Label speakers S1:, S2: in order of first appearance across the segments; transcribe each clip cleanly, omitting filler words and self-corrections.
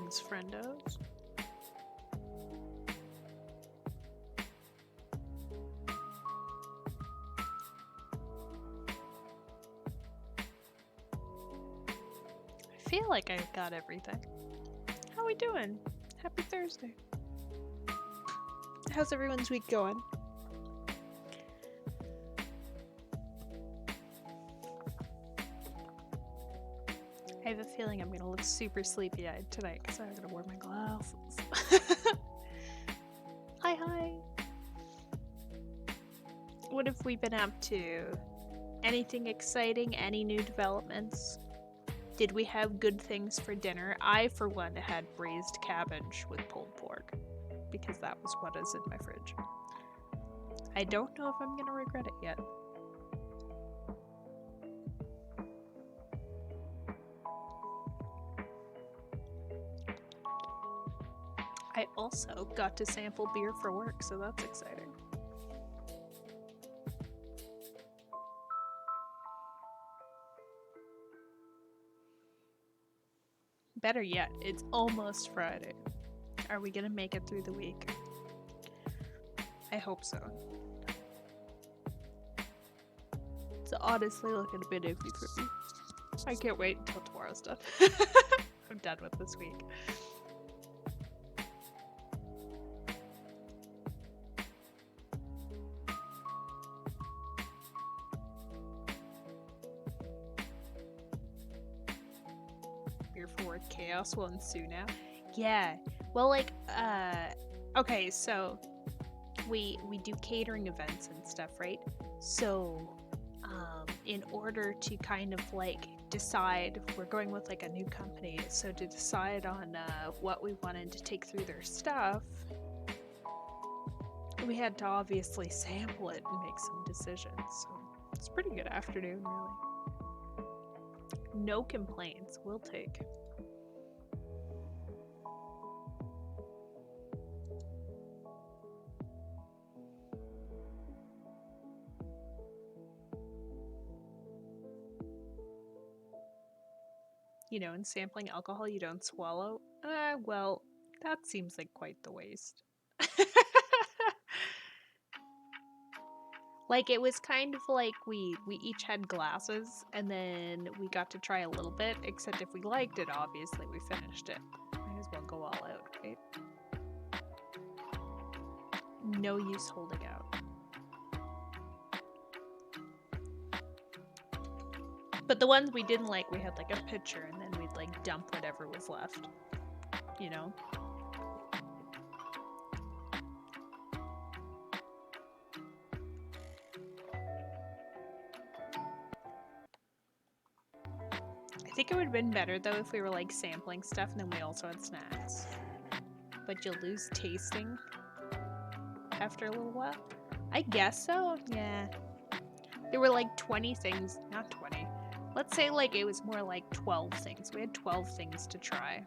S1: Greetings, friendos. I feel like I got everything. How we doing? Happy Thursday. How's everyone's week going? I have a feeling I'm gonna look super sleepy-eyed tonight because I'm gonna wear my glasses. Hi. What have we been up to? Anything exciting? Any new developments? Did we have good things for dinner? I, for one, had braised cabbage with pulled pork because that was what is in my fridge. I don't know if I'm gonna regret it yet. I also got to sample beer for work, so that's exciting. Better yet, it's almost Friday. Are we gonna make it through the week? I hope so. It's honestly looking a bit iffy for me. I can't wait until tomorrow's done. I'm done with this week. Chaos will ensue now. Yeah. Well, like, okay, so we do catering events and stuff, right? So, in order to kind of like decide, we're going with like a new company, so to decide on what we wanted to take through their stuff, we had to obviously sample it and make some decisions. So it's a pretty good afternoon, really. No complaints. We'll take. You know, in sampling alcohol you don't swallow. Well, that seems like quite the waste. Like, it was kind of like we each had glasses, and then we got to try a little bit, except if we liked it, obviously, we finished it. Might as well go all out, right? No use holding out. But the ones we didn't like, we had like a pitcher, and then we'd like dump whatever was left. You know? I think it would have been better though if we were like sampling stuff and then we also had snacks. But you'll lose tasting after a little while? I guess so, yeah. There were like 20 things, not 20. Let's say like it was more like 12 things. We had 12 things to try.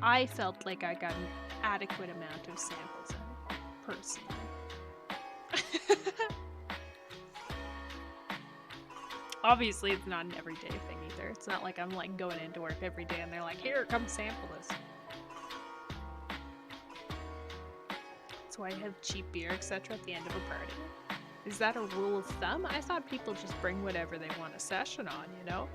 S1: I felt like I got an adequate amount of samples in it, personally. Obviously, it's not an everyday thing either. It's not like I'm like going into work every day and they're like, here, come sample this. That's why I have cheap beer, etc. at the end of a party. Is that a rule of thumb? I thought people just bring whatever they want a session on, you know?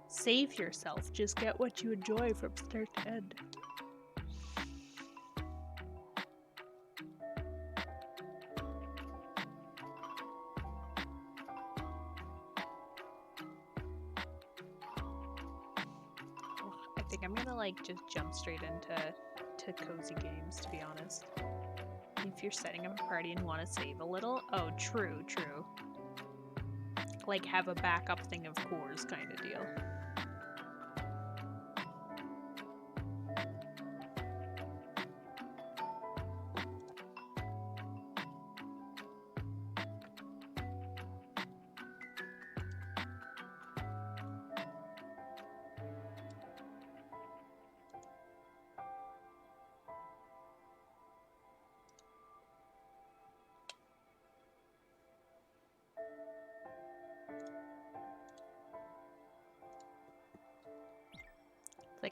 S1: Save yourself. Just get what you enjoy from start to end. I'm gonna like just jump straight into cozy games, to be honest. If you're setting up a party and want to save a little, oh, true. Like have a backup thing of Coors kind of deal.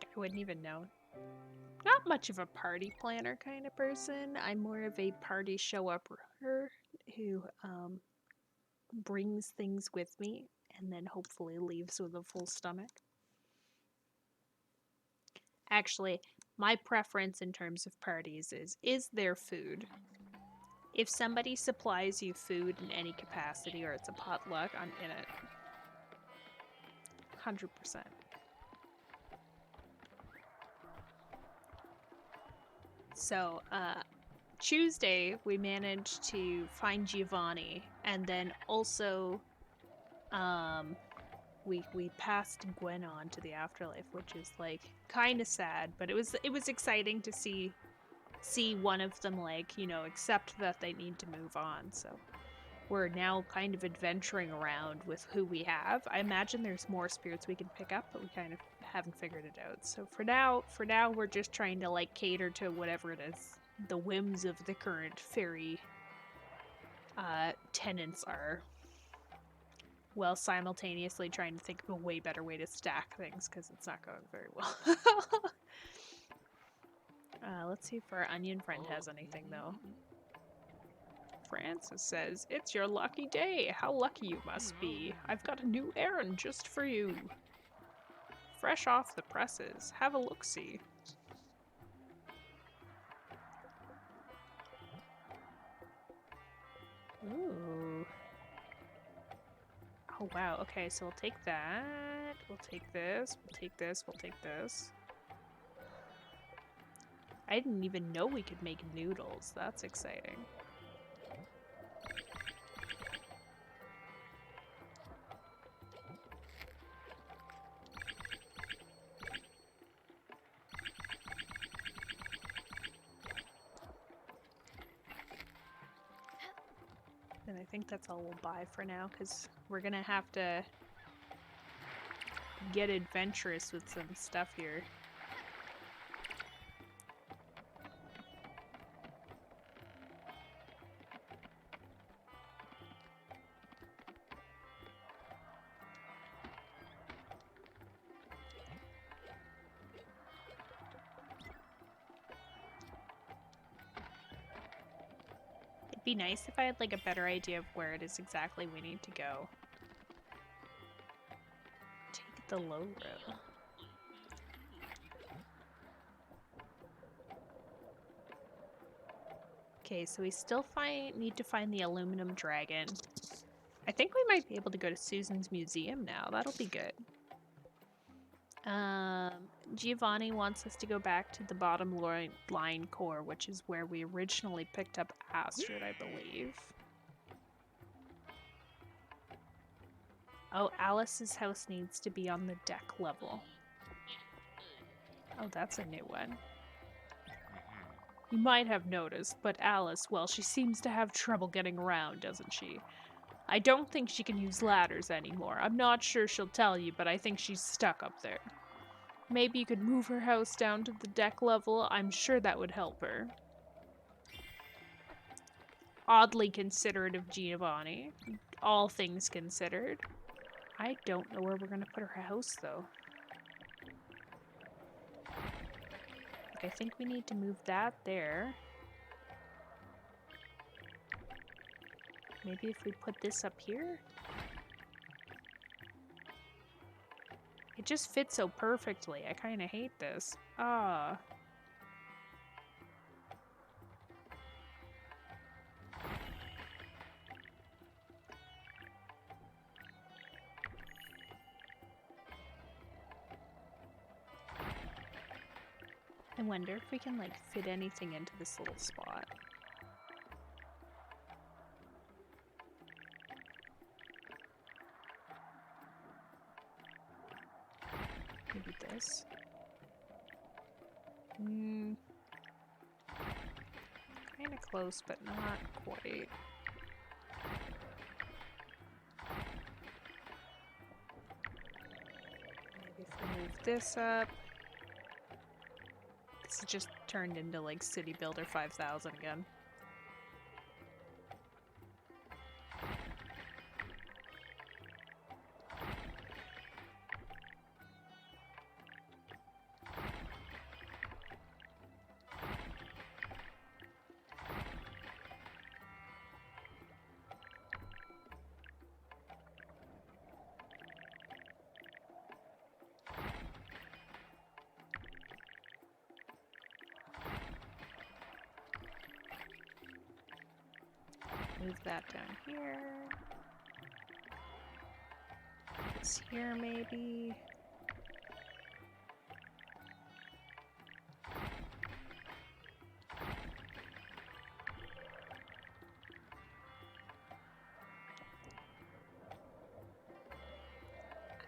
S1: Like, I wouldn't even know. Not much of a party planner kind of person. I'm more of a party show-upper who brings things with me and then hopefully leaves with a full stomach. Actually, my preference in terms of parties is there food? If somebody supplies you food in any capacity or it's a potluck, I'm in it. 100%. So, Tuesday, we managed to find Giovanni, and then also, we passed Gwen on to the afterlife, which is like kind of sad, but it was exciting to see one of them, like, you know, accept that they need to move on. So we're now kind of adventuring around with who we have. I imagine there's more spirits we can pick up, but we kind of haven't figured it out. So for now we're just trying to like cater to whatever it is the whims of the current fairy tenants are, while simultaneously trying to think of a way better way to stack things because it's not going very well. Let's see if our onion friend has anything though. Francis says, "It's your lucky day. How lucky you must be. I've got a new errand just for you. Fresh off the presses. Have a look-see." Ooh. Oh, wow. Okay, so we'll take that. We'll take this. We'll take this. We'll take this. I didn't even know we could make noodles. That's exciting. And I think that's all we'll buy for now, because we're gonna have to get adventurous with some stuff here. It'd be nice if I had like a better idea of where it is exactly we need to go. Take the low road. Okay, so we still need to find the aluminum dragon. I think we might be able to go to Susan's museum now. That'll be good. Giovanni wants us to go back to the bottom line core, which is where we originally picked up Astrid, I believe. Oh, Alice's house needs to be on the deck level. Oh, that's a new one. You might have noticed, but Alice, well, she seems to have trouble getting around, doesn't she? I don't think she can use ladders anymore. I'm not sure she'll tell you, but I think she's stuck up there. Maybe you could move her house down to the deck level. I'm sure that would help her. Oddly considerate of Giovanni, all things considered. I don't know where we're gonna put her house, though. I think we need to move that there. Maybe if we put this up here? It just fits so perfectly. I kind of hate this. Ah. I wonder if we can, like, fit anything into this little spot. Maybe this. Kind of close, but not quite. Maybe if we move this up. This just turned into like City Builder 5000 again. move that down here. This here, maybe.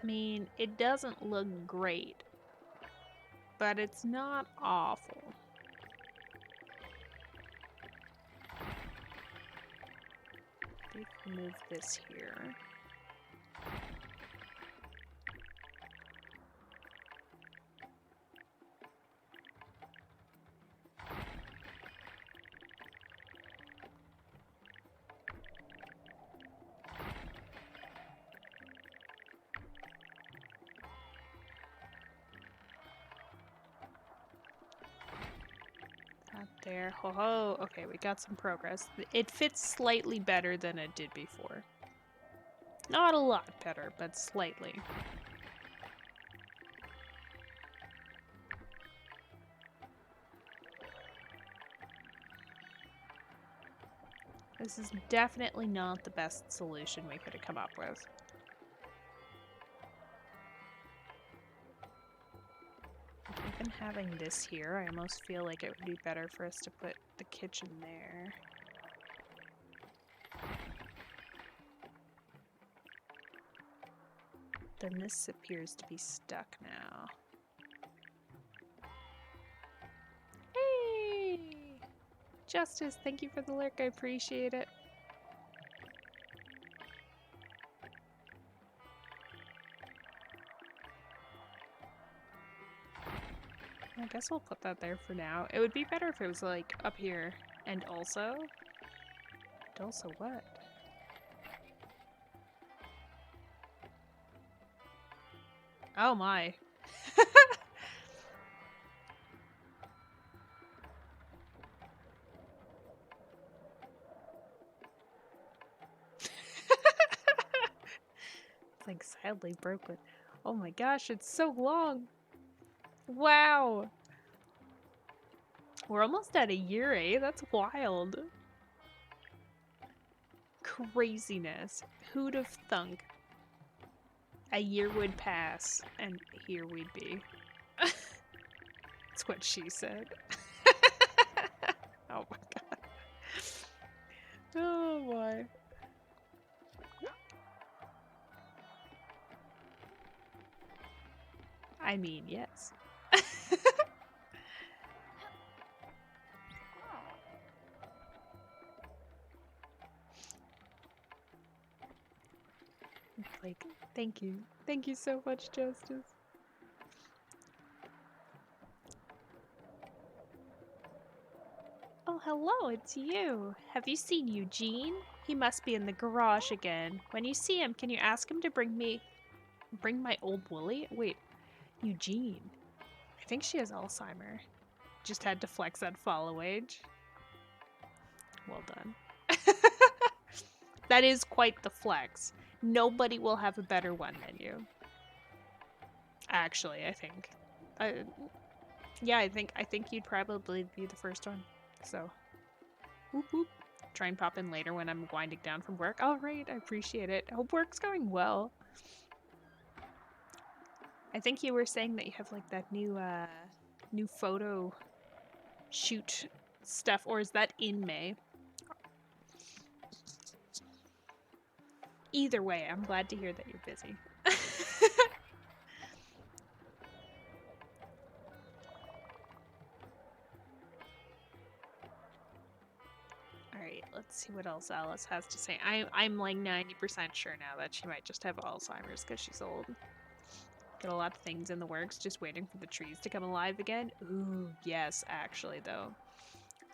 S1: I mean, it doesn't look great, but it's not awful. Maybe if we move this here. There. Ho ho. Okay, we got some progress. It fits slightly better than it did before. Not a lot better, but slightly. This is definitely not the best solution we could have come up with. Even having this here, I almost feel like it would be better for us to put the kitchen there. Then this appears to be stuck now. Hey! Justice, thank you for the lurk, I appreciate it. I guess we'll put that there for now. It would be better if it was like up here. And also... And also what? Oh my. It's like sadly broken. Oh my gosh, it's so long. Wow. We're almost at a year, eh? That's wild. Craziness. Who'd have thunk? A year would pass, and here we'd be. That's what she said. Oh my god. Oh boy. I mean, yes. Like, thank you. Thank you so much, Justice. Oh, hello, it's you. Have you seen Eugene? He must be in the garage again. When you see him, can you ask him to bring my old Woolly? Wait, Eugene. I think she has Alzheimer. Just had to flex that follow age. Well done. That is quite the flex. Nobody will have a better one than you. Actually, I think. Yeah, I think you'd probably be the first one. So, whoop whoop. Try and pop in later when I'm winding down from work. All right, I appreciate it. Hope work's going well. I think you were saying that you have like that new photo shoot stuff, or is that in May? Either way, I'm glad to hear that you're busy. Alright, let's see what else Alice has to say. I'm like 90% sure now that she might just have Alzheimer's because she's old. Got a lot of things in the works, just waiting for the trees to come alive again. Ooh, yes, actually, though.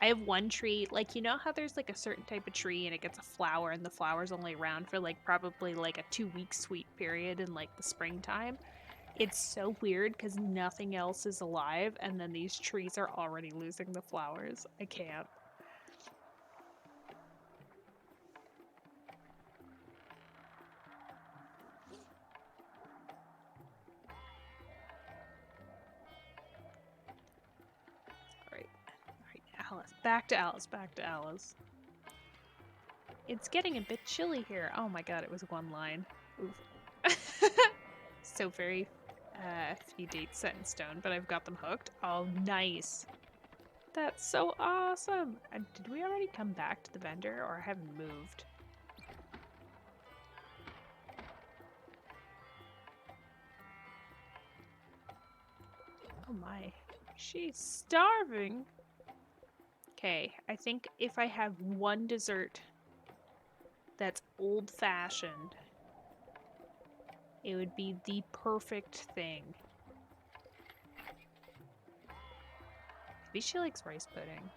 S1: I have one tree, like, you know how there's like a certain type of tree and it gets a flower and the flower's only around for like probably like a 2-week sweet period in like the springtime? It's so weird because nothing else is alive and then these trees are already losing the flowers. I can't. Alright, Alice. Back to Alice, back to Alice. It's getting a bit chilly here. Oh my god, it was one line. Oof. So very few dates set in stone, but I've got them hooked. Oh, nice. That's so awesome. Did we already come back to the vendor, or have moved? Oh my. She's starving. Okay, I think if I have one dessert that's old-fashioned, it would be the perfect thing. Maybe she likes rice pudding.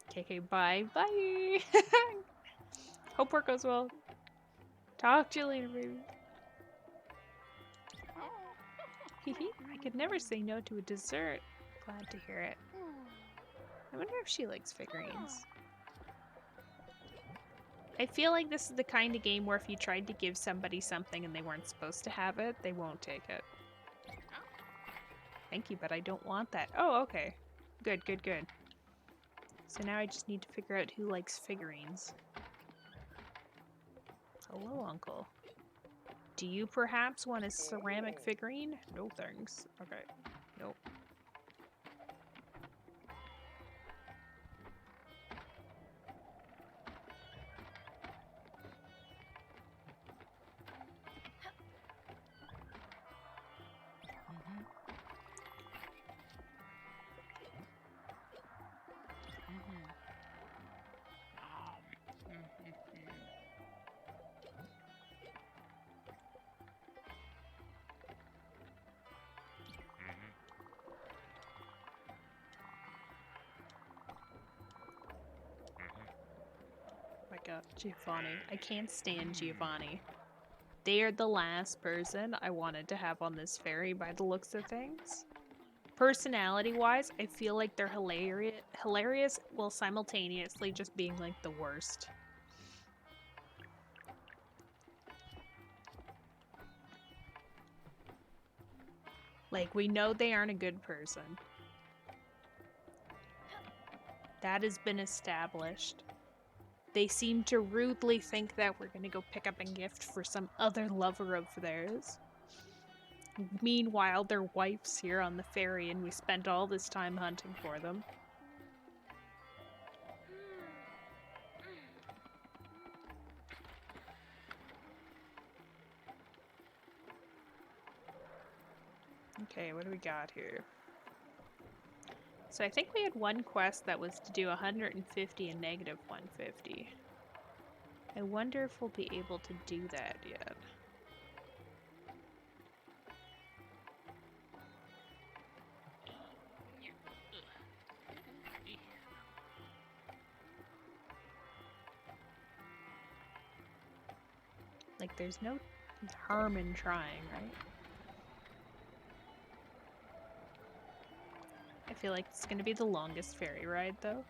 S1: Okay, bye. Bye! Hope work goes well. Talk to you later, baby. I could never say no to a dessert. Glad to hear it. I wonder if she likes figurines. I feel like this is the kind of game where if you tried to give somebody something and they weren't supposed to have it, they won't take it. Thank you, but I don't want that. Oh, okay. Good, good, good. So now I just need to figure out who likes figurines. Hello, Uncle. Do you perhaps want a ceramic figurine? No thanks. Okay. Nope. My god, Giovanni. I can't stand Giovanni. They are the last person I wanted to have on this ferry by the looks of things. Personality-wise, I feel like they're hilarious while simultaneously just being like the worst. Like, we know they aren't a good person. That has been established. They seem to rudely think that we're gonna go pick up a gift for some other lover of theirs. Meanwhile, their wife's here on the ferry and we spent all this time hunting for them. Okay, what do we got here? So I think we had one quest that was to do 150 and negative 150. I wonder if we'll be able to do that yet. Like, there's no harm in trying, right? I feel like it's gonna be the longest ferry ride, though.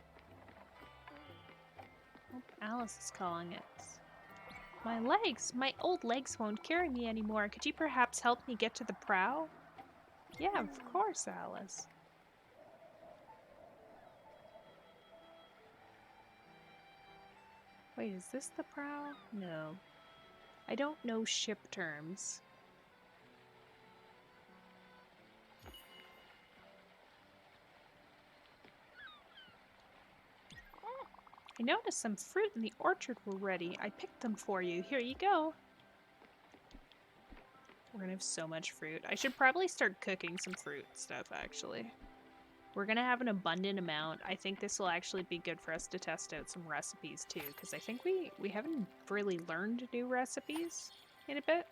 S1: Oh, Alice is calling it. My legs! My old legs won't carry me anymore. Could you perhaps help me get to the prow? Yeah, of course, Alice. Wait, is this the prow? No. I don't know ship terms. I noticed some fruit in the orchard were ready. I picked them for you. Here you go. We're gonna have so much fruit. I should probably start cooking some fruit stuff, actually. We're gonna have an abundant amount. I think this will actually be good for us to test out some recipes, too, because I think we haven't really learned new recipes in a bit.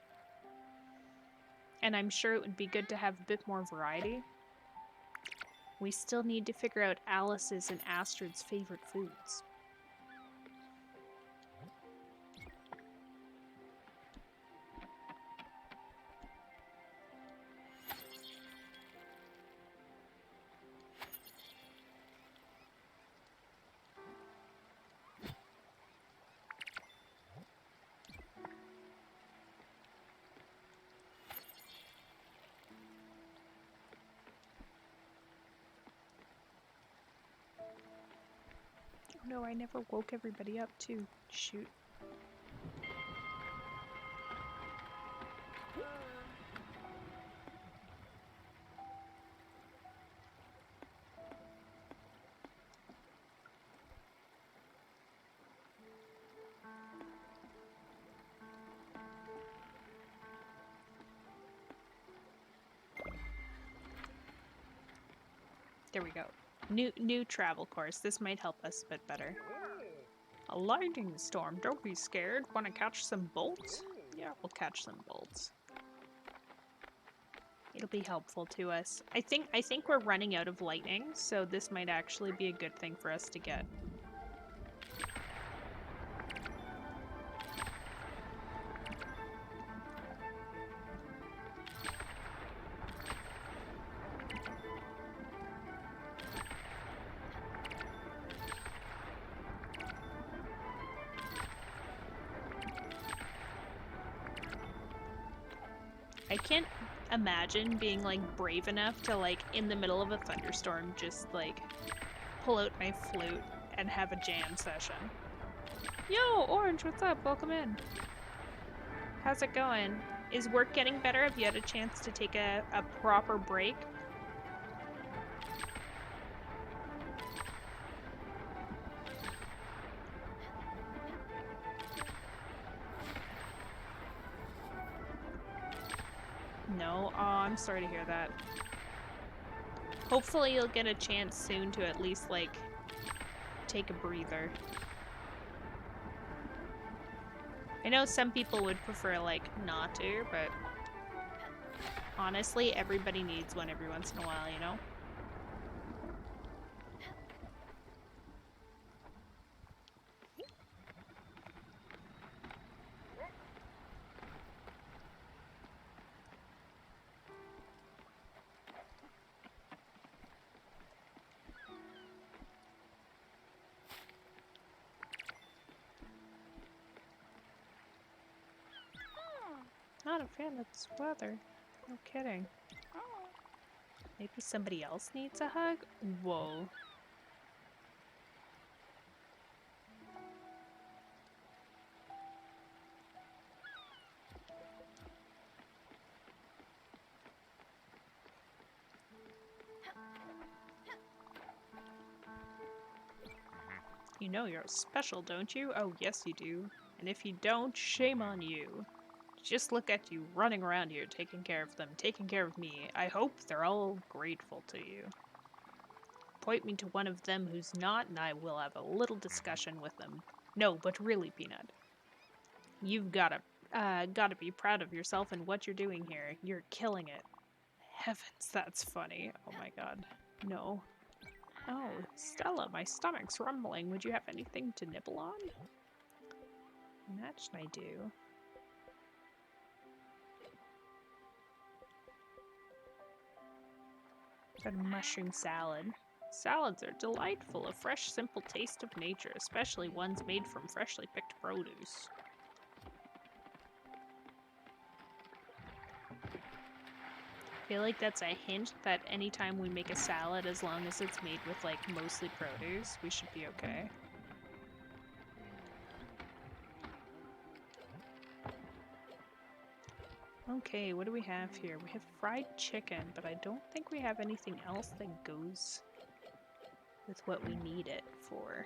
S1: And I'm sure it would be good to have a bit more variety. We still need to figure out Alice's and Astrid's favorite foods. no, I never woke everybody up too. Shoot. There we go. New travel course. This might help us a bit better. A lightning storm. Don't be scared. Want to catch some bolts? Yeah, we'll catch some bolts. It'll be helpful to us. I think we're running out of lightning, so this might actually be a good thing for us to get. I can't imagine being like brave enough to like in the middle of a thunderstorm just like pull out my flute and have a jam session. Yo, Orange, what's up? Welcome in. How's it going? Is work getting better? Have you had a chance to take a proper break? No? Oh, I'm sorry to hear that. Hopefully you'll get a chance soon to at least, like, take a breather. I know some people would prefer, like, not to, but honestly, everybody needs one every once in a while, you know? Not a fan of this weather. No kidding. Maybe somebody else needs a hug? Whoa. You know you're special, don't you? Oh, yes you do. And if you don't, shame on you. Just look at you running around here, taking care of them, taking care of me. I hope they're all grateful to you. Point me to one of them who's not, and I will have a little discussion with them. No, but really, Peanut. You've gotta be proud of yourself and what you're doing here. You're killing it. Heavens, that's funny. Oh my god. No. Oh, Stella, my stomach's rumbling. Would you have anything to nibble on? Imagine I do. Got a mushroom salad. Salads are delightful, a fresh, simple taste of nature, especially ones made from freshly picked produce. I feel like that's a hint that anytime we make a salad, as long as it's made with, like, mostly produce, we should be okay. Okay, what do we have here? We have fried chicken, but I don't think we have anything else that goes with what we need it for.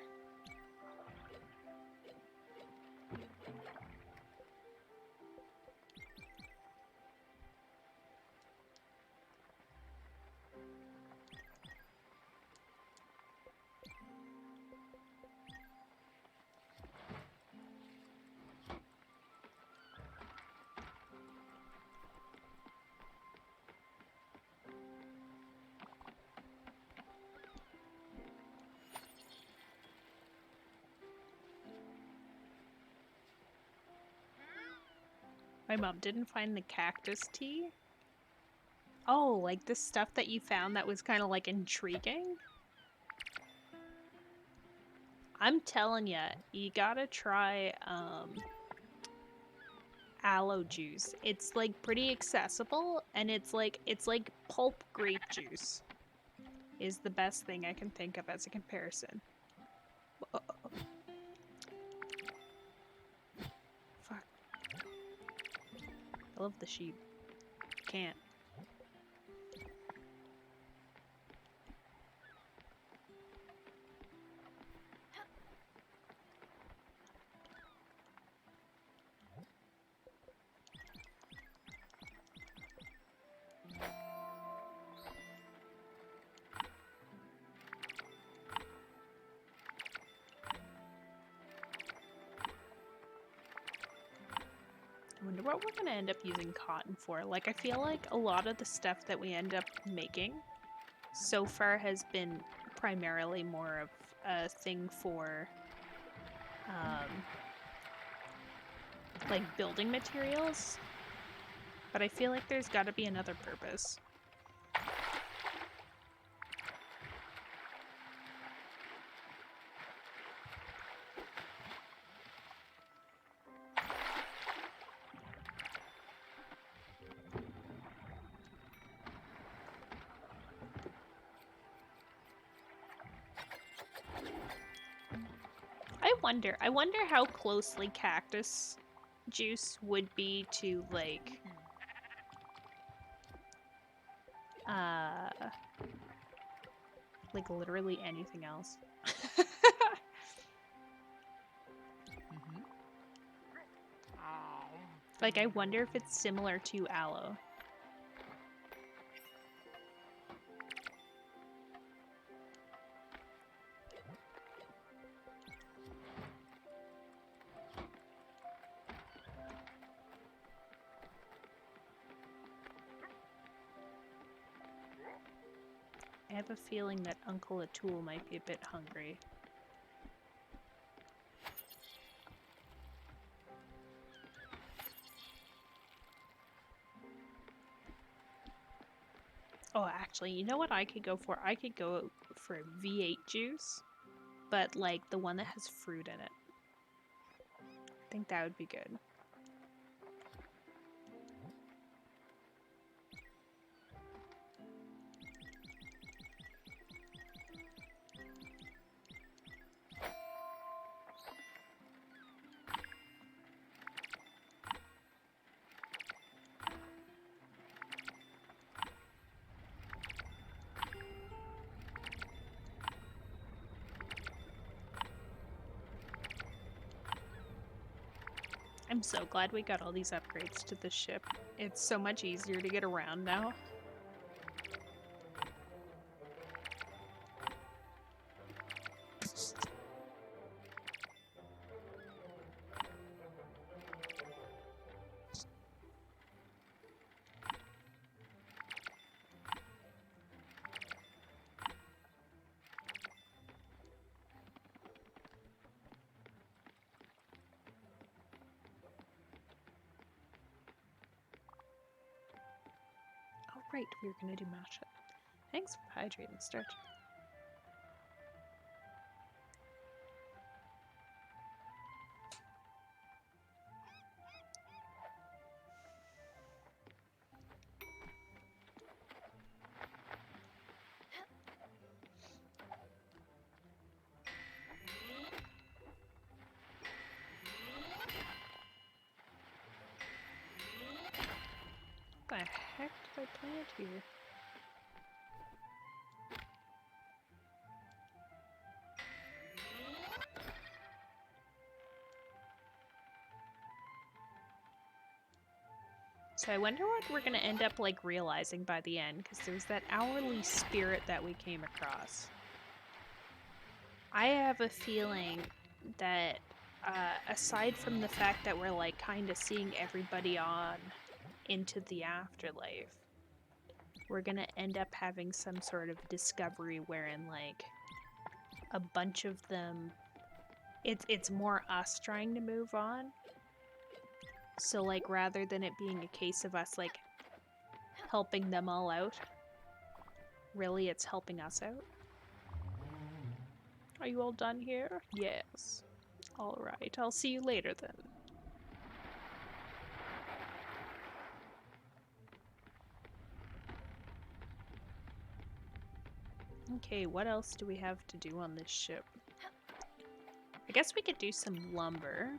S1: My mom didn't find the cactus tea? Oh, like the stuff that you found that was kind of like intriguing? I'm telling ya, you gotta try aloe juice. It's like pretty accessible, and it's like pulp grape juice is the best thing I can think of as a comparison. love the sheep. Can't. I wonder what we're gonna end up using cotton for. Like, I feel like a lot of the stuff that we end up making so far has been primarily more of a thing for, like, building materials. But I feel like there's gotta be another purpose. I wonder how closely cactus juice would be to, like literally anything else. Like, I wonder if it's similar to aloe. I have a feeling that Uncle Atul might be a bit hungry. Oh, actually, you know what I could go for? I could go for V8 juice, but like the one that has fruit in it. I think that would be good. I'm so glad we got all these upgrades to the ship. It's so much easier to get around now. Oh, right, we were gonna do mashup. Thanks for hydrating, Starch. What the heck did I plant here? So I wonder what we're gonna end up like realizing by the end, because there's that hourly spirit that we came across. I have a feeling that aside from the fact that we're like kind of seeing everybody on into the afterlife, we're gonna end up having some sort of discovery wherein like a bunch of them, it's more us trying to move on. So like rather than it being a case of us like helping them all out, really it's helping us out. Are you all done here? Yes. Alright, I'll see you later then. Okay, what else do we have to do on this ship? I guess we could do some lumber.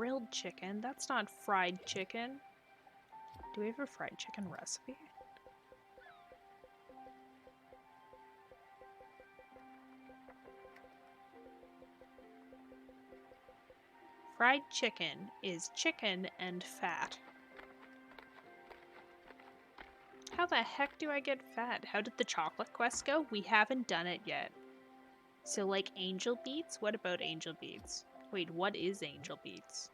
S1: grilled chicken. That's not fried chicken. Do we have a fried chicken recipe? Fried chicken is chicken and fat. How the heck do I get fat? How did the chocolate quest go? We haven't done it yet. So, like, angel beets? What about angel beets? Wait, what is angel beets?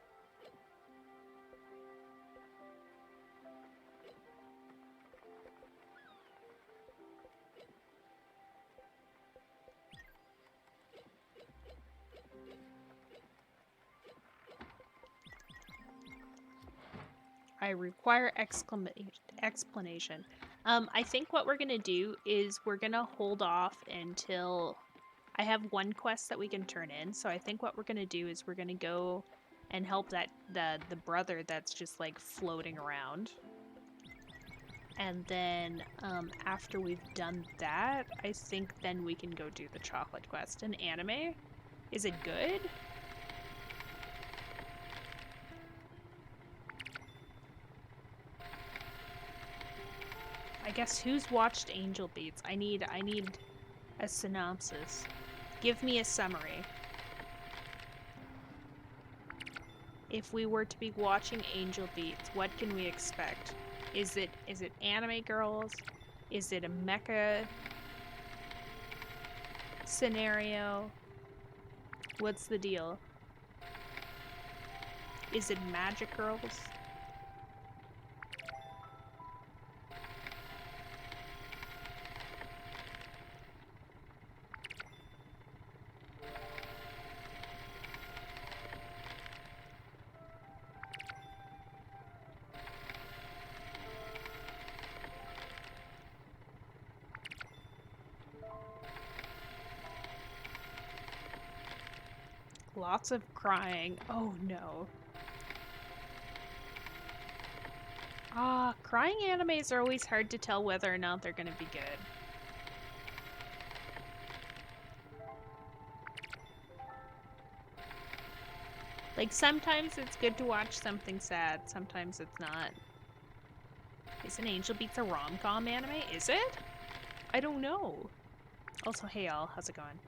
S1: I require explanation. I think what we're gonna do is we're gonna hold off until I have one quest that we can turn in. So I think what we're gonna do is we're gonna go and help that the brother that's just like floating around. And then after we've done that, I think then we can go do the chocolate quest. An anime? Is it good? I guess who's watched Angel Beats? I need a synopsis. Give me a summary. If we were to be watching Angel Beats, what can we expect? Is it anime girls? Is it a mecha scenario? What's the deal? Is it magic girls? Lots of crying. Oh no. Crying animes are always hard to tell whether or not they're gonna be good. Like, sometimes it's good to watch something sad, sometimes it's not. Isn't Angel Beats a rom-com anime? Is it? I don't know. Also, hey y'all, how's it going?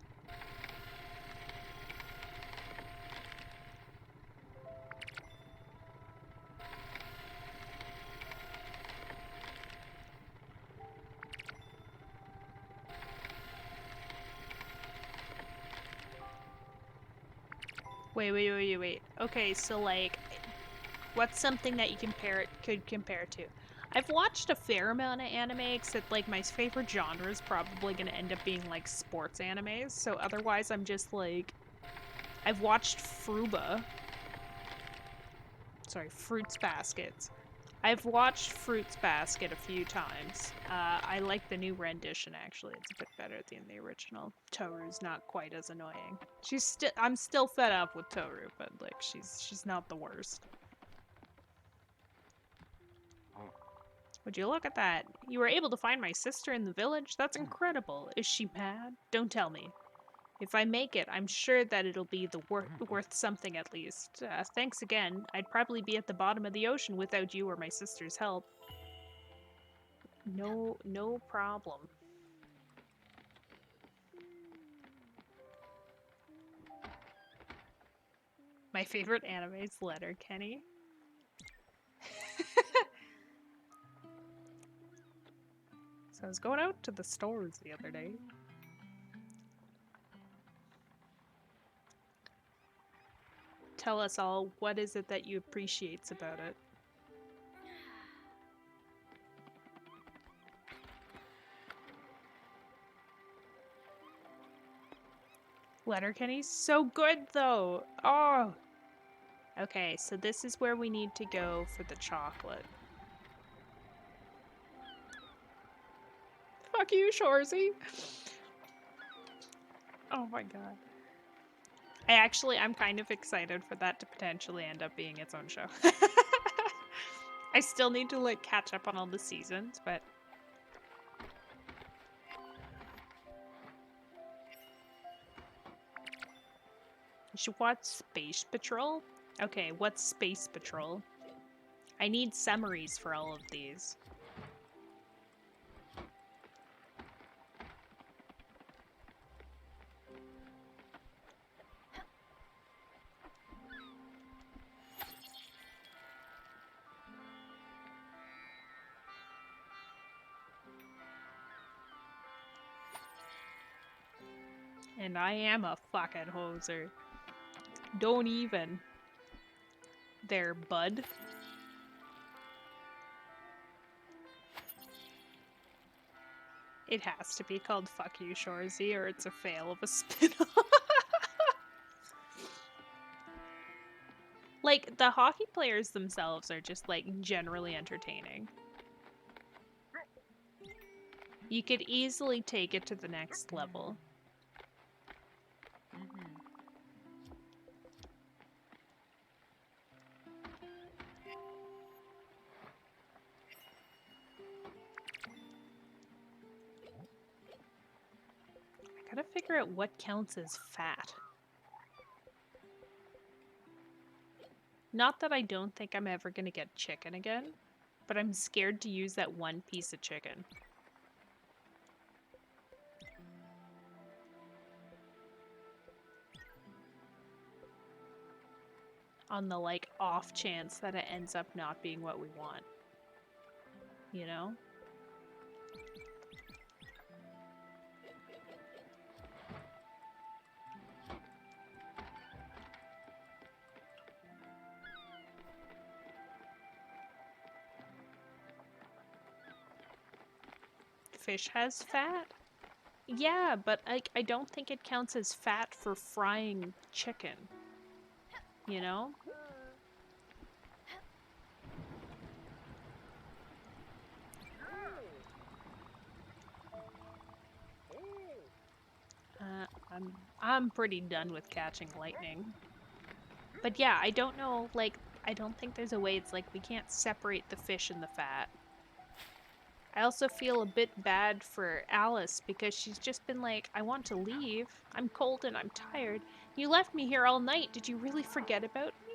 S1: Wait. Okay, so like, what's something that you could compare to? I've watched a fair amount of anime, except like my favorite genre is probably gonna end up being like sports animes. So otherwise, I'm just like, I've watched Fruba. Sorry, Fruits Baskets. I've watched Fruits Basket a few times. I like the new rendition, actually. It's a bit better than the original. Toru's not quite as annoying. I'm still fed up with Toru, but like she's not the worst. Would you look at that? You were able to find my sister in the village? That's incredible. Is she mad? Don't tell me. If I make it, I'm sure that it'll be worth something at least. Thanks again. I'd probably be at the bottom of the ocean without you or my sister's help. No problem. My favorite anime is Letterkenny. So I was going out to the stores the other day. Tell us all, what is it that you appreciates about it? Letterkenny's so good though. Oh. Okay, so this is where we need to go for the chocolate. Fuck you, Shorzy. Oh my god. I'm kind of excited for that to potentially end up being its own show. I still need to like catch up on all the seasons, but you should watch Space Patrol. Okay, what's Space Patrol? I need summaries for all of these. And I am a fucking hoser. Don't even. There, bud. It has to be called Fuck You, Shorzy, or it's a fail of a spin-off. Like, the hockey players themselves are just, like, generally entertaining. You could easily take it to the next level. I gotta figure out what counts as fat. Not that I don't think I'm ever gonna get chicken again, but I'm scared to use that one piece of chicken. On the, like, off chance that it ends up not being what we want. You know? Fish has fat? Yeah, but I don't think it counts as fat for frying chicken. You know? I'm pretty done with catching lightning. But yeah, I don't know, like, I don't think there's a way it's like we can't separate the fish and the fat. I also feel a bit bad for Alice because she's just been like, I want to leave. I'm cold and I'm tired. You left me here all night. Did you really forget about me?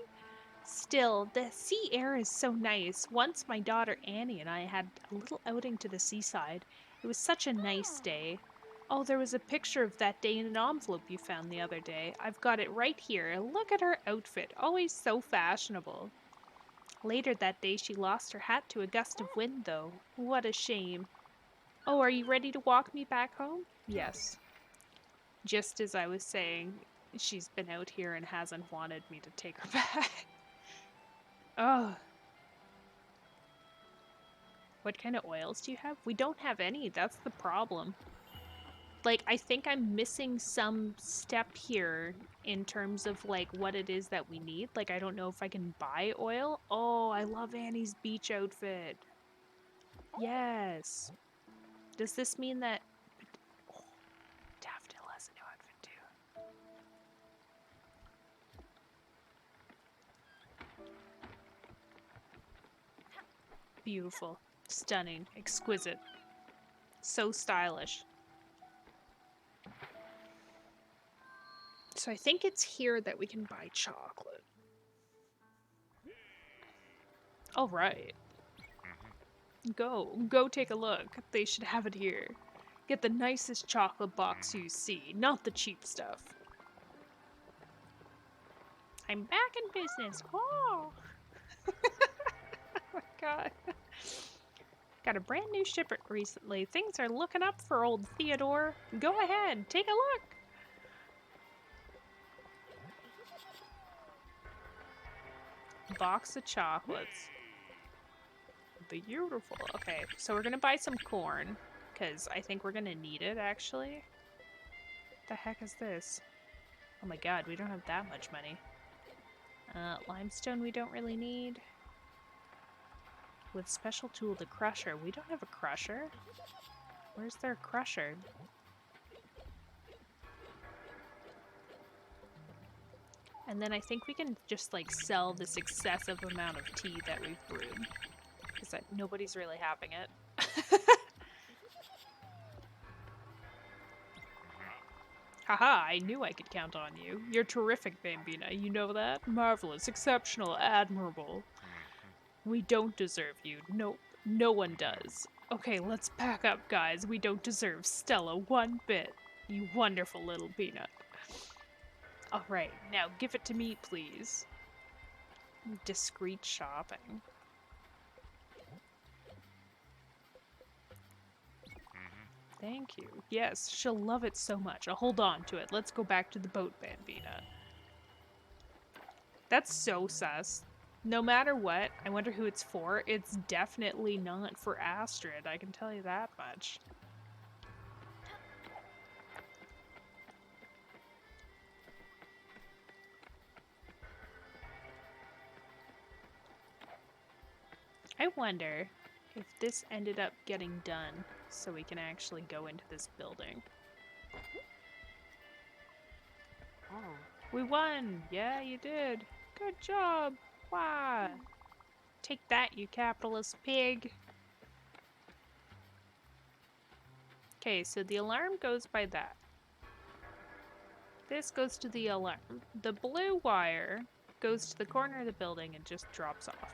S1: Still, the sea air is so nice. Once my daughter Annie and I had a little outing to the seaside. It was such a nice day. Oh, there was a picture of that day in an envelope you found the other day. I've got it right here. Look at her outfit. Always so fashionable. Later that day, she lost her hat to a gust of wind, though. What a shame. Oh, are you ready to walk me back home? Yes. Just as I was saying, she's been out here and hasn't wanted me to take her back. Oh. What kind of oils do you have? We don't have any. That's the problem. Like, I think I'm missing some step here in terms of, like, what it is that we need. Like, I don't know if I can buy oil. Oh, I love Annie's beach outfit. Yes. Does this mean that... Oh, Daffodil has a new outfit, too. Beautiful. Stunning. Exquisite. So stylish. So I think it's here that we can buy chocolate. All right. Go take a look. They should have it here. Get the nicest chocolate box you see, not the cheap stuff. I'm back in business. Oh, oh my god. Got a brand new shipment recently. Things are looking up for old Theodore. Go ahead, take a look. Box of chocolates. Beautiful. Okay, so we're gonna buy some corn, because I think we're gonna need it, actually. The heck is this? Oh my god, we don't have that much money. Limestone we don't really need. With special tool, the crusher. We don't have a crusher. Where's their crusher? And then I think we can just, like, sell this excessive amount of tea that we've brewed. Because nobody's really having it. Haha, I knew I could count on you. You're terrific, Bambina. You know that? Marvelous, exceptional, admirable. We don't deserve you. Nope, no one does. Okay, let's pack up, guys. We don't deserve Stella one bit. You wonderful little peanut. Alright, now give it to me, please. Discreet shopping. Thank you. Yes, she'll love it so much. I'll hold on to it. Let's go back to the boat, Bambina. That's so sus. No matter what, I wonder who it's for. It's definitely not for Astrid, I can tell you that much. I wonder if this ended up getting done so we can actually go into this building. Oh, we won! Yeah, you did. Good job! Wow! Take that, you capitalist pig! Okay, so the alarm goes by that. This goes to the alarm. The blue wire goes to the corner of the building and just drops off.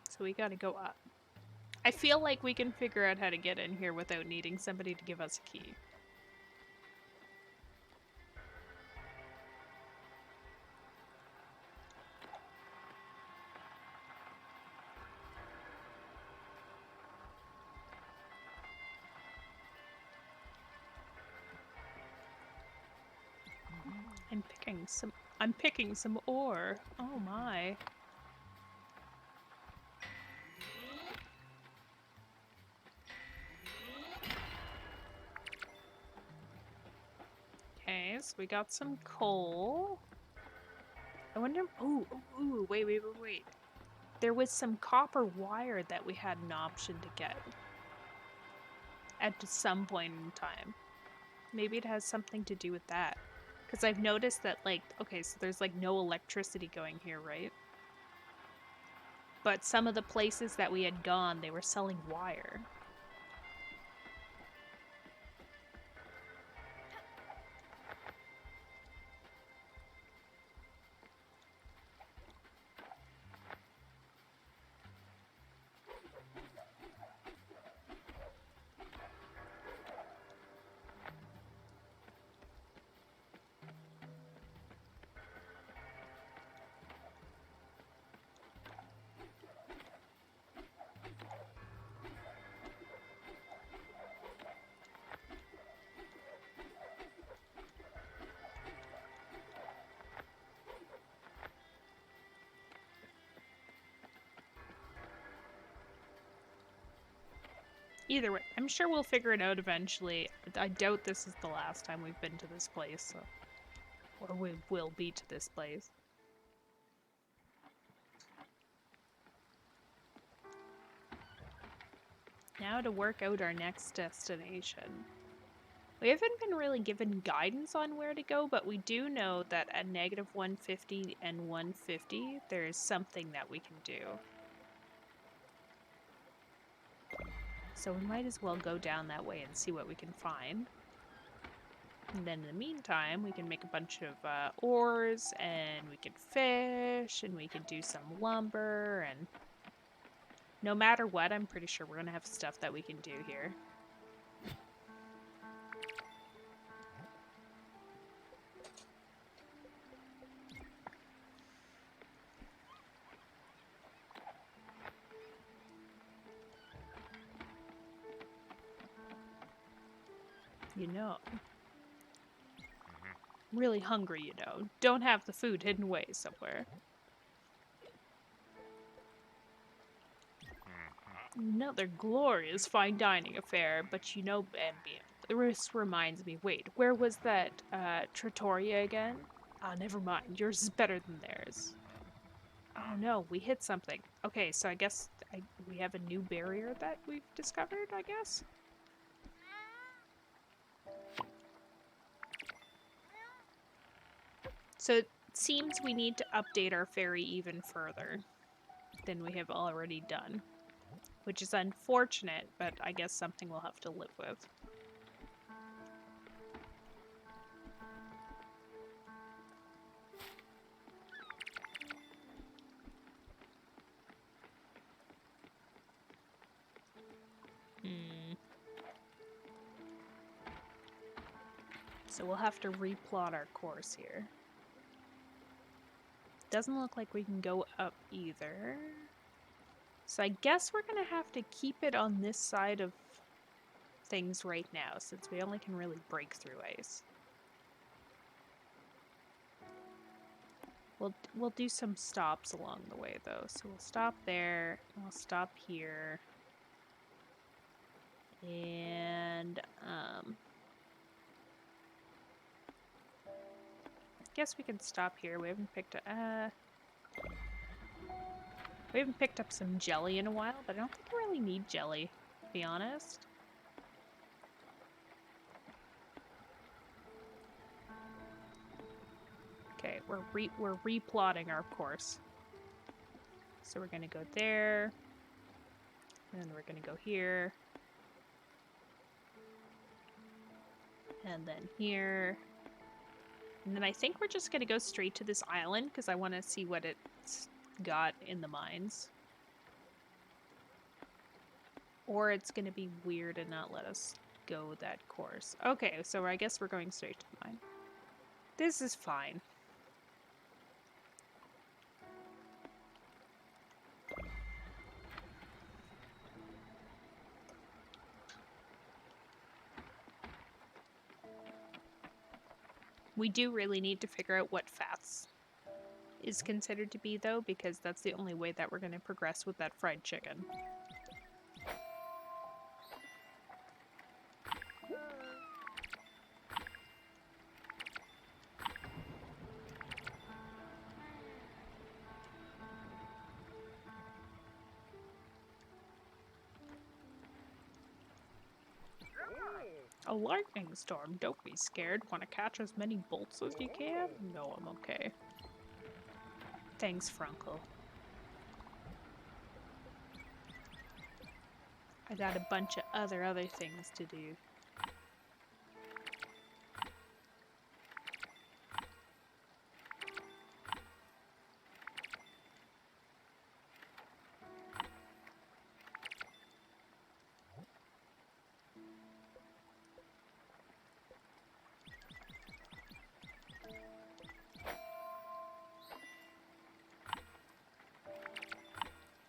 S1: So we gotta go up. I feel like we can figure out how to get in here without needing somebody to give us a key. I'm picking some ore. Oh my. Okay, so we got some coal. I wonder. Ooh, wait. There was some copper wire that we had an option to get at some point in time. Maybe it has something to do with that. Because I've noticed that, like, okay, so there's like no electricity going here, right? But some of the places that we had gone, they were selling wire. Either way, I'm sure we'll figure it out eventually. I doubt this is the last time we've been to this place, so. Or we will be to this place. Now to work out our next destination. We haven't been really given guidance on where to go, but we do know that at negative 150 and 150, there is something that we can do. So we might as well go down that way and see what we can find. And then in the meantime, we can make a bunch of ores, and we can fish, and we can do some lumber, and no matter what, I'm pretty sure we're gonna have stuff that we can do here. You know. I'm really hungry, you know. Don't have the food hidden away somewhere. Another glorious fine dining affair, but you know, Bambi, this reminds me, wait, where was that, trattoria again? Ah, never mind, yours is better than theirs. Oh no, we hit something. Okay, so I guess we have a new barrier that we've discovered, I guess? So it seems we need to update our ferry even further than we have already done. Which is unfortunate, but I guess something we'll have to live with. So we'll have to replot our course here. Doesn't look like we can go up either. So I guess we're gonna have to keep it on this side of things right now, since we only can really break through ice. We'll do some stops along the way though. So we'll stop there, and we'll stop here. And guess we can stop here. We haven't picked up some jelly in a while, but I don't think I really need jelly, to be honest. Okay, we're replotting our course. So we're gonna go there, and then we're gonna go here, and then here, and then I think we're just gonna go straight to this island because I want to see what it's got in the mines. Or it's gonna be weird and not let us go that course. Okay, so I guess we're going straight to the mine. This is fine. We do really need to figure out what fats is considered to be, though, because that's the only way that we're going to progress with that fried chicken. A lightning storm? Don't be scared. Want to catch as many bolts as you can? No, I'm okay. Thanks, Frunkle. I got a bunch of other things to do.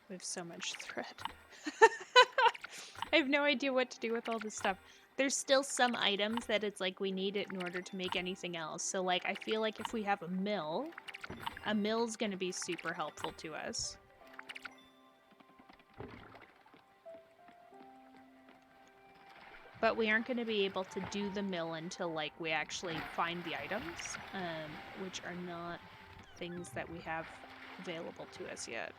S1: We have so much thread. I have no idea what to do with all this stuff. There's still some items that it's like we need it in order to make anything else. So like I feel like if we have a mill's gonna be super helpful to us. But we aren't going to be able to do the mill until like we actually find the items, which are not things that we have available to us yet.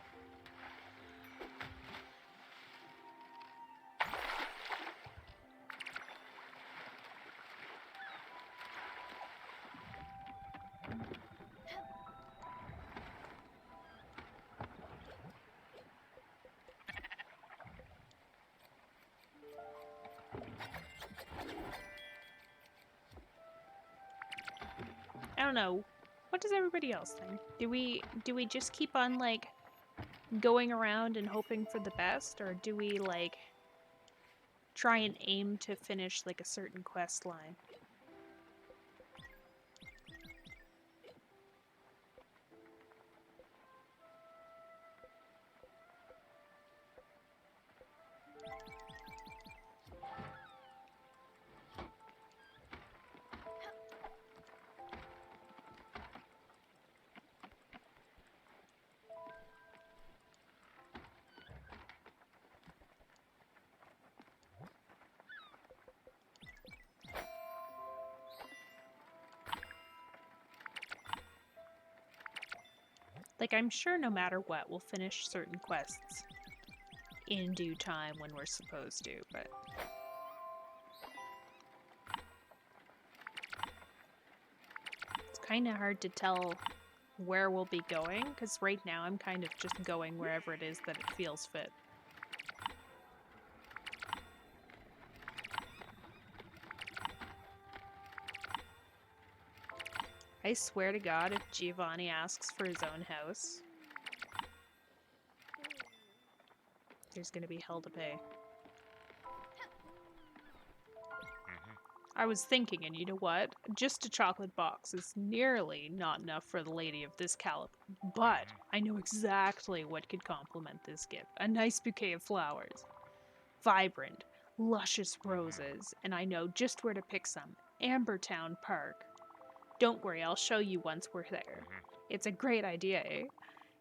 S1: I don't know. What does everybody else think? Do we just keep on like going around and hoping for the best, or do we like try and aim to finish like a certain quest line? Like, I'm sure no matter what, we'll finish certain quests in due time when we're supposed to, but... It's kind of hard to tell where we'll be going, because right now I'm kind of just going wherever it is that it feels fit. I swear to God, if Giovanni asks for his own house, there's gonna be hell to pay. I was thinking, and you know what? Just a chocolate box is nearly not enough for the lady of this caliber. But I know exactly what could complement this gift. A nice bouquet of flowers. Vibrant, luscious roses, and I know just where to pick some. Ambertown Park. Don't worry, I'll show you once we're there. It's a great idea, eh?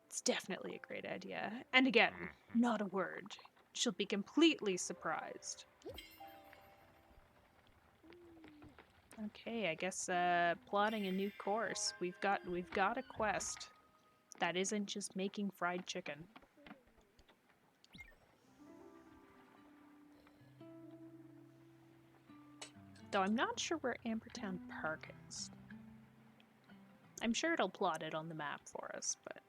S1: It's definitely a great idea. And again, not a word. She'll be completely surprised. Okay, I guess plotting a new course. We've got a quest that isn't just making fried chicken. Though I'm not sure where Ambertown Park is. I'm sure it'll plot it on the map for us, but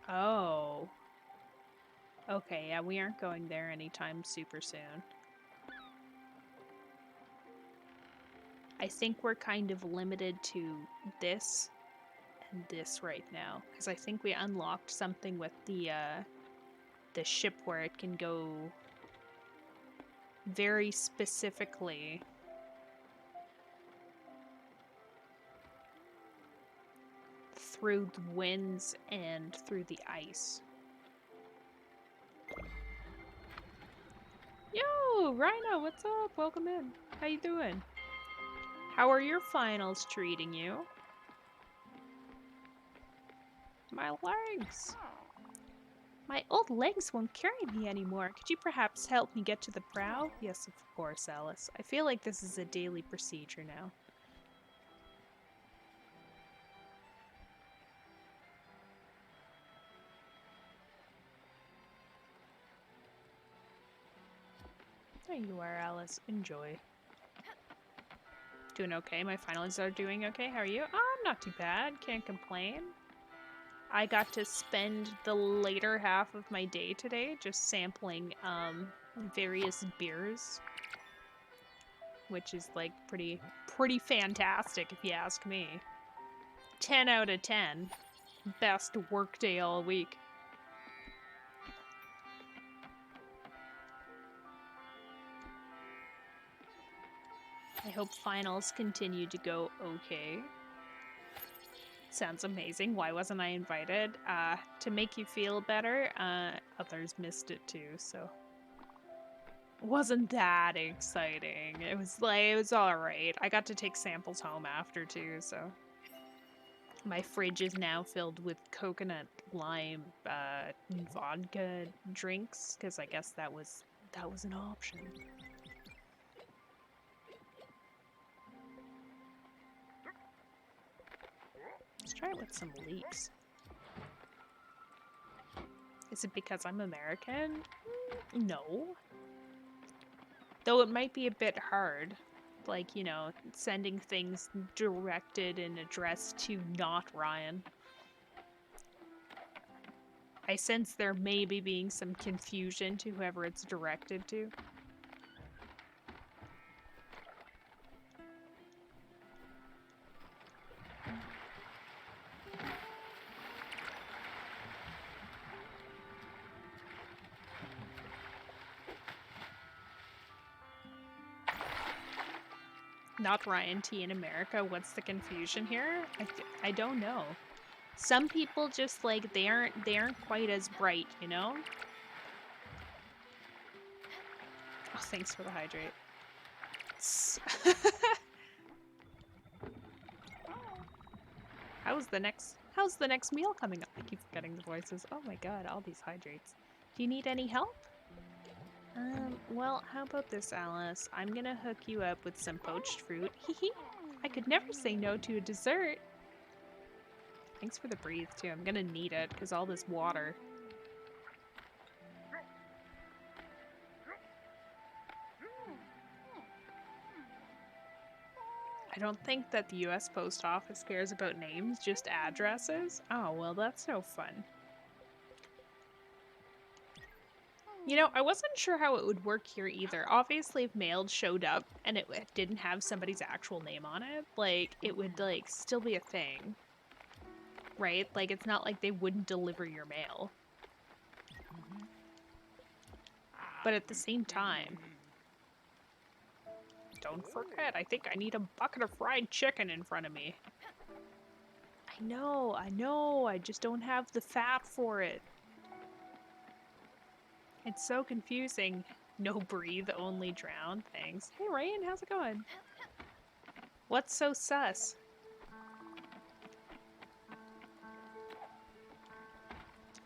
S1: oh. Okay, yeah, we aren't going there anytime super soon. I think we're kind of limited to this and this right now, because I think we unlocked something with the ship where it can go very specifically through the winds and through the ice. Yo, Rhino, what's up? Welcome in. How you doing? How are your finals treating you? My legs. My old legs won't carry me anymore. Could you perhaps help me get to the prow? Yes, of course, Alice. I feel like this is a daily procedure now. There you are, Alice. Enjoy. Doing okay. My finalists are doing okay. How are you? Oh, I'm not too bad. Can't complain. I got to spend the later half of my day today just sampling various beers, which is like pretty fantastic if you ask me. 10 out of 10. Best work day all week. I hope finals continue to go okay. Sounds amazing. Why wasn't I invited? To make you feel better, others missed it too, so. Wasn't that exciting. It was alright. I got to take samples home after too, so. My fridge is now filled with coconut lime vodka drinks, because I guess that was an option. Let's try it with some leeks. Is it because I'm American? No. Though it might be a bit hard. Like, you know, sending things directed and addressed to not Ryan. I sense there may be being some confusion to whoever it's directed to. Not Ryan T in America. What's the confusion here? I don't know. Some people just like they aren't quite as bright, you know? Oh, thanks for the hydrate. How's the next meal coming up? I keep forgetting the voices. Oh my god, all these hydrates. Do you need any help? Well, how about this, Alice? I'm gonna hook you up with some poached fruit. Hehe. I could never say no to a dessert. Thanks for the breathe, too. I'm gonna need it, because all this water. I don't think that the US Post Office cares about names, just addresses. Oh, well, that's no fun. You know, I wasn't sure how it would work here either. Obviously, if mail showed up and it didn't have somebody's actual name on it, like, it would, like, still be a thing. Right? Like, it's not like they wouldn't deliver your mail. But at the same time, don't forget, I think I need a bucket of fried chicken in front of me. I know, I just don't have the fat for it. It's so confusing. No breathe, only drown. Thanks. Hey, Ryan, how's it going? What's so sus?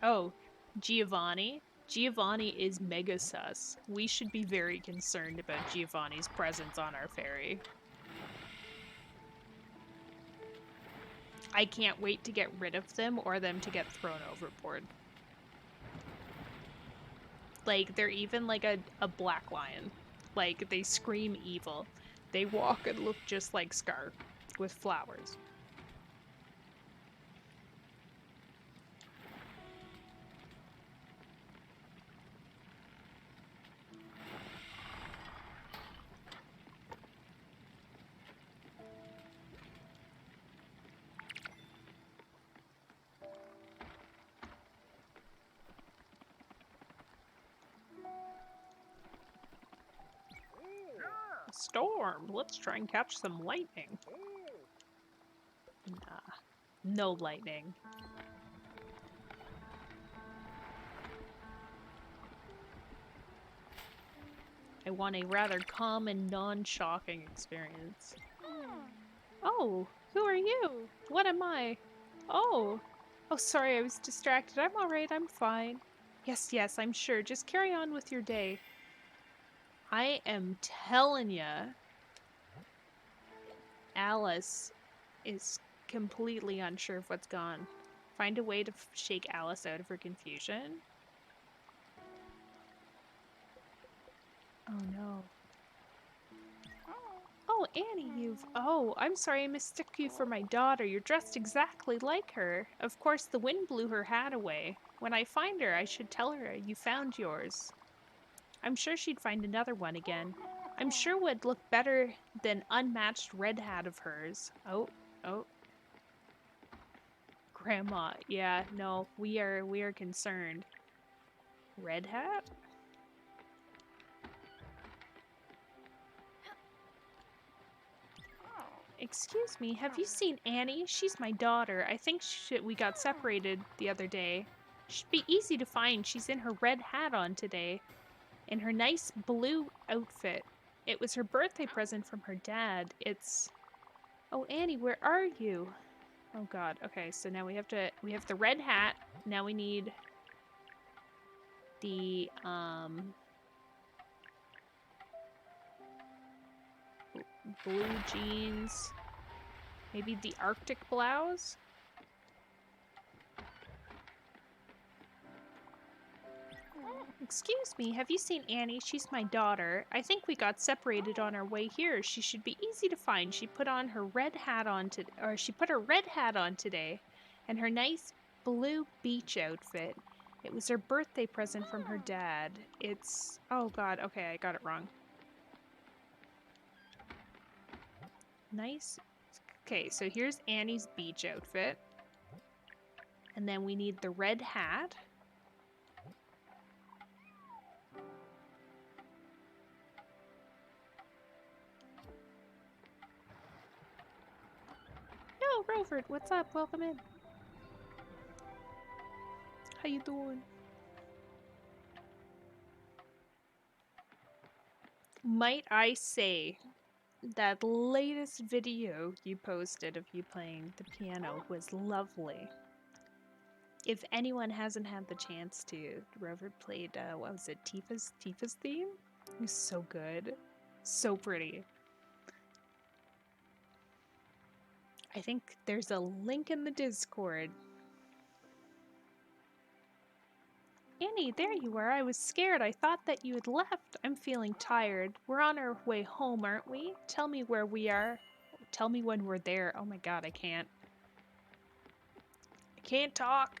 S1: Oh, Giovanni? Giovanni is mega sus. We should be very concerned about Giovanni's presence on our ferry. I can't wait to get rid of them or them to get thrown overboard. Like, they're even like a black lion. Like, they scream evil. They walk and look just like Scar with flowers. Storm! Let's try and catch some lightning. Nah, no lightning. I want a rather calm and non-shocking experience. Oh, who are you? What am I? Oh. Oh, sorry, I was distracted. I'm alright, I'm fine. Yes, I'm sure. Just carry on with your day. I am telling ya, Alice is completely unsure of what's gone. Find a way to shake Alice out of her confusion. Oh no. Oh, Annie, Oh, I'm sorry I mistook you for my daughter. You're dressed exactly like her. Of course, the wind blew her hat away. When I find her, I should tell her you found yours. I'm sure she'd find another one again. I'm sure would look better than unmatched red hat of hers. Oh. Grandma, yeah, no, we are concerned. Red hat? Excuse me, have you seen Annie? She's my daughter. I think we got separated the other day. Should be easy to find. She's in her red hat on today. In her nice blue outfit. It was her birthday present from her dad. It's... Oh, Annie, where are you? Oh god, okay, so now we have the red hat. Now we need the, blue jeans. Maybe the Arctic blouse? Excuse me, have you seen Annie? She's my daughter. I think we got separated on our way here. She should be easy to find. She put her red hat on today, and her nice blue beach outfit. It was her birthday present from her dad. It's... Oh god, okay, I got it wrong. Nice. Okay, so here's Annie's beach outfit. And then we need the red hat. Yo, Roford, what's up? Welcome in. How you doing? Might I say, that latest video you posted of you playing the piano was lovely. If anyone hasn't had the chance to, Roford played, what was it, Tifa's theme? It was so good. So pretty. I think there's a link in the Discord. Annie, there you are. I was scared. I thought that you had left. I'm feeling tired. We're on our way home, aren't we? Tell me where we are. Tell me when we're there. Oh my god, I can't. I can't talk.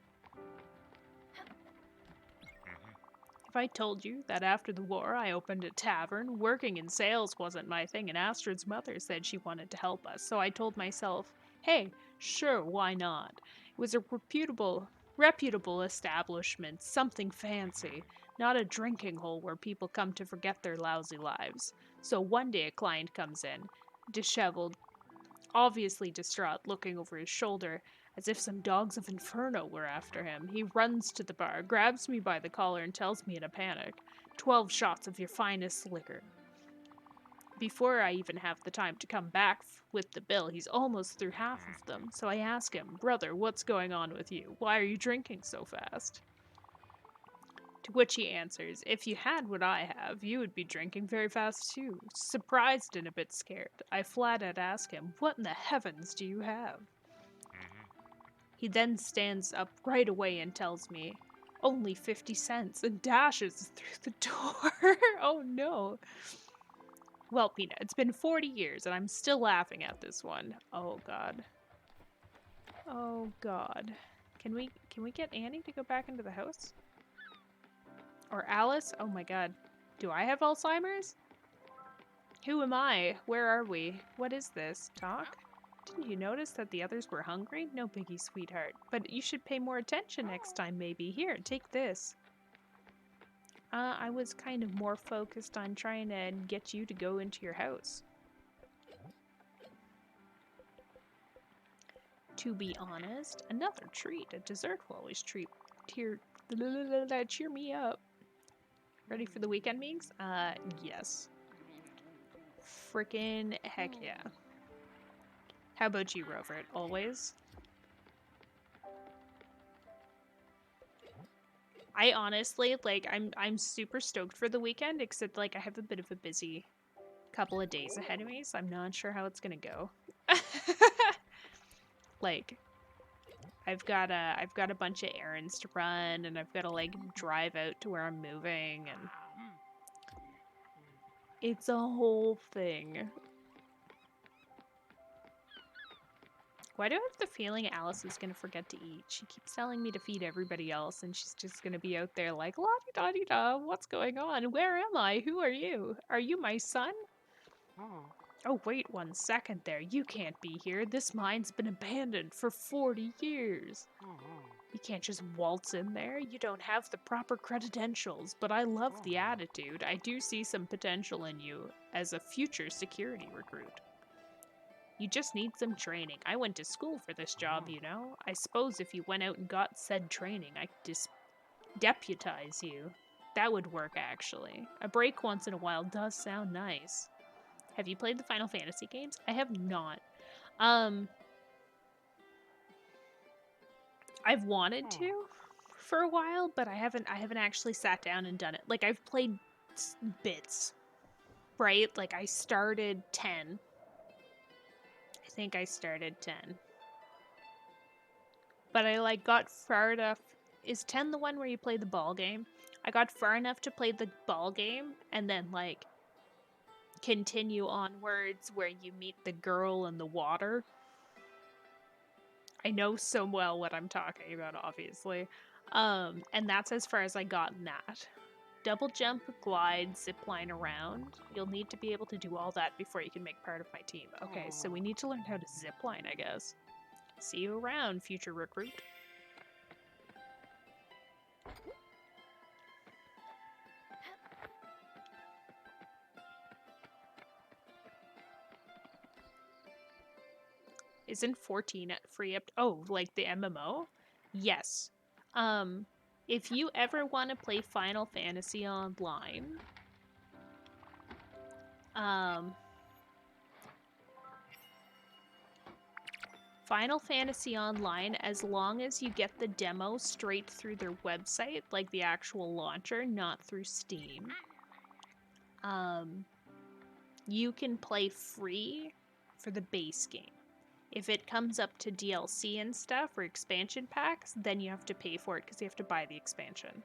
S1: If I told you that after the war I opened a tavern, working in sales wasn't my thing, and Astrid's mother said she wanted to help us, so I told myself, hey, sure, why not? It was a reputable establishment, something fancy, not a drinking hole where people come to forget their lousy lives. So one day a client comes in, disheveled, obviously distraught, looking over his shoulder, as if some dogs of inferno were after him. He runs to the bar, grabs me by the collar, and tells me in a panic, 12 shots of your finest liquor. Before I even have the time to come back with the bill, he's almost through half of them. So I ask him, brother, what's going on with you? Why are you drinking so fast? To which he answers, if you had what I have, you would be drinking very fast too. Surprised and a bit scared, I flat out ask him, what in the heavens do you have? He then stands up right away and tells me, only 50 cents, and dashes through the door. Oh no. Well, Peanut, it's been 40 years and I'm still laughing at this one. Oh god. Oh god. Can we get Annie to go back into the house? Or Alice? Oh my god. Do I have Alzheimer's? Who am I? Where are we? What is this? Talk? Didn't you notice that the others were hungry? No biggie, sweetheart. But you should pay more attention next time, maybe. Here, take this. I was kind of more focused on trying to get you to go into your house. To be honest, another treat. A dessert will always cheer me up. Ready for the weekend meetings? Yes. Frickin' heck yeah. How about you, Robert? Always? I honestly, like, I'm super stoked for the weekend, except, like, I have a bit of a busy couple of days ahead of me, so I'm not sure how it's gonna go. Like, I've got a bunch of errands to run, and I've got to, like, drive out to where I'm moving, and it's a whole thing. Why do I have the feeling Alice is gonna forget to eat? She keeps telling me to feed everybody else, and she's just gonna be out there like, la-di-da-di-da, what's going on? Where am I? Who are you? Are you my son? Oh, wait 1 second there. You can't be here. This mine's been abandoned for 40 years. You can't just waltz in there. You don't have the proper credentials, but I love the attitude. I do see some potential in you as a future security recruit. You just need some training. I went to school for this job, you know? I suppose if you went out and got said training, I could just deputize you. That would work, actually. A break once in a while does sound nice. Have you played the Final Fantasy games? I have not. I've wanted to for a while, but I haven't actually sat down and done it. Like, I've played bits, right? Like, I started 10. I think I started 10. But I, like, got far enough. Is 10 the one where you play the ball game? I got far enough to play the ball game and then, like, continue onwards where you meet the girl in the water. I know so well what I'm talking about, obviously. And that's as far as I got in that. Double jump, glide, zipline around. You'll need to be able to do all that before you can make part of my team. Okay, so we need to learn how to zipline, I guess. See you around, future recruit. Isn't 14 free up? Oh, like the MMO? Yes. If you ever want to play Final Fantasy Online, Final Fantasy Online, as long as you get the demo straight through their website, like the actual launcher, not through Steam, you can play free for the base game. If it comes up to DLC and stuff or expansion packs, then you have to pay for it because you have to buy the expansion.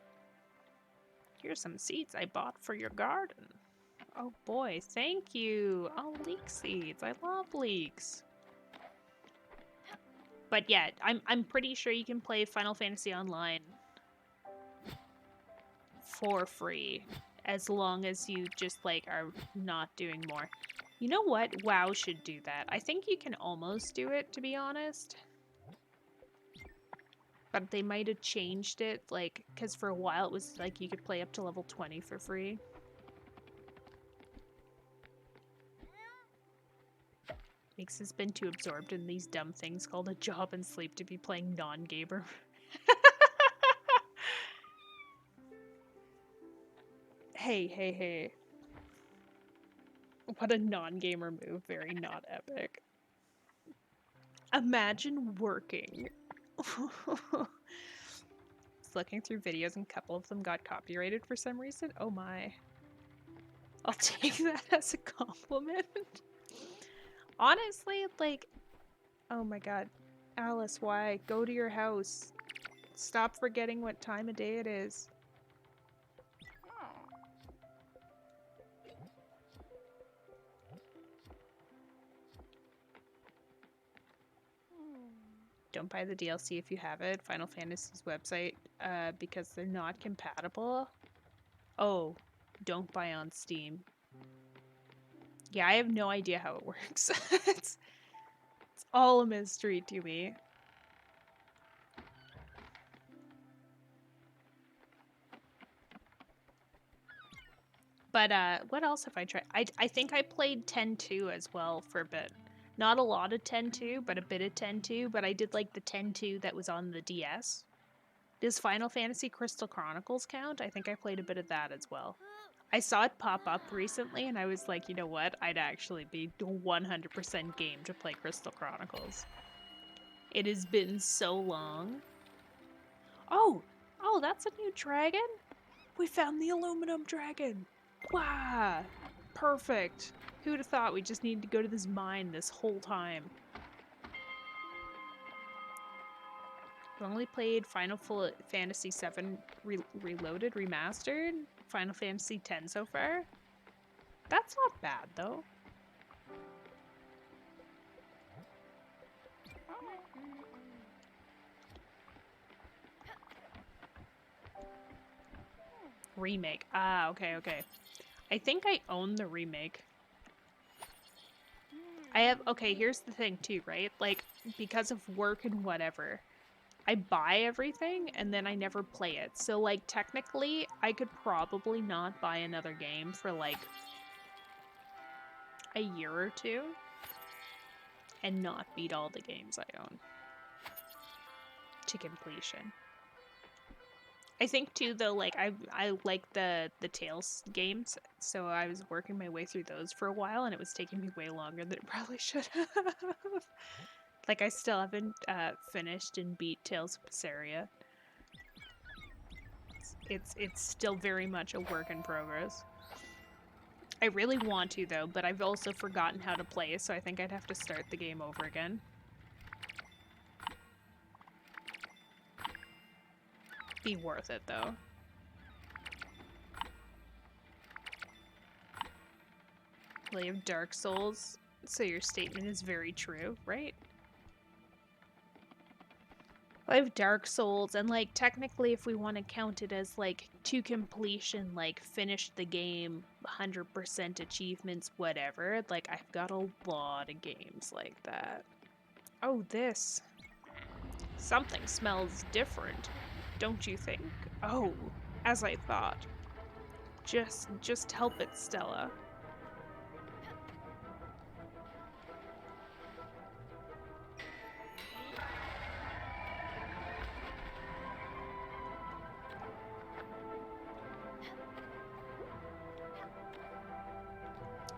S1: Here's some seeds I bought for your garden. Oh boy, thank you. Oh, leek seeds. I love leeks. But yeah, I'm pretty sure you can play Final Fantasy Online for free, as long as you just like are not doing more. You know what? WoW should do that. I think you can almost do it, to be honest. But they might have changed it, like, because for a while it was like you could play up to level 20 for free. Mix has been too absorbed in these dumb things called a job and sleep to be playing non-gamer. Hey. What a non-gamer move. Very not epic. Imagine working. Just looking through videos and a couple of them got copyrighted for some reason. Oh my. I'll take that as a compliment. Honestly, like, oh my god. Alice, why? Go to your house. Stop forgetting what time of day it is. Don't buy the DLC if you have it. Final Fantasy's website, because they're not compatible. Oh, don't buy on Steam. Yeah, I have no idea how it works. It's all a mystery to me. But what else have I tried? I think I played 10-2 as well for a bit. Not a lot of 10-2, but a bit of 10-2. But I did like the 10-2 that was on the DS. Does Final Fantasy Crystal Chronicles count? I think I played a bit of that as well. I saw it pop up recently, and I was like, you know what? I'd actually be 100% game to play Crystal Chronicles. It has been so long. Oh, that's a new dragon? We found the aluminum dragon. Wow, perfect. Who would have thought we just needed to go to this mine this whole time? I've only played Final Fantasy VII Reloaded, Remastered, Final Fantasy X so far. That's not bad, though. Remake. Ah, okay. I think I own the remake. I have... Okay, here's the thing, too, right? Like, because of work and whatever, I buy everything, and then I never play it. So, like, technically, I could probably not buy another game for, like, a year or two and not beat all the games I own to completion. I think too, though, like I like the Tales games, so I was working my way through those for a while, and it was taking me way longer than it probably should have. Like, I still haven't finished and beat Tales of Berseria. It's still very much a work in progress. I really want to, though, but I've also forgotten how to play, so I think I'd have to start the game over again. Be worth it, though. Play of Dark Souls, so your statement is very true, right? I have Dark Souls, and like technically if we want to count it as like to completion, like finish the game, 100% achievements, whatever, like I've got a lot of games like that. Oh, this. Something smells different, don't you think? Oh, as I thought. Just help it, Stella.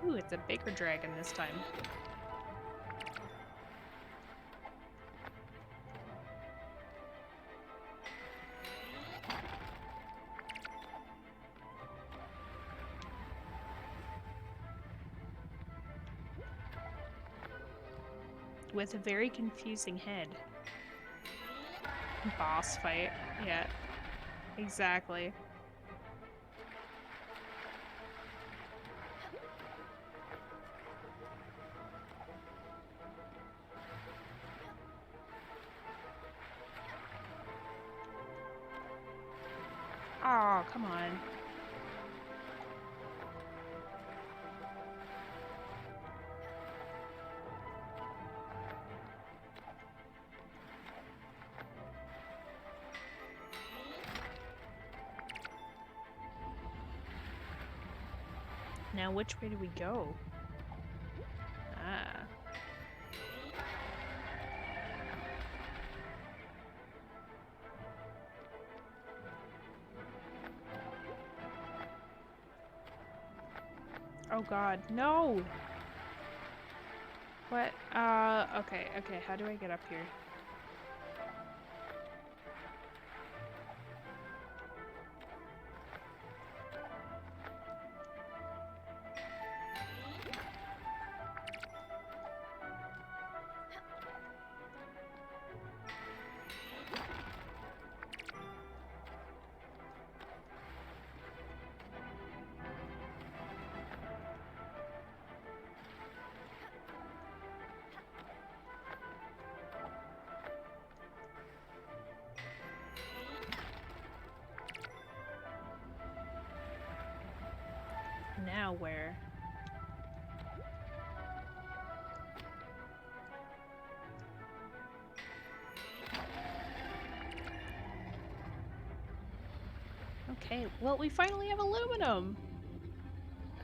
S1: Ooh, it's a bigger dragon this time. With a very confusing head. Boss fight, yeah. Exactly. Aw. Oh, come on. Now, which way do we go? Ah. Oh god, no! What? Okay, how do I get up here? Now where? Okay, well, we finally have aluminum!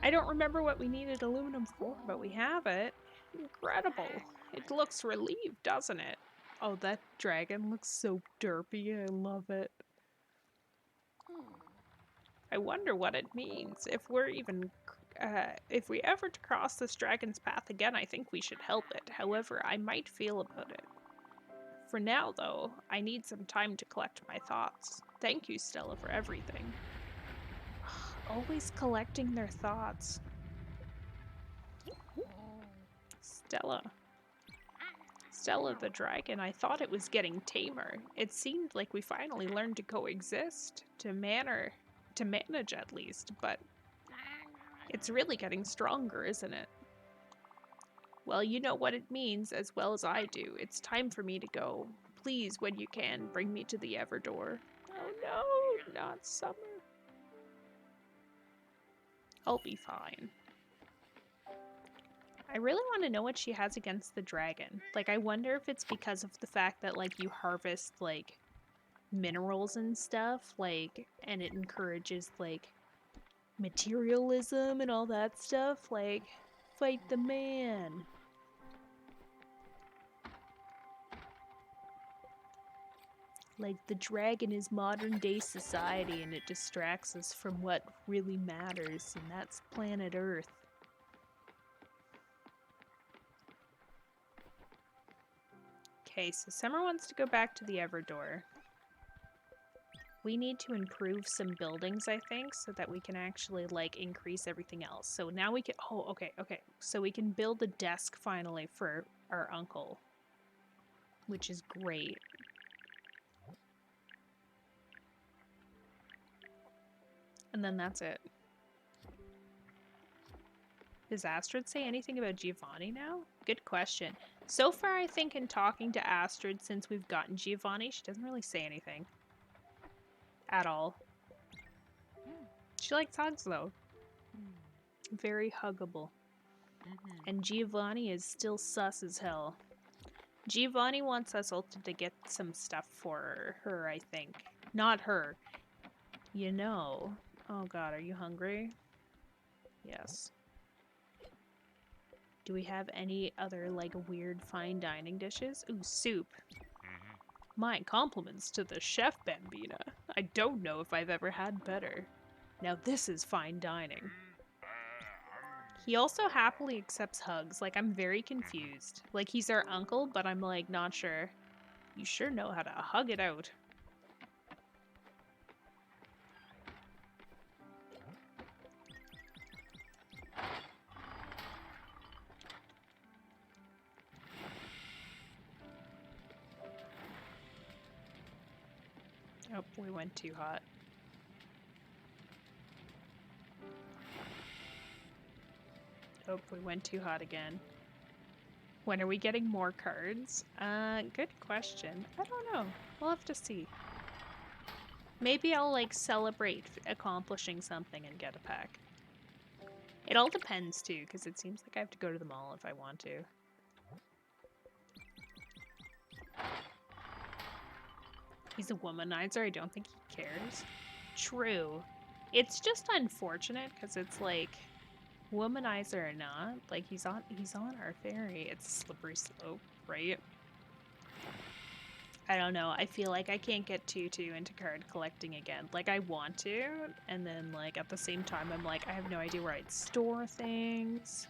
S1: I don't remember what we needed aluminum for, but we have it. Incredible. It looks relieved, doesn't it? Oh, that dragon looks so derpy. I love it. I wonder what it means. If we're even... if we ever cross this dragon's path again, I think we should help it. However, I might feel about it. For now, though, I need some time to collect my thoughts. Thank you, Stella, for everything. Always collecting their thoughts. Stella. Stella the dragon, I thought it was getting tamer. It seemed like we finally learned to coexist, to manage at least, but it's really getting stronger, isn't it? Well, you know what it means as well as I do. It's time for me to go. Please, when you can, bring me to the Everdor. Oh no, not summer. I'll be fine. I really want to know what she has against the dragon. Like, I wonder if it's because of the fact that, like, you harvest, like, minerals and stuff, like, and it encourages, like, materialism and all that stuff. Like, fight the man. Like, the dragon is modern day society and it distracts us from what really matters, and that's planet Earth. Okay, so Summer wants to go back to the Everdor. We need to improve some buildings, I think, so that we can actually, like, increase everything else. So now we can... Oh, okay. So we can build a desk, finally, for our uncle. Which is great. And then that's it. Does Astrid say anything about Giovanni now? Good question. So far, I think in talking to Astrid since we've gotten Giovanni, she doesn't really say anything. At all. She likes hugs, though. Very huggable. And Giovanni is still sus as hell. Giovanni wants us also to get some stuff for her, I think. Not her. You know. Oh god, are you hungry? Yes. Do we have any other, like, weird fine dining dishes? Ooh, soup. My compliments to the chef, Bambina. I don't know if I've ever had better. Now this is fine dining. He also happily accepts hugs. Like, I'm very confused. Like, he's our uncle, but I'm, like, not sure. You sure know how to hug it out. Oh, we went too hot. Oh, we went too hot again. When are we getting more cards? Good question. I don't know. We'll have to see. Maybe I'll, like, celebrate accomplishing something and get a pack. It all depends, too, because it seems like I have to go to the mall if I want to. He's a womanizer. I don't think he cares. True. It's just unfortunate because it's like, womanizer or not, like he's on our ferry. It's a slippery slope, right? I don't know. I feel like I can't get too into card collecting again. Like I want to, and then like at the same time I'm like I have no idea where I'd store things.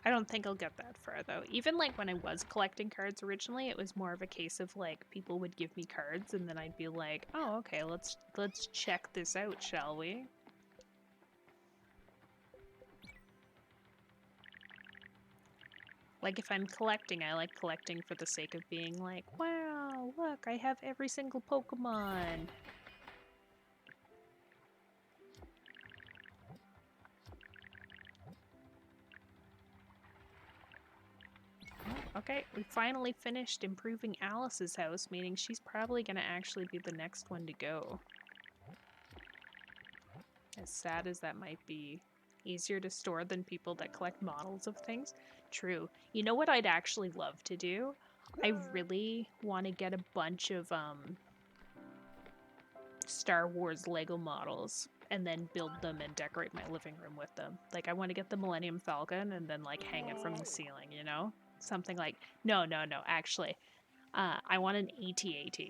S1: I don't think I'll get that far though. Even like when I was collecting cards originally, it was more of a case of like people would give me cards and then I'd be like, "Oh, okay, let's check this out, shall we?" Like if I'm collecting, I like collecting for the sake of being like, "Wow, look, I have every single Pokemon." Okay, we finally finished improving Alice's house, meaning she's probably gonna actually be the next one to go. As sad as that might be. Easier to store than people that collect models of things. True. You know what I'd actually love to do? I really want to get a bunch of Star Wars Lego models and then build them and decorate my living room with them. Like I want to get the Millennium Falcon and then like hang it from the ceiling, you know? Something like no, actually. I want an AT-AT.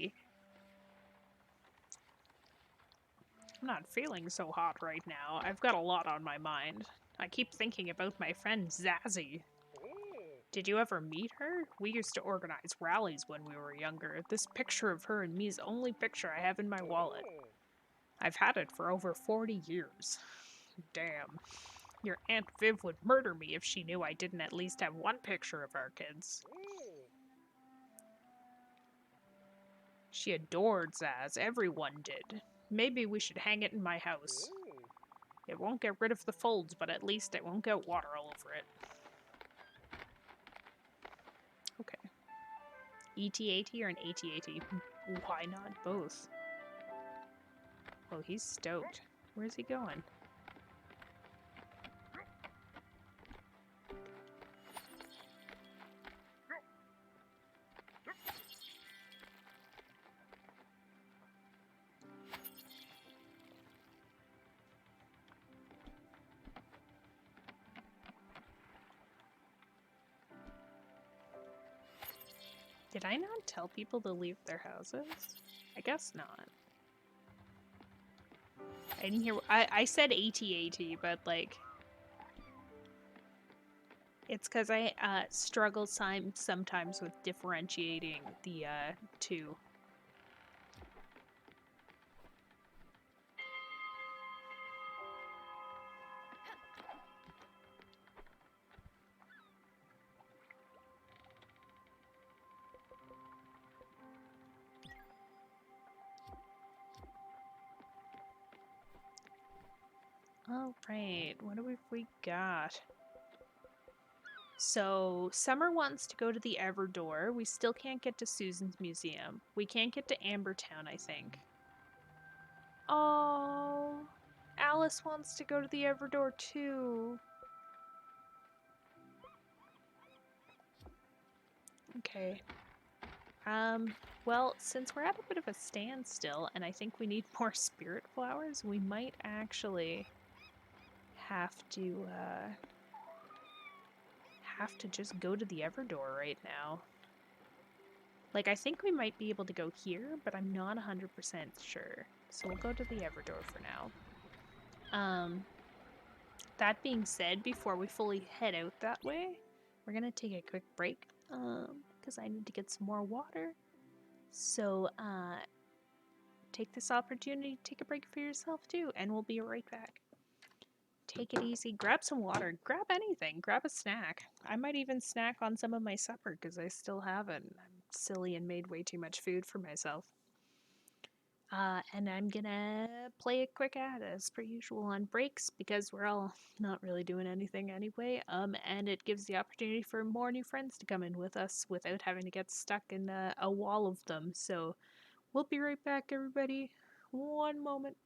S1: I'm not feeling so hot right now. I've got a lot on my mind. I keep thinking about my friend Zazzy. Did you ever meet her? We used to organize rallies when we were younger. This picture of her and me is the only picture I have in my wallet. I've had it for over 40 years. Damn. Your Aunt Viv would murder me if she knew I didn't at least have one picture of our kids. She adored Zaz. Everyone did. Maybe we should hang it in my house. It won't get rid of the folds, but at least it won't get water all over it. Okay. ET-AT or an AT-AT? Why not both? Oh, he's stoked. Where's he going? Did I not tell people to leave their houses? I guess not. I didn't hear. I said AT-AT, but like, it's because I struggle sometimes with differentiating the two. All right, what have we got? So, Summer wants to go to the Everdore. We still can't get to Susan's museum. We can't get to Ambertown, I think. Oh, Alice wants to go to the Everdore too. Okay. Well, since we're at a bit of a standstill, and I think we need more spirit flowers, we might actually have to just go to the Everdore right now. Like, I think we might be able to go here, but I'm not 100% sure. So we'll go to the Everdore for now. That being said, before we fully head out that way, we're gonna take a quick break, because I need to get some more water. So, take this opportunity to take a break for yourself too, and we'll be right back. Take it easy, grab some water, grab anything, grab a snack. I might even snack on some of my supper because I still haven't. I'm silly and made way too much food for myself. And I'm gonna play a quick ad as per usual on breaks because we're all not really doing anything anyway. And it gives the opportunity for more new friends to come in with us without having to get stuck in a wall of them. So we'll be right back, everybody. One moment.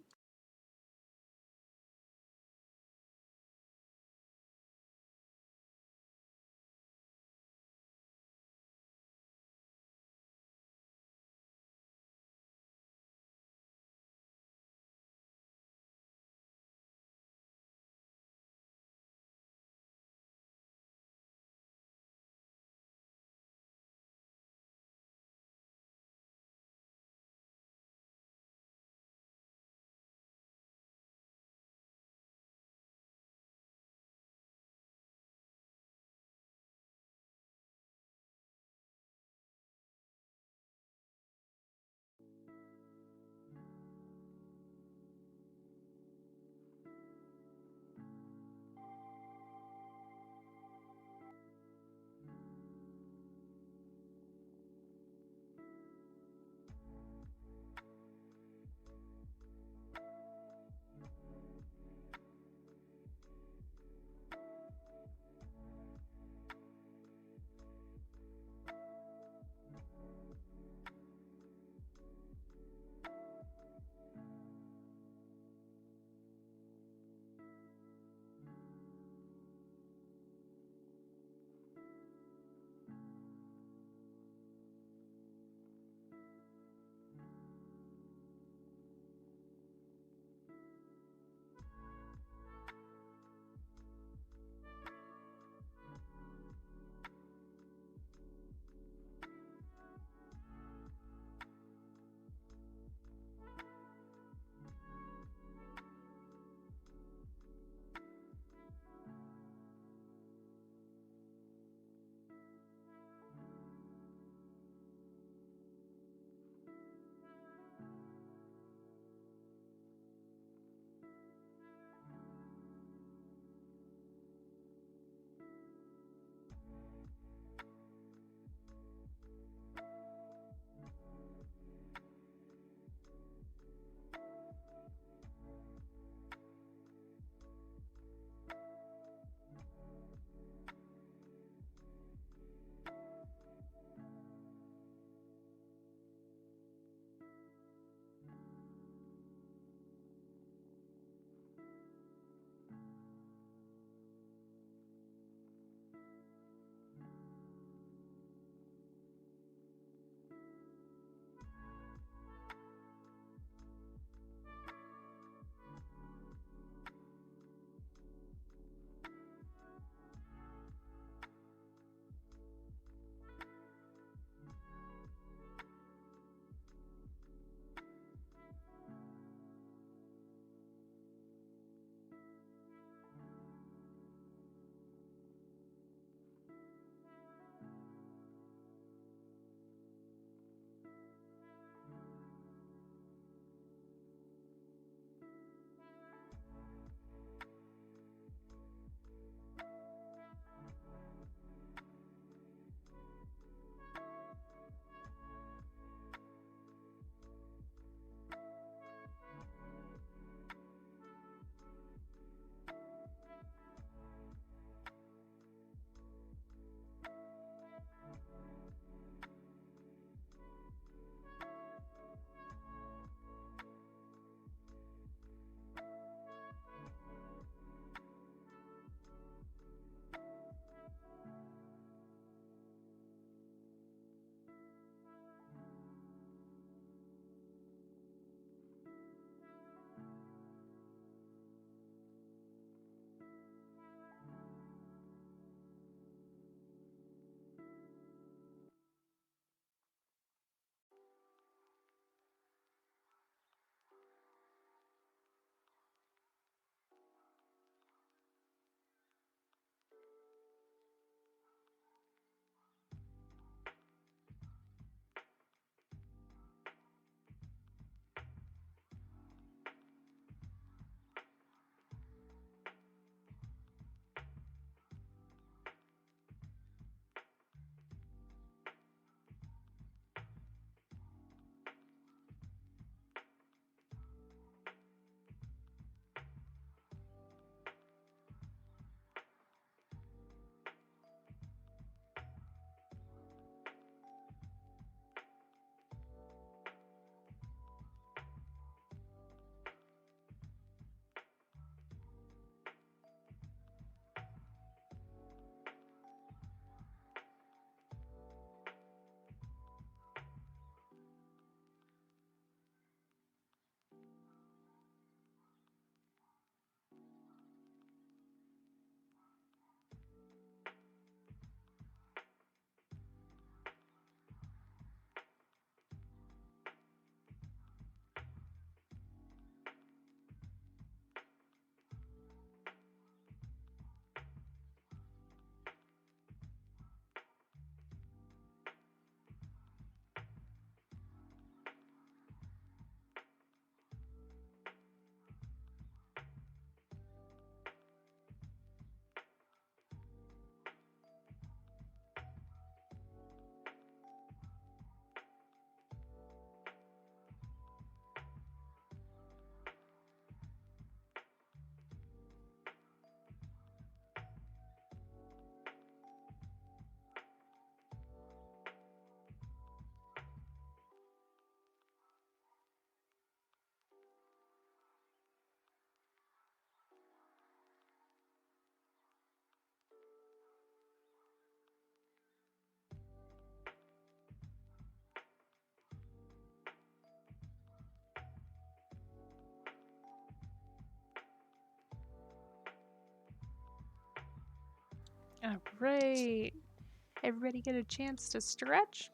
S1: All right. Everybody get a chance to stretch?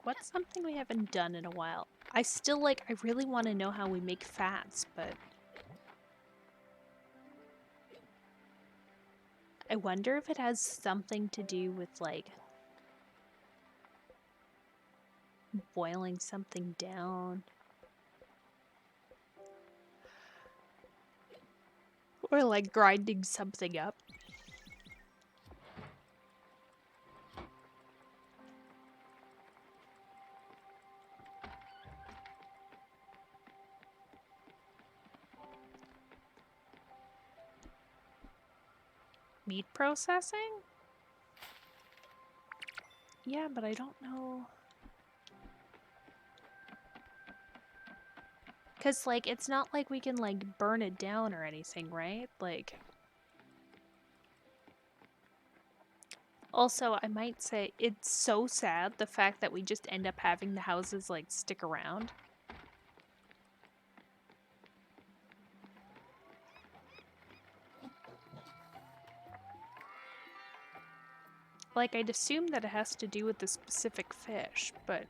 S1: What's something we haven't done in a while? I really want to know how we make fats, but I wonder if it has something to do with, like, boiling something down. Or, like, grinding something up. Meat processing? Yeah, but I don't know. Because, like, it's not like we can, like, burn it down or anything, right? Like... Also, I might say, it's so sad, the fact that we just end up having the houses, like, stick around. Like, I'd assume that it has to do with the specific fish, but...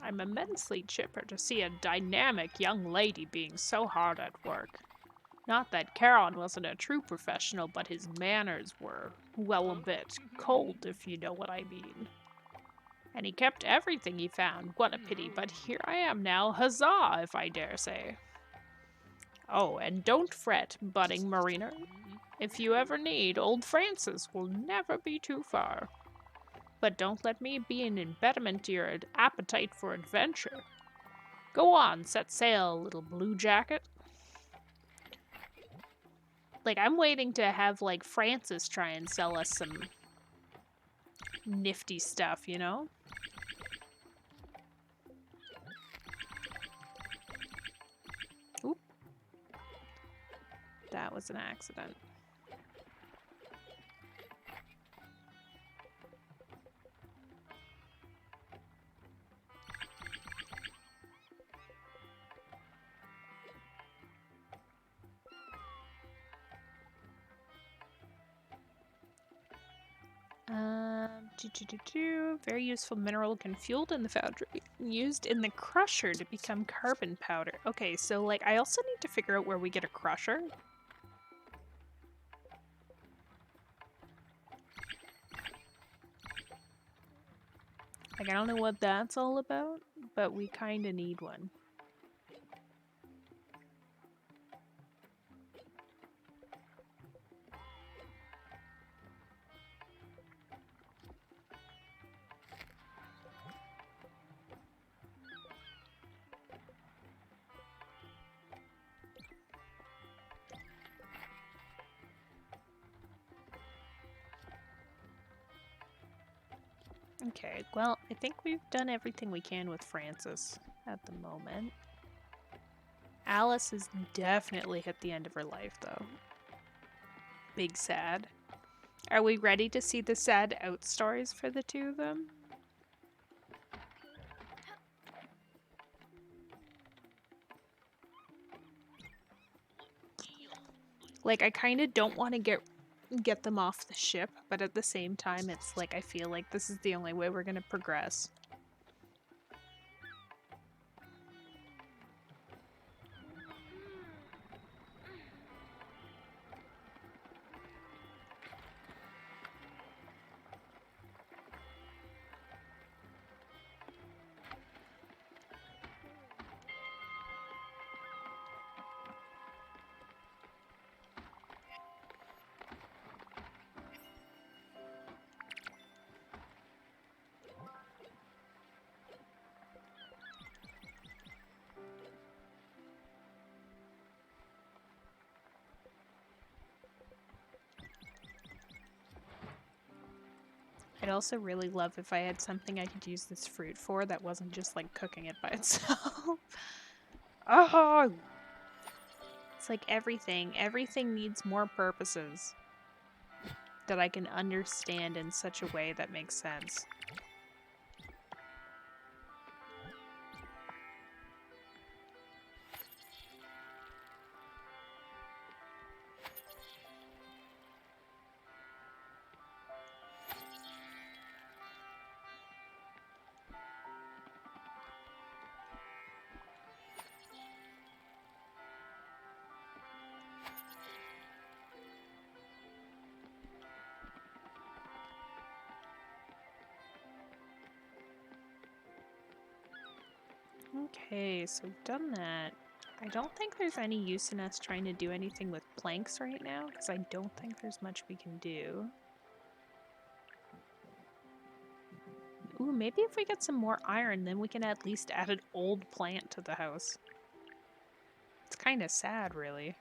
S1: I'm immensely chipper to see a dynamic young lady being so hard at work. Not that Caron wasn't a true professional, but his manners were, well, a bit cold, if you know what I mean. And he kept everything he found. What a pity, but here I am now. Huzzah, if I dare say. Oh, and don't fret, budding mariner. If you ever need, old Francis will never be too far. But don't let me be an impediment to your appetite for adventure. Go on, set sail, little blue jacket. Like, I'm waiting to have, like, Francis try and sell us some nifty stuff, you know? Oop. That was an accident. Very useful mineral confueled in the foundry. Used in the crusher to become carbon powder. Okay, so, like, I also need to figure out where we get a crusher. Like, I don't know what that's all about, but we kind of need one. Okay, well, I think we've done everything we can with Francis at the moment. Alice has definitely hit the end of her life, though. Big sad. Are we ready to see the sad out stories for the two of them? Like, I kind of don't want to get them off the ship, but at the same time, it's like I feel like this is the only way we're gonna progress. I'd also really love if I had something I could use this fruit for that wasn't just like cooking it by itself. Oh! It's like everything. Everything needs more purposes that I can understand in such a way that makes sense. Okay, so we've done that. I don't think there's any use in us trying to do anything with planks right now, because I don't think there's much we can do. Ooh, maybe if we get some more iron, then we can at least add an old plant to the house. It's kind of sad, really.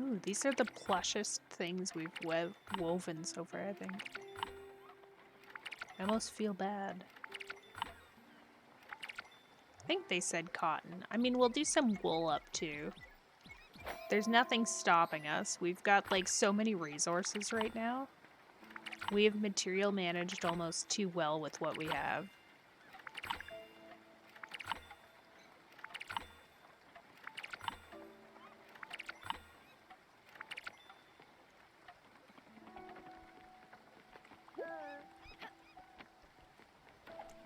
S1: Ooh, these are the plushest things we've woven so far, I think. I almost feel bad. I think they said cotton. I mean, we'll do some wool up too. There's nothing stopping us. We've got like so many resources right now. We have material managed almost too well with what we have.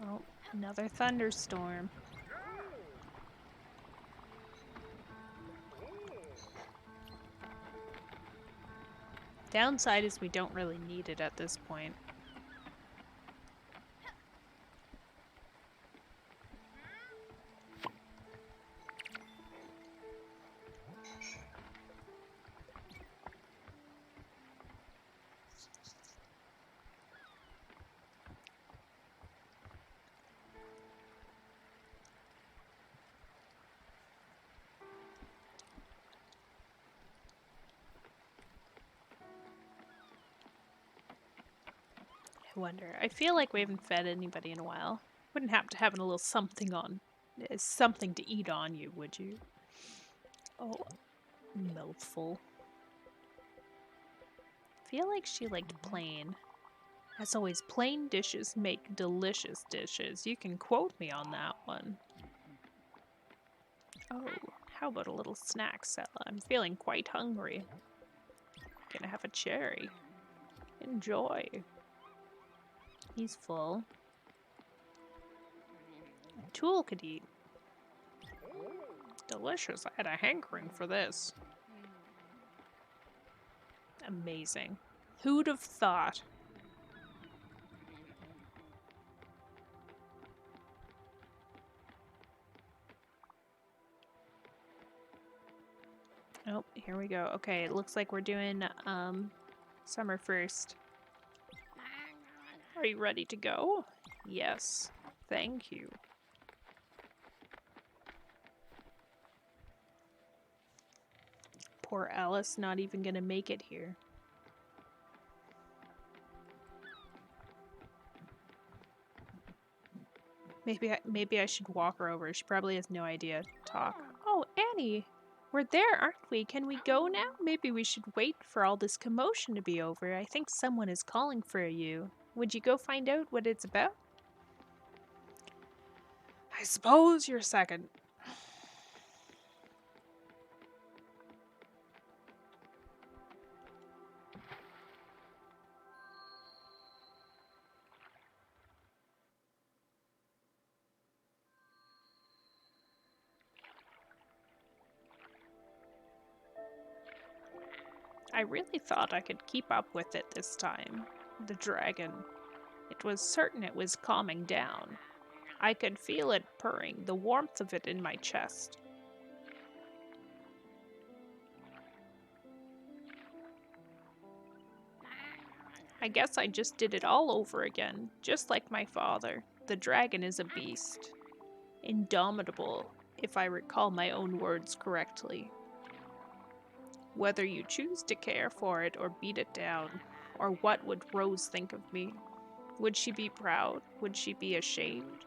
S1: Oh, another thunderstorm. Downside is we don't really need it at this point. I wonder. I feel like we haven't fed anybody in a while. Wouldn't happen to having a little something to eat on you, would you? Oh, mouthful. Feel like she liked plain. As always, plain dishes make delicious dishes. You can quote me on that one. Oh, how about a little snack, Sella? I'm feeling quite hungry. Gonna have a cherry. Enjoy. He's full. Tool could eat. Delicious. I had a hankering for this. Amazing. Who'd have thought? Oh, here we go. Okay, it looks like we're doing summer first. Are you ready to go? Yes. Thank you. Poor Alice, not even gonna make it here. Maybe I should walk her over. She probably has no idea. Talk. Oh, Annie! We're there, aren't we? Can we go now? Maybe we should wait for all this commotion to be over. I think someone is calling for you. Would you go find out what it's about? I suppose you're second. I really thought I could keep up with it this time. The dragon. It was certain it was calming down. I could feel it purring, the warmth of it in my chest. I guess I just did it all over again, just like my father. The dragon is a beast. Indomitable, if I recall my own words correctly. Whether you choose to care for it or beat it down, or what would Rose think of me? Would she be proud? Would she be ashamed?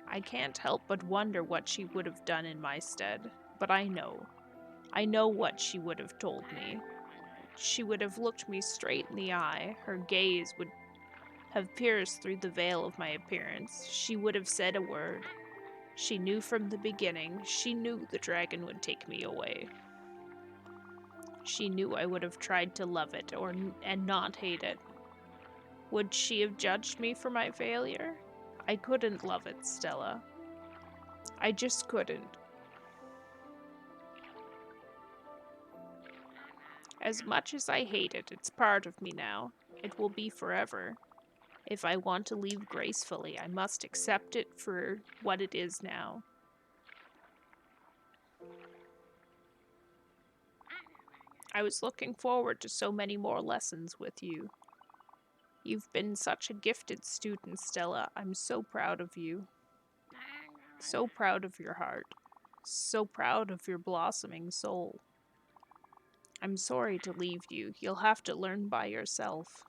S1: I can't help but wonder what she would have done in my stead, but I know. I know what she would have told me. She would have looked me straight in the eye. Her gaze would have pierced through the veil of my appearance. She would have said a word. She knew from the beginning. She knew the dragon would take me away. She knew I would have tried to love it and not hate it. Would she have judged me for my failure? I couldn't love it, Stella. I just couldn't. As much as I hate it, it's part of me now. It will be forever. If I want to leave gracefully, I must accept it for what it is now. I was looking forward to so many more lessons with you. You've been such a gifted student, Stella. I'm so proud of you. So proud of your heart. So proud of your blossoming soul. I'm sorry to leave you. You'll have to learn by yourself.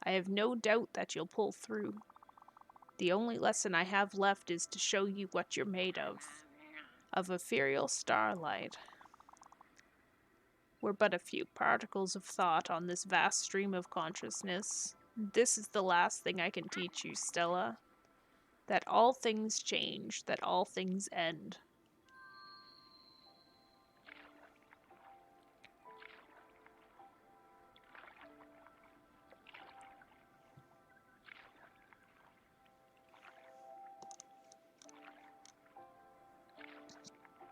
S1: I have no doubt that you'll pull through. The only lesson I have left is to show you what you're made of ethereal starlight. We're but a few particles of thought on this vast stream of consciousness. This is the last thing I can teach you, Stella. That all things change, that all things end.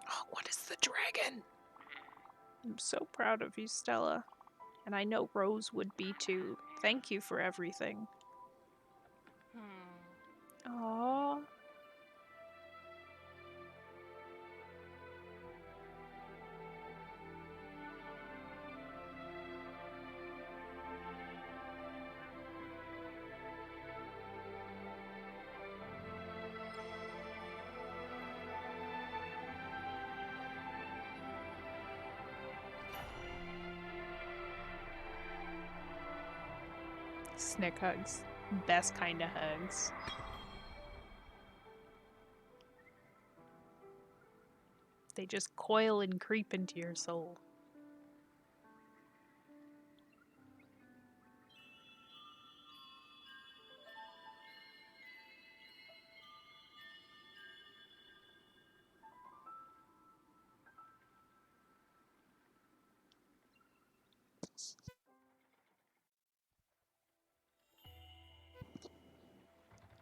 S1: Oh, what is the dragon? I'm so proud of you, Stella. And I know Rose would be too. Thank you for everything. Aww. Snick hugs. Best kind of hugs. They just coil and creep into your soul.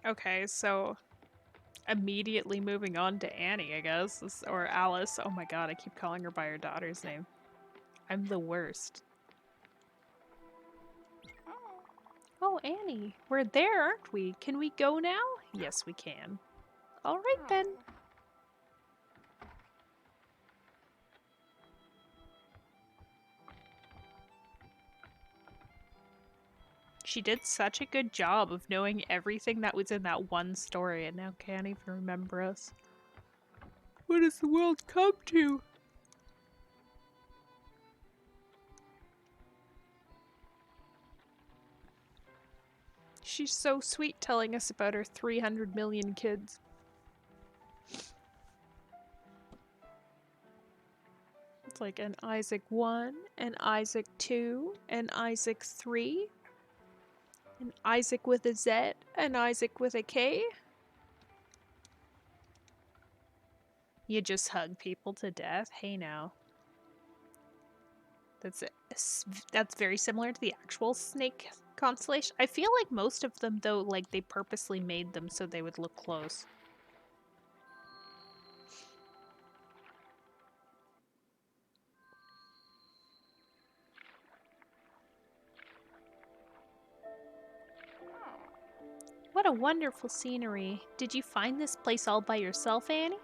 S1: Okay, so immediately moving on to Annie, I guess, or Alice. Oh my god, I keep calling her by her daughter's name. I'm the worst. Oh, Annie, we're there, aren't we? Can we go now? Yes, we can. All right then. She did such a good job of knowing everything that was in that one story and now can't even remember us. What has the world come to? She's so sweet telling us about her 300 million kids. It's like an Isaac 1, an Isaac 2, an Isaac 3, an Isaac with a Z, an Isaac with a K. You just hug people to death? Hey now. That's very similar to the actual snake constellation. I feel like most of them, though, like they purposely made them so they would look close. What a wonderful scenery. Did you find this place all by yourself, Annie?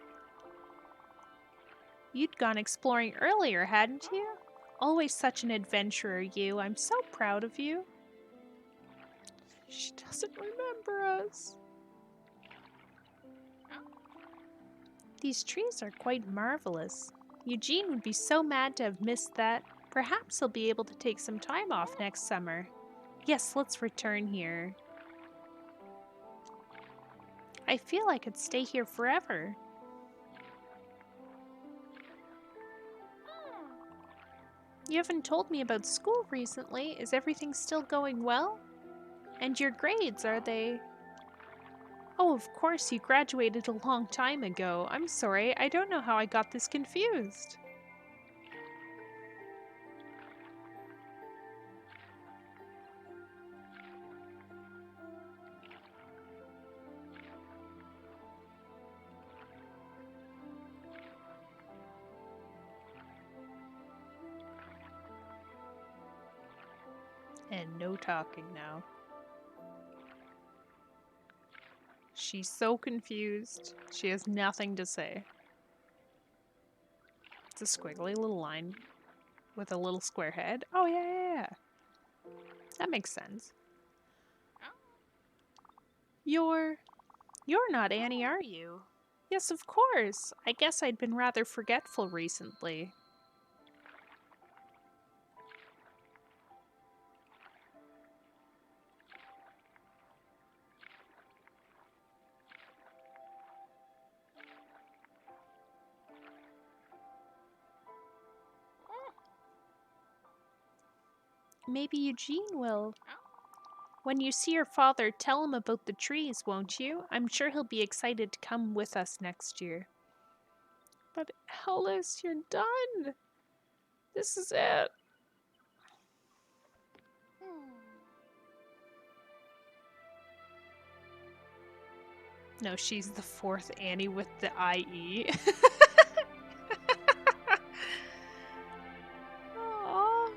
S1: You'd gone exploring earlier, hadn't you? Always such an adventurer, you. I'm so proud of you. She doesn't remember us. These trees are quite marvelous. Eugene would be so mad to have missed that. Perhaps he'll be able to take some time off next summer. Yes, let's return here. I feel I could stay here forever. You haven't told me about school recently. Is everything still going well? And your grades, are they... Oh, of course, you graduated a long time ago. I'm sorry, I don't know how I got this confused. And no talking now. She's so confused. She has nothing to say. It's a squiggly little line with a little square head. Oh, yeah. That makes sense. You're not Annie, are you? Yes, of course. I guess I'd been rather forgetful recently. Maybe Eugene will. When you see your father, tell him about the trees, won't you? I'm sure he'll be excited to come with us next year. But Alice, you're done. This is it. No, she's the fourth Annie with the IE. Aww.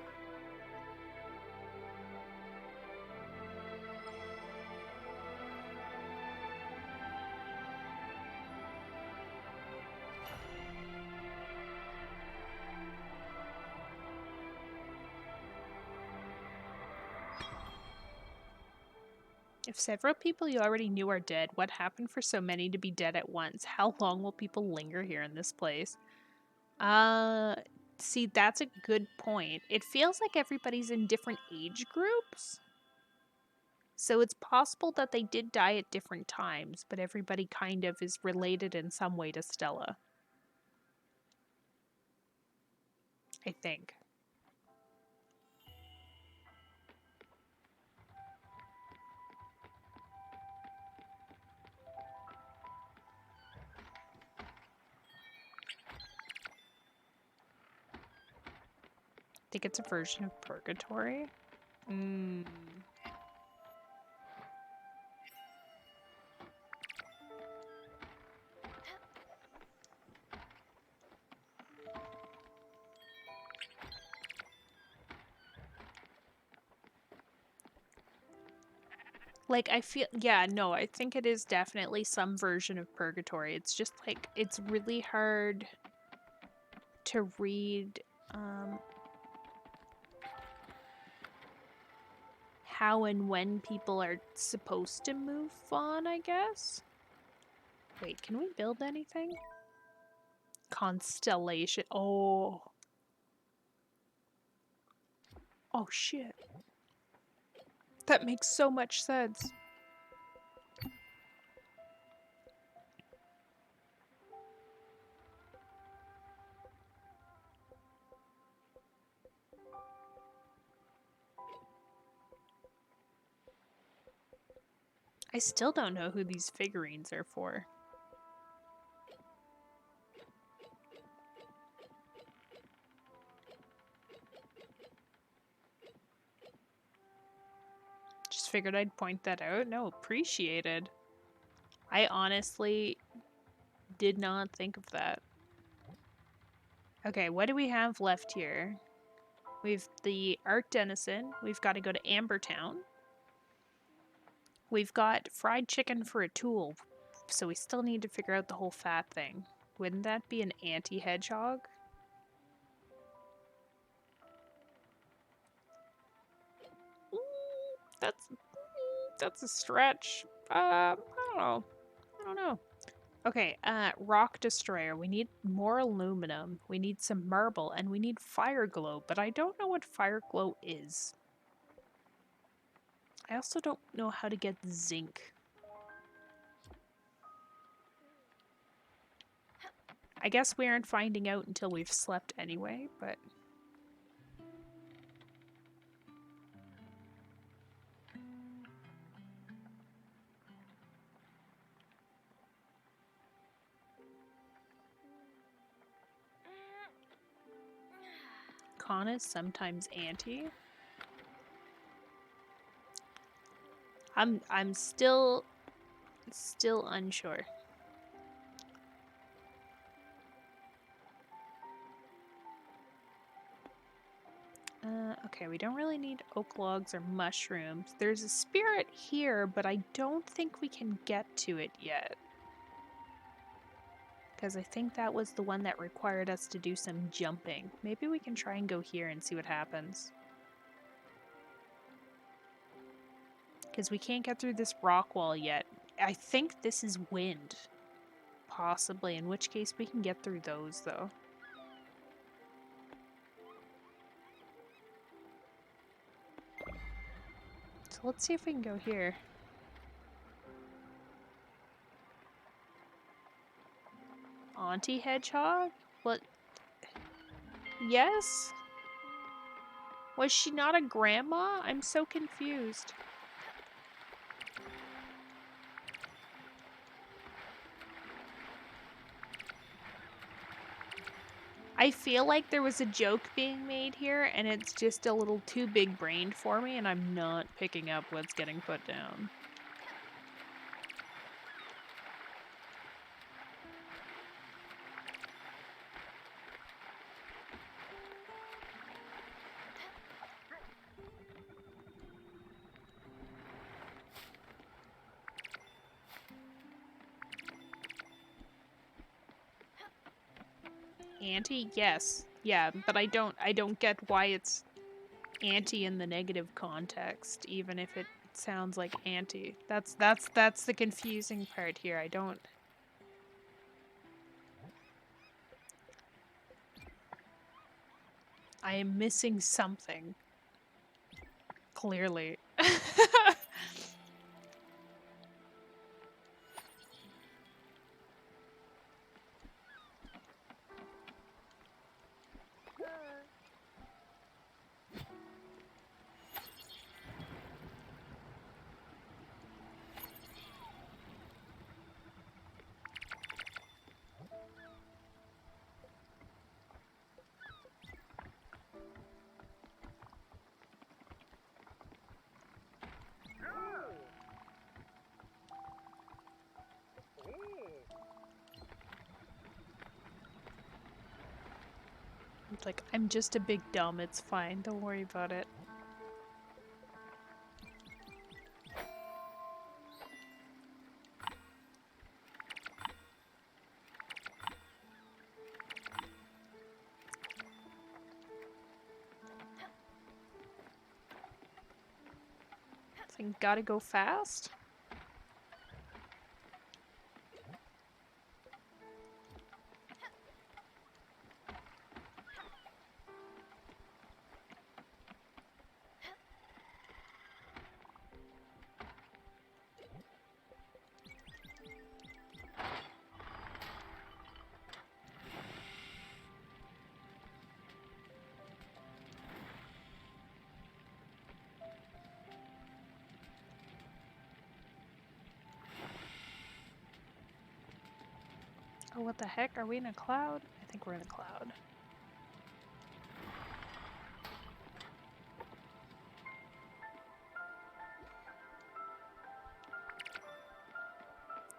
S1: If several people you already knew are dead, what happened for so many to be dead at once? How long will people linger here in this place? See, that's a good point. It feels like everybody's in different age groups. So it's possible that they did die at different times, but everybody kind of is related in some way to Stella. I think. Think it's a version of Purgatory? Like, I feel, yeah, no, I think it is definitely some version of Purgatory. It's just, like, it's really hard to read, how and when people are supposed to move on, I guess? Wait, can we build anything? Constellation. Oh. Oh, shit. That makes so much sense. I still don't know who these figurines are for. Just figured I'd point that out. No, appreciated. I honestly did not think of that. Okay, what do we have left here? We've the Art Denizen. We've got to go to Ambertown. We've got fried chicken for a tool, so we still need to figure out the whole fat thing. Wouldn't that be an anti-hedgehog? That's a stretch. I don't know. I don't know. Okay, rock destroyer. We need more aluminum. We need some marble, and we need fire glow, but I don't know what fire glow is. I also don't know how to get zinc. I guess we aren't finding out until we've slept anyway, but... Con is sometimes anti. I'm still unsure. Okay, we don't really need oak logs or mushrooms. There's a spirit here, but I don't think we can get to it yet. Because I think that was the one that required us to do some jumping. Maybe we can try and go here and see what happens. Because we can't get through this rock wall yet. I think this is wind. Possibly, in which case we can get through those, though. So let's see if we can go here. Auntie Hedgehog? What? Yes? Was she not a grandma? I'm so confused. I feel like there was a joke being made here, and it's just a little too big-brained for me, and I'm not picking up what's getting put down. Anti? Yes. Yeah, but I don't get why it's anti in the negative context, even if it sounds like anti. That's the confusing part here. I am missing something. Clearly. It's like, I'm just a big dumb, it's fine, don't worry about it. Thing gotta go fast? Oh, what the heck? Are we in a cloud? I think we're in a cloud.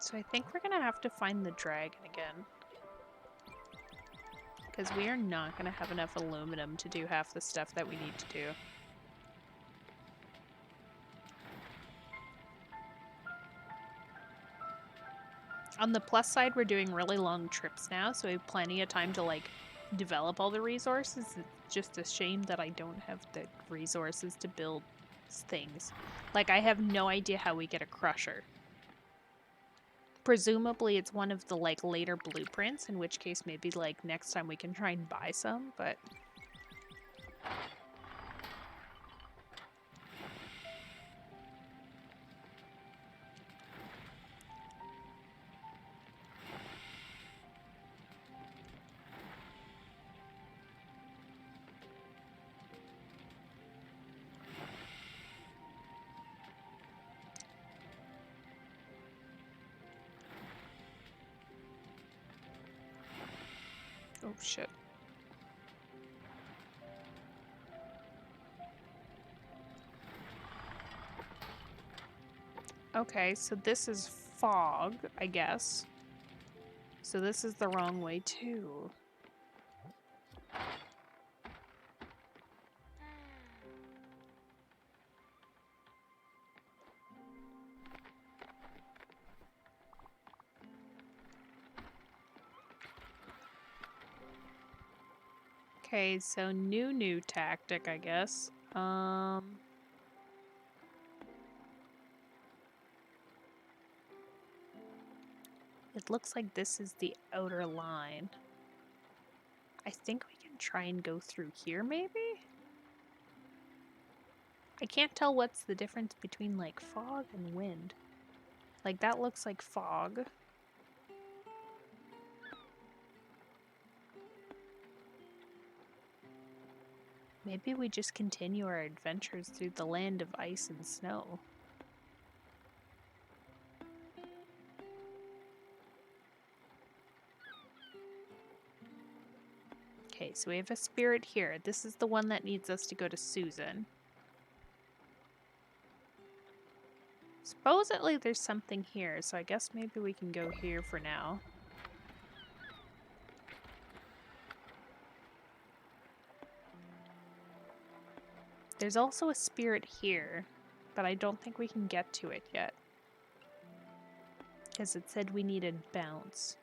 S1: So I think we're gonna have to find the dragon again. Because we are not gonna have enough aluminum to do half the stuff that we need to do. On the plus side, we're doing really long trips now, so we have plenty of time to, like, develop all the resources. It's just a shame that I don't have the resources to build things. Like, I have no idea how we get a crusher. Presumably it's one of the, like, later blueprints, in which case maybe, like, next time we can try and buy some, but... Oh, shit. Okay, so this is fog, I guess. So this is the wrong way, too. Okay, so new tactic, I guess. It looks like this is the outer line. I think we can try and go through here, maybe? I can't tell what's the difference between, like, fog and wind. Like, that looks like fog. Maybe we just continue our adventures through the land of ice and snow. Okay, so we have a spirit here. This is the one that needs us to go to Susan. Supposedly there's something here, so I guess maybe we can go here for now. There's also a spirit here, but I don't think we can get to it yet. Because it said we needed bounce.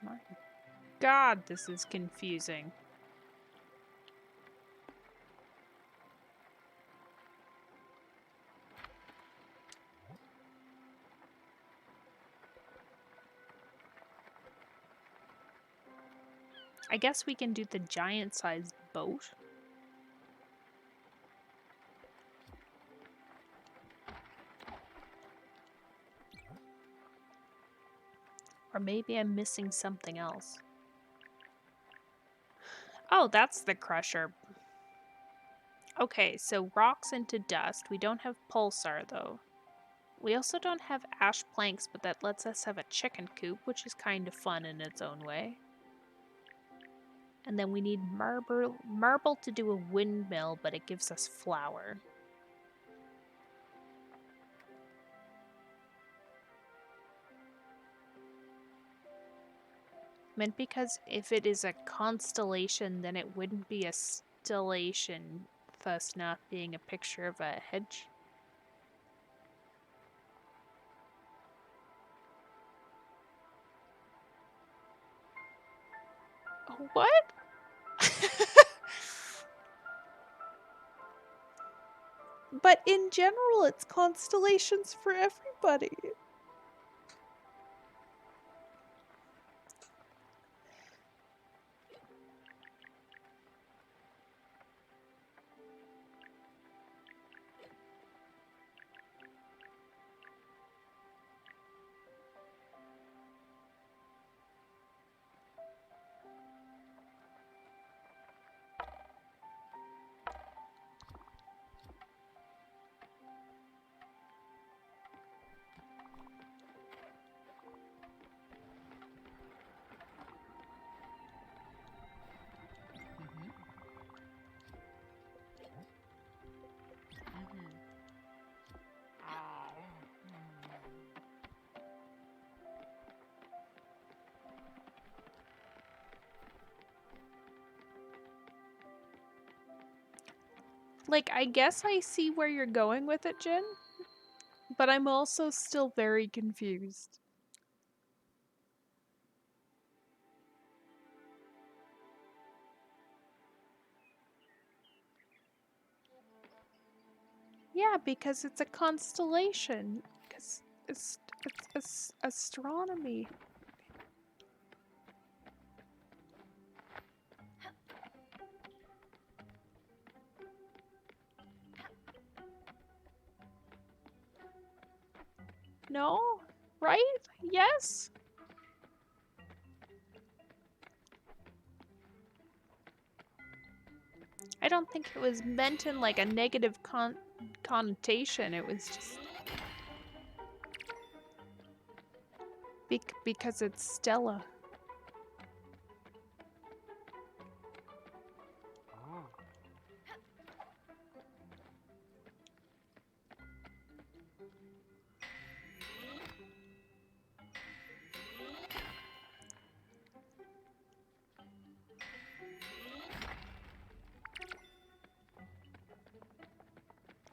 S1: My God, this is confusing. I guess we can do the giant-sized boat. Or maybe I'm missing something else. Oh, that's the crusher. Okay, so rocks into dust. We don't have pulsar, though. We also don't have ash planks, but that lets us have a chicken coop, which is kind of fun in its own way. And then we need marble to do a windmill, but it gives us flour. Meant because if it is a constellation, then it wouldn't be a stellation, thus not being a picture of a hedge. What? But in general, it's constellations for everybody. Like, I guess I see where you're going with it, Jin, but I'm also still very confused. Yeah, because it's a constellation. Because it's astronomy. No? Right? Yes? I don't think it was meant in like a negative connotation. It was just because it's Stella.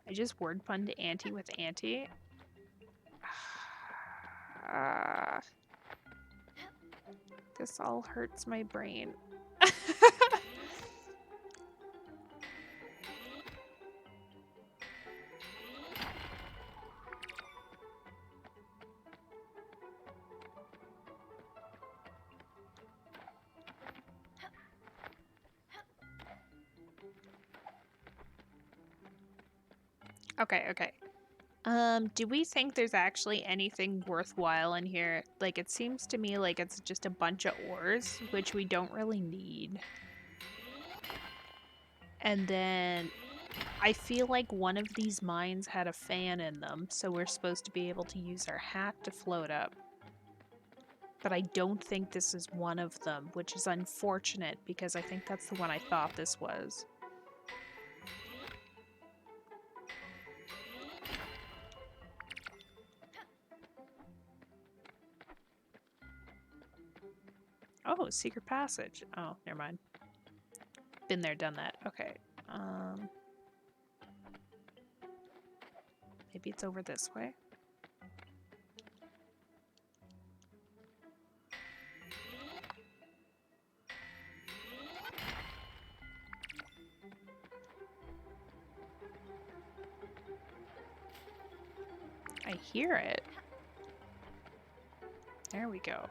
S1: I just word punned auntie with auntie. This all hurts my brain. Okay, okay. Do we think there's actually anything worthwhile in here? Like, it seems to me like it's just a bunch of ores, which we don't really need. And then I feel like one of these mines had a fan in them, so we're supposed to be able to use our hat to float up. But I don't think this is one of them, which is unfortunate because I think that's the one I thought this was. Oh, secret passage. Oh, never mind. Been there, done that. Okay. Maybe it's over this way. I hear it. There we go.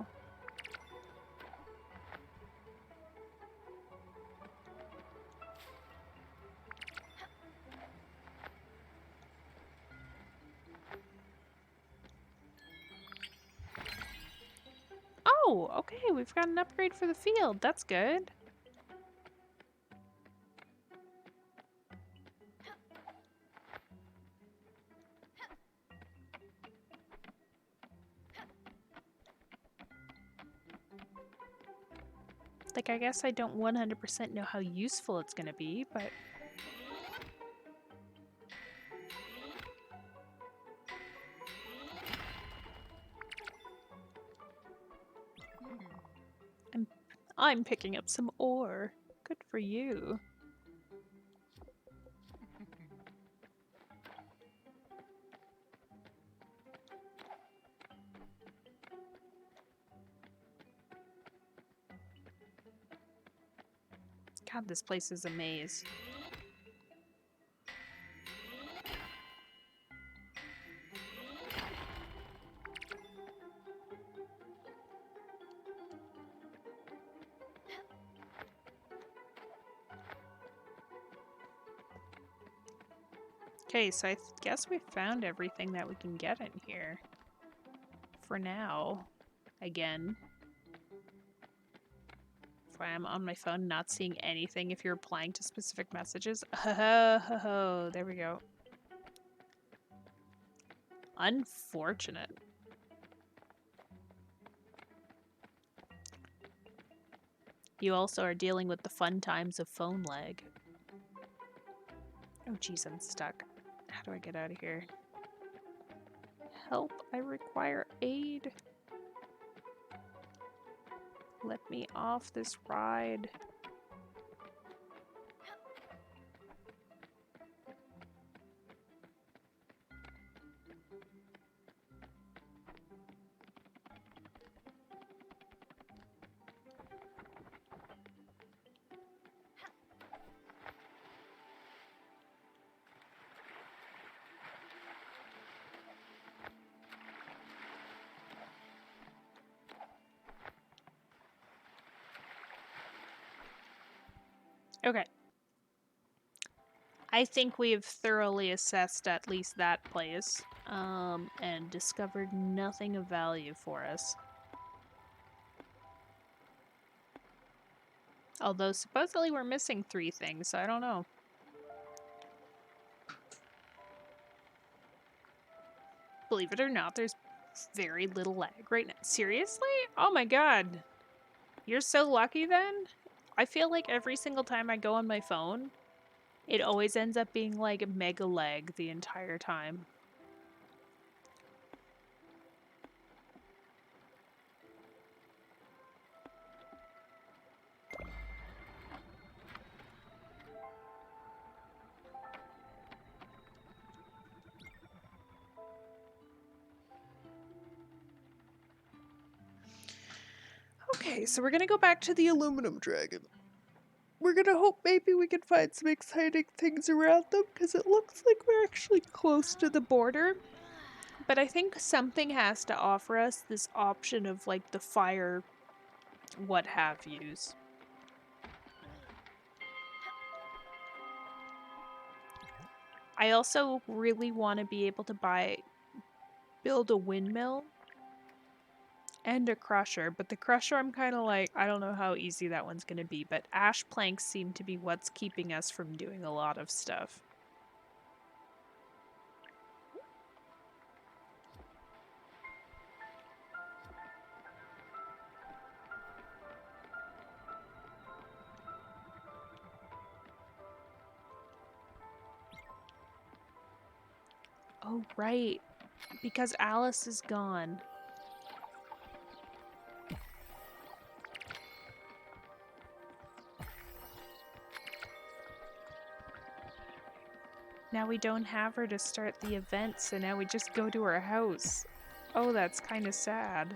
S1: Oh, okay, we've got an upgrade for the field. That's good. Like, I guess I don't 100% know how useful it's gonna be, but... I'm picking up some ore. Good for you. God, this place is a maze. Okay, so I guess we found everything that we can get in here. For now. Again. If I'm on my phone not seeing anything if you're replying to specific messages. Oh, there we go. Unfortunate. You also are dealing with the fun times of phone lag. Oh jeez, I'm stuck. How do I get out of here? Help, I require aid. Let me off this ride. Okay. I think we have thoroughly assessed at least that place, and discovered nothing of value for us. Although supposedly we're missing 3 things, so I don't know. Believe it or not, there's very little lag right now. Seriously? Oh my god. You're so lucky then? I feel like every single time I go on my phone, it always ends up being like mega lag the entire time. Okay, so we're gonna go back to the aluminum dragon. We're gonna hope maybe we can find some exciting things around them, because it looks like we're actually close to the border. But I think something has to offer us this option of like the fire what have yous. I also really want to be able to build a windmill and a crusher, but the crusher I'm kind of like, I don't know how easy that one's going to be, but ash planks seem to be what's keeping us from doing a lot of stuff. Oh, right. Because Alice is gone. Now we don't have her to start the event, so now we just go to her house. Oh, that's kind of sad.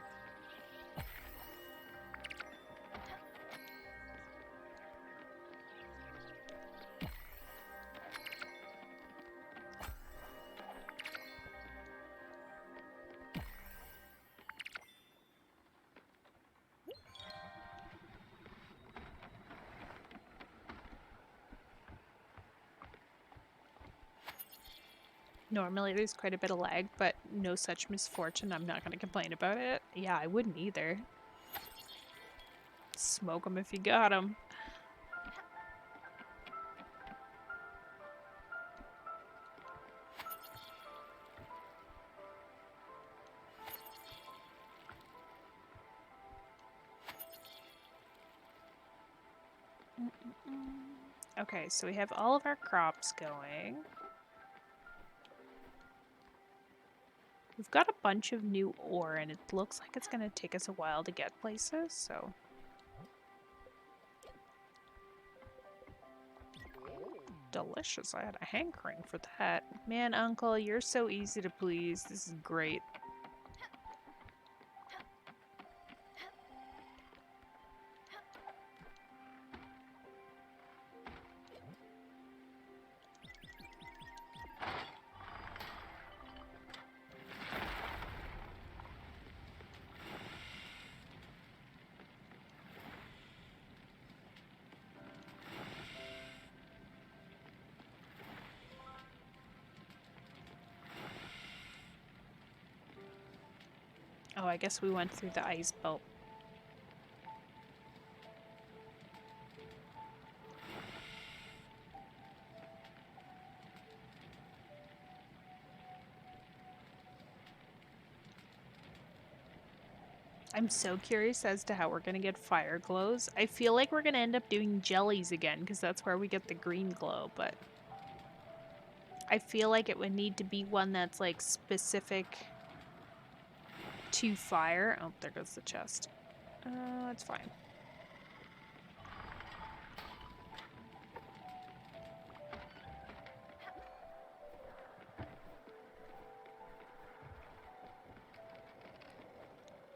S1: Normally there's quite a bit of lag, but no such misfortune. I'm not going to complain about it. Yeah, I wouldn't either. Smoke them if you got them. Okay, so we have all of our crops going. We've got a bunch of new ore, and it looks like it's going to take us a while to get places, so... Delicious. I had a hankering for that. Man, Uncle, you're so easy to please. This is great. Oh, I guess we went through the ice belt. I'm so curious as to how we're gonna get fire glows. I feel like we're gonna end up doing jellies again, because that's where we get the green glow, but... I feel like it would need to be one that's, like, specific to fire. Oh, there goes the chest. It's fine.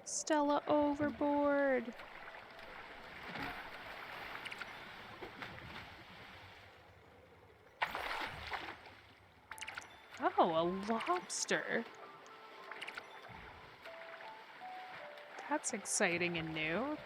S1: Stella overboard! Oh, a lobster. That's exciting and new.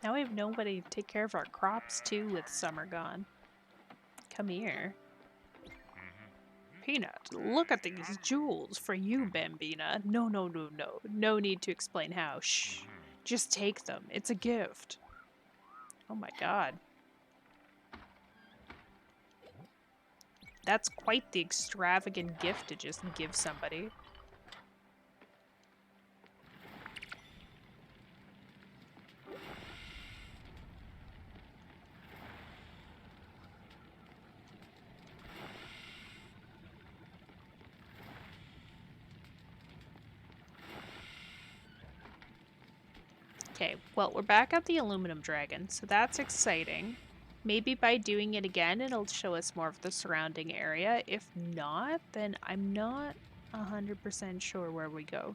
S1: Now we have nobody to take care of our crops too with summer gone. Come here. Peanut, look at these jewels for you, Bambina. No, no, no, no. No need to explain how. Shh. Just take them. It's a gift. Oh my god. That's quite the extravagant gift to just give somebody. Okay, well, we're back at the aluminum dragon, so that's exciting. Maybe by doing it again, it'll show us more of the surrounding area. If not, then I'm not 100% sure where we go.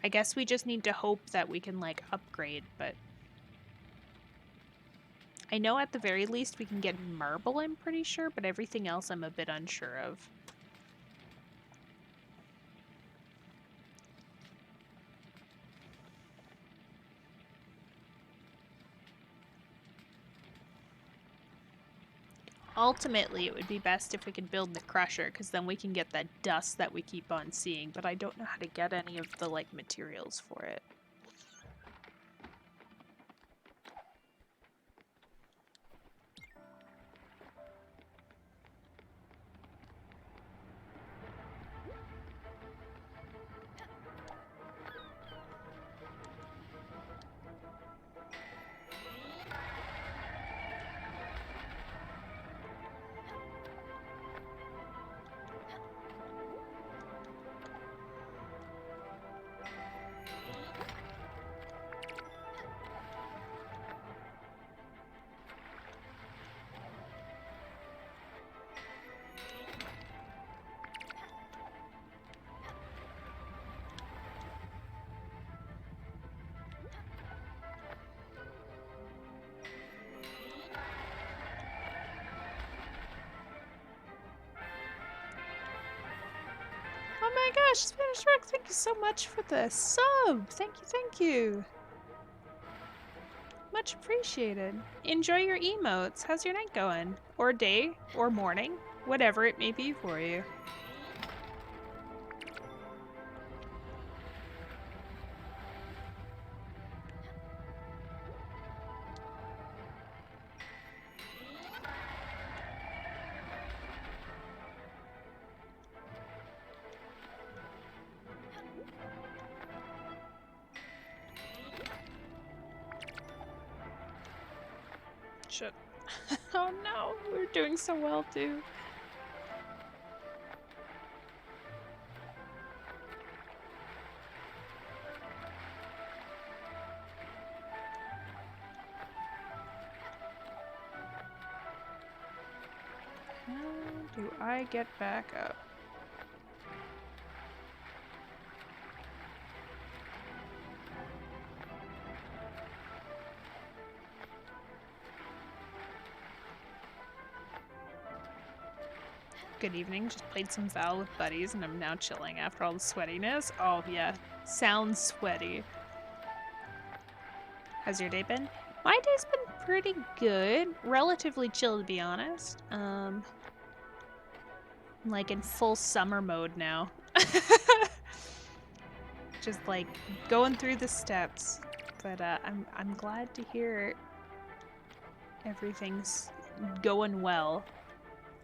S1: I guess we just need to hope that we can, like, upgrade, but... I know at the very least we can get marble, I'm pretty sure, but everything else I'm a bit unsure of. Ultimately, it would be best if we could build the crusher, because then we can get that dust that we keep on seeing, but I don't know how to get any of the, like, materials for it. Oh my gosh, Spanish Rock, thank you so much for the sub! Thank you, thank you! Much appreciated. Enjoy your emotes. How's your night going? Or day? Or morning? Whatever it may be for you. Shit. Oh no, we're doing so well too. How do I get back up? Good evening, just played some Val with buddies and I'm now chilling after all the sweatiness. Oh yeah, sounds sweaty. How's your day been? My day's been pretty good. Relatively chill, to be honest. I'm like in full summer mode now. Just like going through the steps. But I'm glad to hear everything's going well.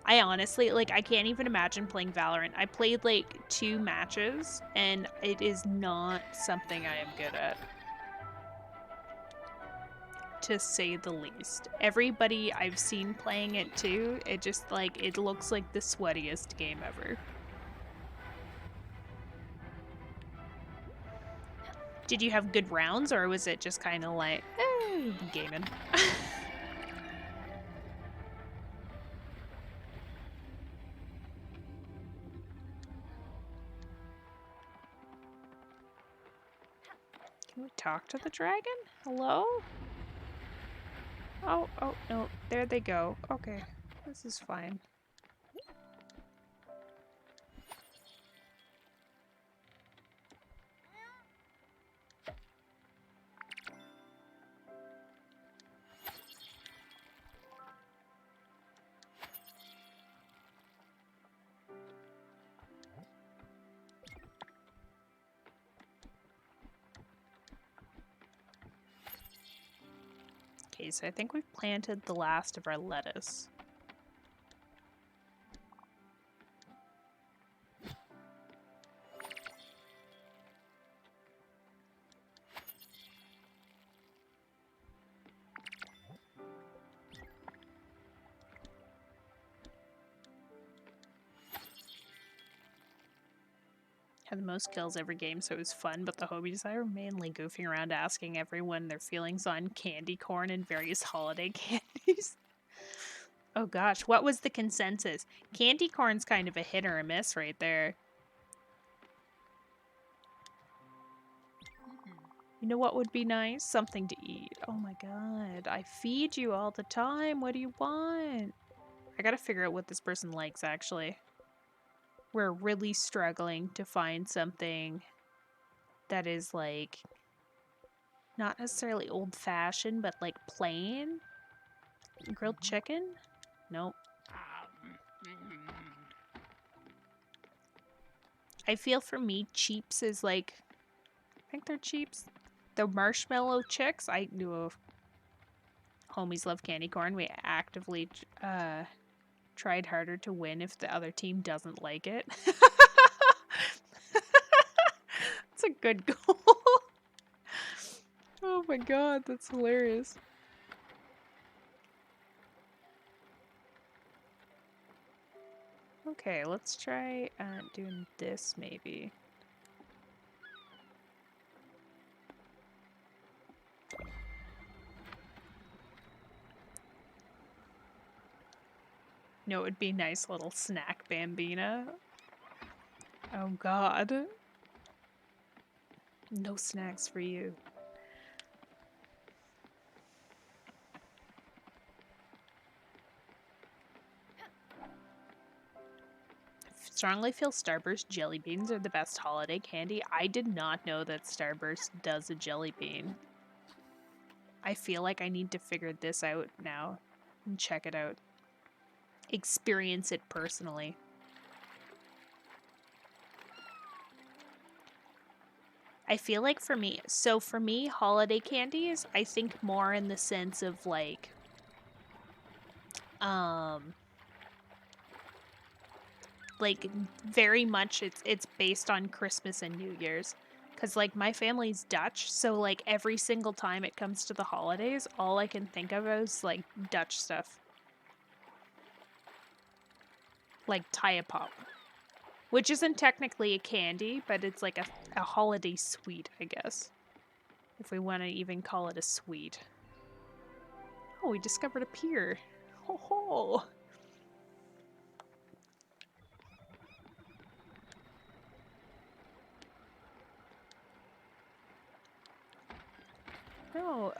S1: I honestly, like, I can't even imagine playing Valorant. I played like 2 matches and it is not something I am good at, to say the least. Everybody I've seen playing it too, it just like, it looks like the sweatiest game ever. Did you have good rounds or was it just kind of like, gaming? Can we talk to the dragon? Hello? Oh, no, there they go. Okay, this is fine. Okay, so I think we've planted the last of our lettuce. Had the most kills every game, so it was fun, but the homies I were mainly goofing around asking everyone their feelings on candy corn and various holiday candies. Oh gosh, what was the consensus? Candy corn's kind of a hit or a miss right there. You know what would be nice? Something to eat. Oh my god, I feed you all the time. What do you want? I gotta figure out what this person likes, actually. We're really struggling to find something that is, like, not necessarily old-fashioned, but, like, plain. Grilled chicken? Nope. I feel for me, Cheeps is, like... I think they're Cheeps. The marshmallow chicks, I knew of. Homies love candy corn. We actively tried harder to win if the other team doesn't like it. That's a good goal. Oh my god, that's hilarious. Okay, let's try doing this maybe. No, it would be nice little snack bambina. Oh god. No snacks for you. Strongly feel Starburst jelly beans are the best holiday candy. I did not know that Starburst does a jelly bean. I feel like I need to figure this out now and check it out. Experience it personally. I feel like for me, holiday candies, I think more in the sense of like, like very much it's based on Christmas and New Year's. Cause like my family's Dutch, so like every single time it comes to the holidays, all I can think of is like Dutch stuff. Like Taya Pop. Which isn't technically a candy, but it's like a holiday sweet, I guess. If we want to even call it a sweet. Oh, we discovered a pier. Ho ho! No,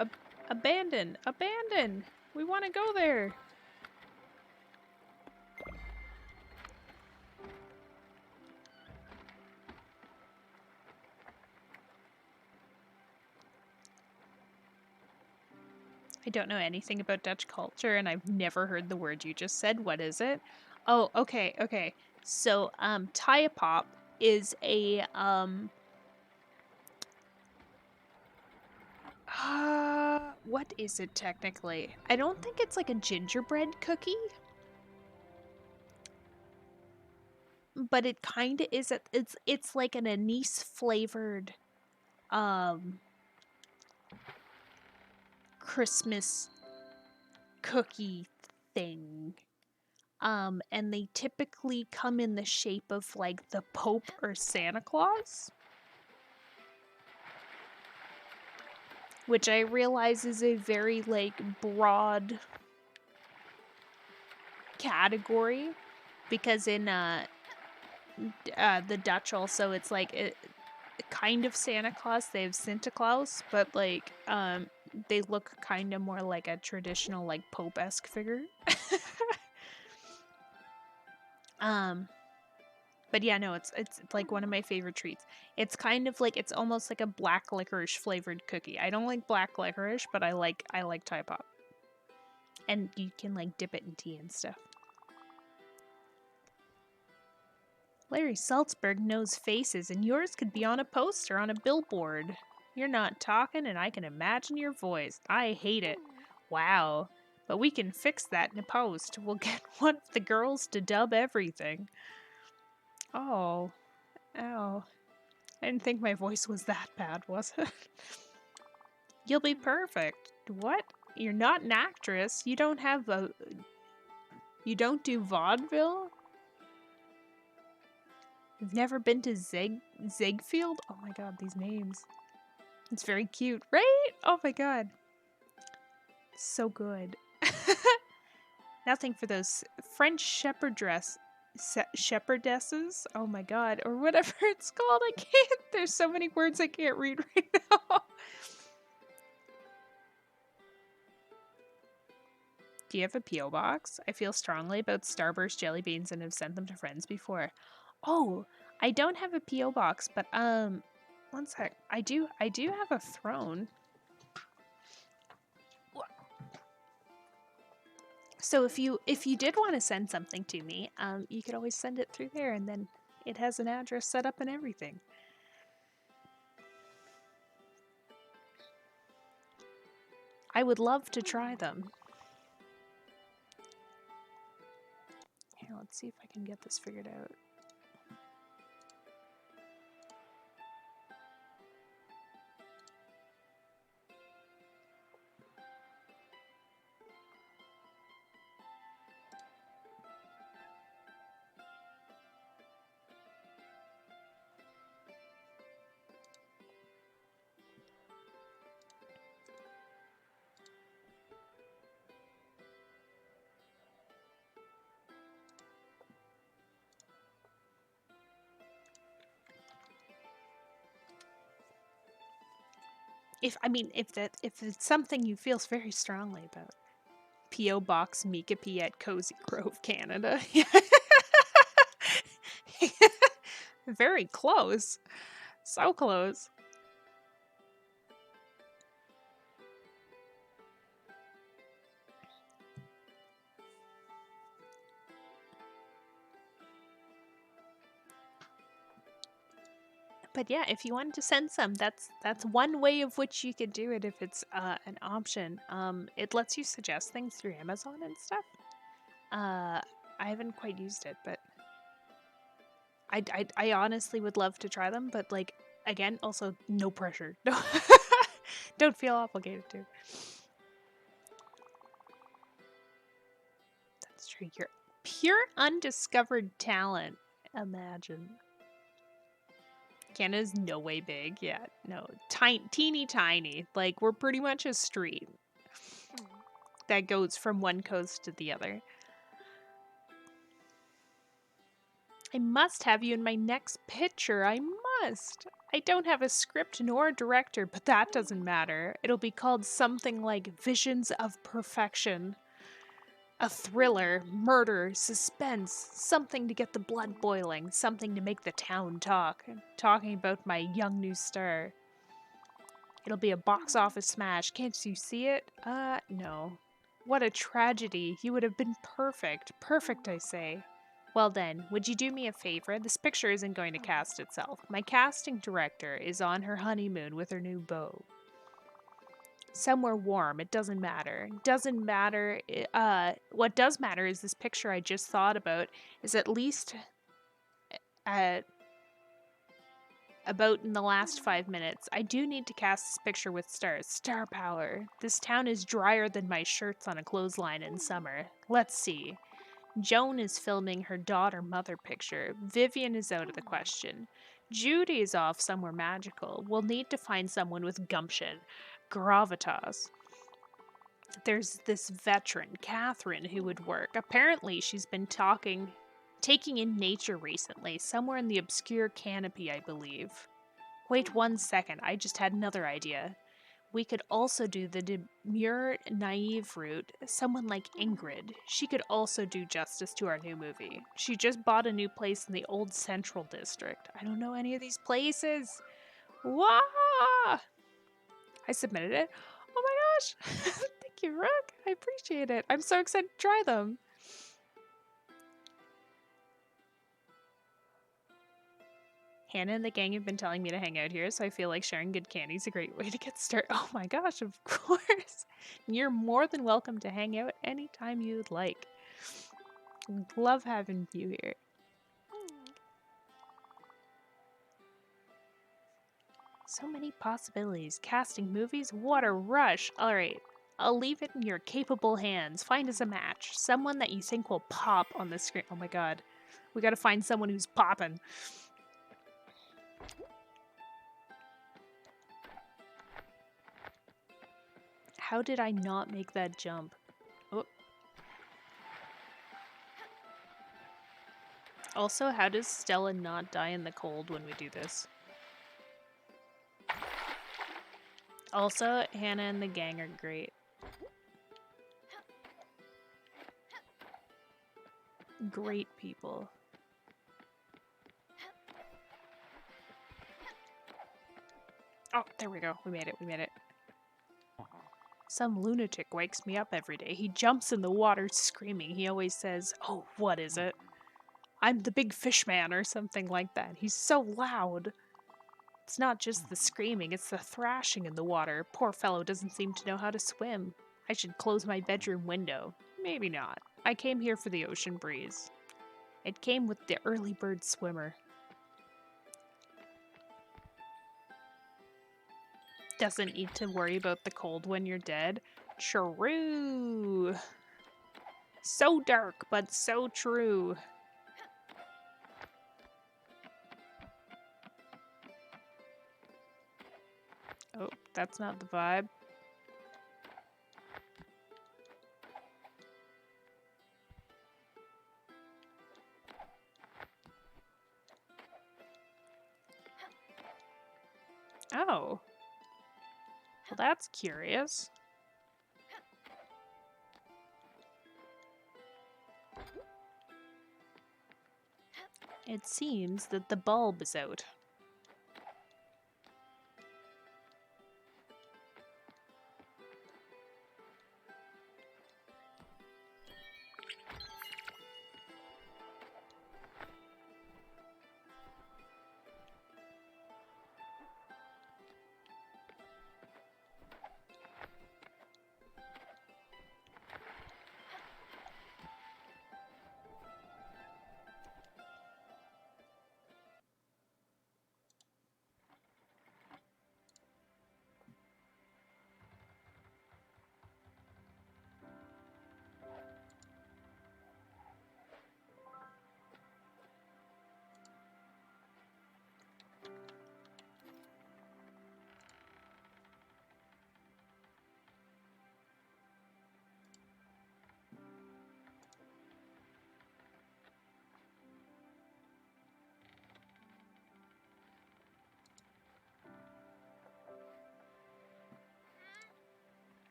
S1: abandon! Abandon! We want to go there! I don't know anything about Dutch culture, and I've never heard the word you just said. What is it? Oh, okay, okay. So, Taya Pop is a, what is it technically? I don't think it's like a gingerbread cookie. But it kind of is. It's like an anise flavored, Christmas cookie thing. And they typically come in the shape of like the Pope or Santa Claus. Which I realize is a very like broad category, because in the Dutch also it's like a kind of Santa Claus. They have Santa Claus, but like they look kind of more like a traditional like Pope-esque figure. But yeah, no, it's like one of my favorite treats. It's kind of like, it's almost like a black licorice flavored cookie. I don't like black licorice, but I like Tide Pop. And you can like dip it in tea and stuff. Larry Salzberg knows faces, and yours could be on a poster on a billboard. You're not talking, and I can imagine your voice. I hate it. Wow. But we can fix that in a post. We'll get one of the girls to dub everything. Oh. Ow. I didn't think my voice was that bad, was it? You'll be perfect. What? You're not an actress. You don't have a... You don't do vaudeville? You've never been to Ziegfeld? Oh my god, these names. It's very cute, right? Oh my god. So good. Nothing for those French shepherdesses. Oh my god, or whatever it's called. I can't. There's so many words I can't read right now. Do you have a P.O. box? I feel strongly about Starburst jelly beans and have sent them to friends before. Oh, I don't have a P.O. box, but one sec. I do have a throne. So if you did want to send something to me, you could always send it through there, and then it has an address set up and everything. I would love to try them. Here, let's see if I can get this figured out. If it's something you feel very strongly about. P.O. Box Mika P at Cozy Grove, Canada. Very close. So close. But yeah, if you wanted to send some, that's one way of which you could do it if it's an option. It lets you suggest things through Amazon and stuff. I haven't quite used it, but I honestly would love to try them. But like again, also no pressure. No, don't feel obligated to. That's true. You're pure undiscovered talent. Imagine. Canada's no way big yet. No, teeny tiny. Like we're pretty much a street that goes from one coast to the other. I must have you in my next picture. I must. I don't have a script nor a director, but that doesn't matter. It'll be called something like Visions of Perfection. A thriller, murder, suspense, something to get the blood boiling, something to make the town talk. Talking about my young new star. It'll be a box office smash. Can't you see it? No. What a tragedy. You would have been perfect. Perfect, I say. Well then, would you do me a favor? This picture isn't going to cast itself. My casting director is on her honeymoon with her new beau. Somewhere warm, it doesn't matter. Doesn't matter. What does matter is this picture I just thought about is at least about in the last 5 minutes. I do need to cast this picture with stars. Star power. This town is drier than my shirts on a clothesline in summer. Let's see. Joan is filming her daughter-mother picture. Vivian is out of the question. Judy is off somewhere magical. We'll need to find someone with gumption. Gravitas. There's this veteran, Catherine, who would work. Apparently, she's been taking in nature recently, somewhere in the obscure canopy, I believe. Wait 1 second, I just had another idea. We could also do the demure, naive route, someone like Ingrid. She could also do justice to our new movie. She just bought a new place in the old Central District. I don't know any of these places. Wah! I submitted it. Oh my gosh! Thank you, Rook. I appreciate it. I'm so excited to try them. Hannah and the gang have been telling me to hang out here, so I feel like sharing good candy is a great way to get started. Oh my gosh, of course. You're more than welcome to hang out anytime you'd like. Love having you here. So many possibilities. Casting movies? What a rush. Alright, I'll leave it in your capable hands. Find us a match. Someone that you think will pop on the screen. Oh my god. We gotta find someone who's popping. How did I not make that jump? Oh. Also, how does Stella not die in the cold when we do this? Also, Hannah and the gang are great. Great people. Oh, there we go. We made it. We made it. Some lunatic wakes me up every day. He jumps in the water screaming. He always says, "Oh, what is it? I'm the big fish man," or something like that. He's so loud. It's not just the screaming, it's the thrashing in the water. Poor fellow doesn't seem to know how to swim. I should close my bedroom window. Maybe not. I came here for the ocean breeze. It came with the early bird swimmer. Doesn't need to worry about the cold when you're dead. True. So dark, but so true. Oh, that's not the vibe. Oh. Well, that's curious. It seems that the bulb is out.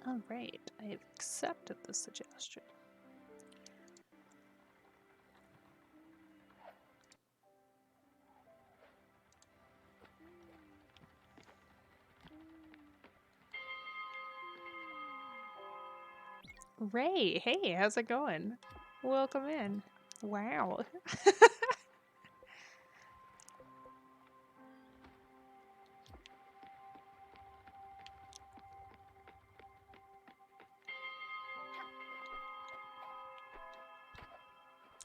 S1: All right, I have accepted the suggestion. Ray, hey, how's it going? Welcome in. Wow.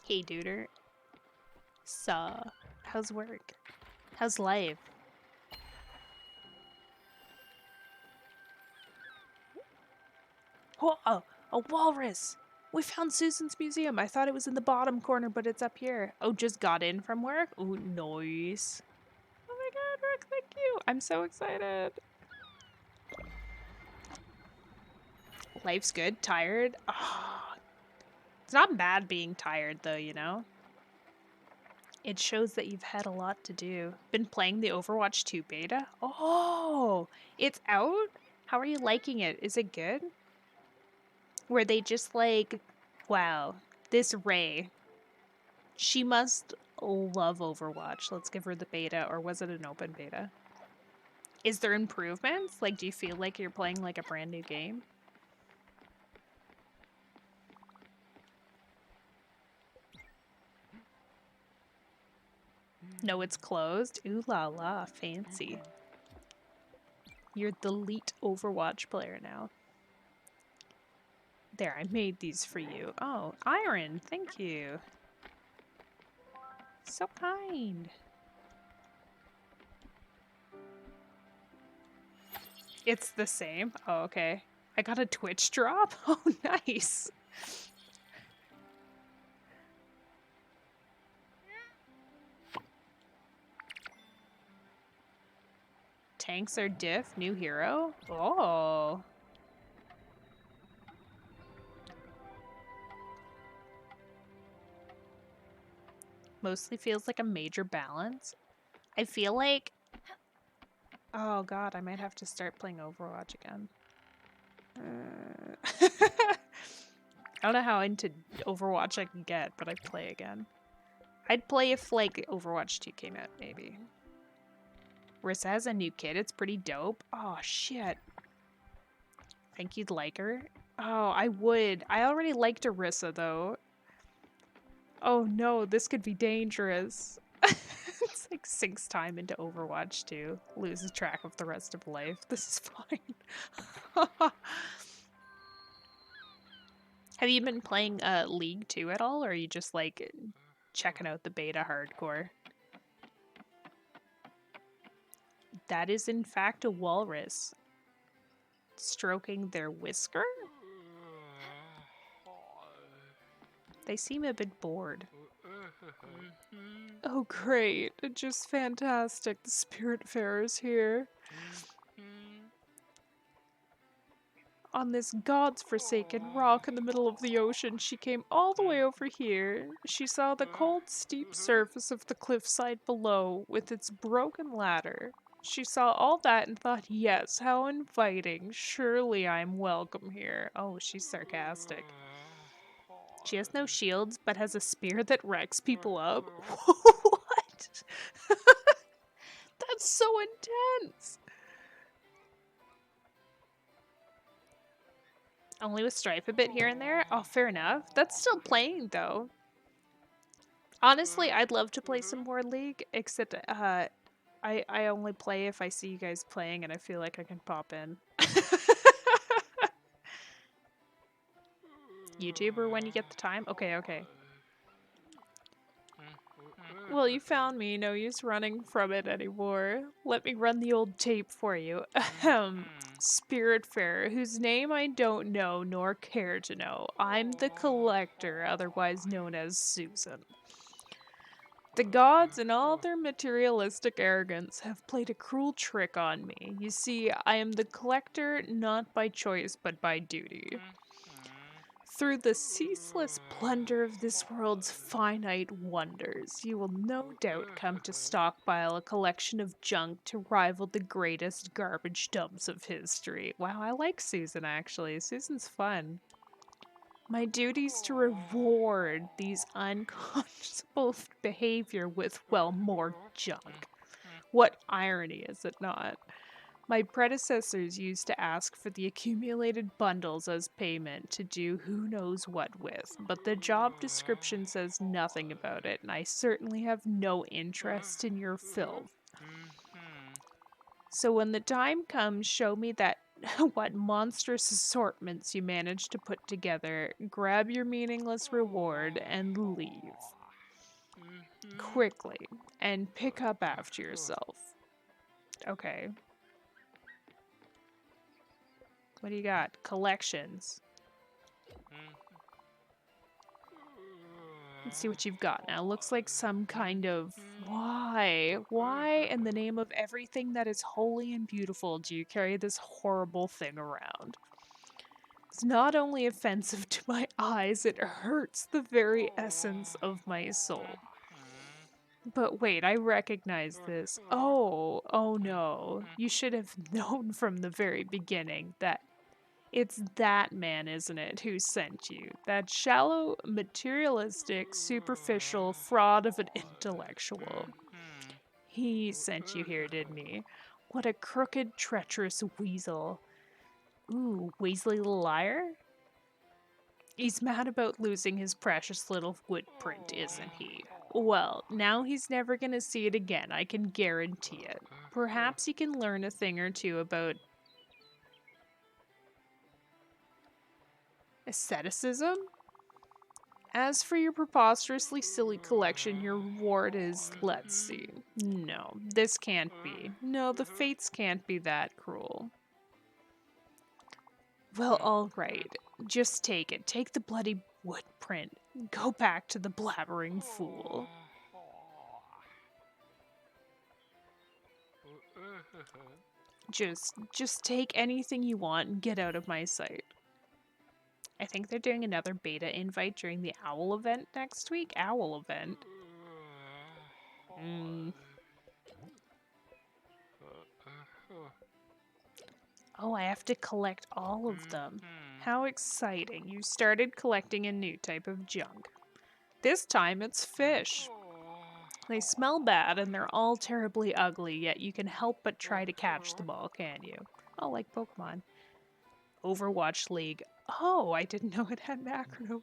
S1: Hey, duder. So, how's work? How's life? Whoa, a walrus! We found Susan's museum. I thought it was in the bottom corner, but it's up here. Oh, just got in from work? Oh, nice. Oh my god, Rook, thank you. I'm so excited. Life's good. Tired? Oh, it's not bad being tired, though, you know? It shows that you've had a lot to do. Been playing the Overwatch 2 beta? Oh, it's out? How are you liking it? Is it good? Were they just like, wow, this Ray, she must love Overwatch. Let's give her the beta, or was it an open beta? Is there improvements? Like, do you feel like you're playing like a brand new game? No, it's closed? Ooh la la, fancy. You're the elite Overwatch player now. There, I made these for you. Oh, iron, thank you. So kind. It's the same? Oh, okay. I got a Twitch drop? Oh, nice. Tanks are diff, new hero? Oh. Mostly feels like a major balance. I feel like... Oh god, I might have to start playing Overwatch again. I don't know how into Overwatch I can get, but I'd play again. I'd play if, like, Overwatch 2 came out, maybe. Rissa has a new kid, it's pretty dope. Oh, shit. Think you'd like her? Oh, I would. I already liked Arissa, though. Oh no, this could be dangerous. It's like sinks time into Overwatch 2. Loses track of the rest of life. This is fine. Have you been playing League 2 at all, or are you just like checking out the beta hardcore? That is in fact a walrus. Stroking their whisker? They seem a bit bored. Oh great, just fantastic. The Spiritfarer's here. On this god's forsaken rock in the middle of the ocean, she came all the way over here. She saw the cold, steep surface of the cliffside below, with its broken ladder. She saw all that and thought, yes, how inviting. Surely I'm welcome here. Oh, she's sarcastic. She has no shields, but has a spear that wrecks people up. What? That's so intense. Only with Stripe a bit here and there? Oh, fair enough. That's still playing, though. Honestly, I'd love to play some more League, except I only play if I see you guys playing and I feel like I can pop in. YouTuber when you get the time? Okay, okay. Well, you found me. No use running from it anymore. Let me run the old tape for you. Ahem. Spiritfarer, whose name I don't know nor care to know. I'm the Collector, otherwise known as Susan. The gods, in all their materialistic arrogance, have played a cruel trick on me. You see, I am the Collector not by choice but by duty. Through the ceaseless plunder of this world's finite wonders, you will no doubt come to stockpile a collection of junk to rival the greatest garbage dumps of history. Wow, I like Susan, actually. Susan's fun. My duty's to reward these unconscionable behavior with, well, more junk. What irony, is it not? My predecessors used to ask for the accumulated bundles as payment to do who knows what with, but the job description says nothing about it, and I certainly have no interest in your filth. So when the time comes, show me that what monstrous assortments you managed to put together, grab your meaningless reward, and leave. Quickly, and pick up after yourself. Okay. What do you got? Collections. Let's see what you've got now. Looks like some kind of... Why? Why, in the name of everything that is holy and beautiful, do you carry this horrible thing around? It's not only offensive to my eyes, it hurts the very essence of my soul. But wait, I recognize this. Oh no. You should have known from the very beginning that it's that man, isn't it, who sent you? That shallow, materialistic, superficial fraud of an intellectual. He sent you here, didn't he? What a crooked, treacherous weasel. Ooh, Weasley the liar? He's mad about losing his precious little footprint, isn't he? Well, now he's never gonna see it again, I can guarantee it. Perhaps he can learn a thing or two about asceticism? As for your preposterously silly collection, your reward is, let's see. No, this can't be. No, the fates can't be that cruel. Well, alright. Just take it. Take the bloody wood print. Go back to the blabbering fool. Just take anything you want and get out of my sight. I think they're doing another beta invite during the owl event next week. Owl event. Oh, I have to collect all of them. How exciting. You started collecting a new type of junk. This time it's fish. They smell bad and they're all terribly ugly, yet you can help but try to catch them all, can you? Oh, like Pokemon. Overwatch League. Oh, I didn't know it had macro.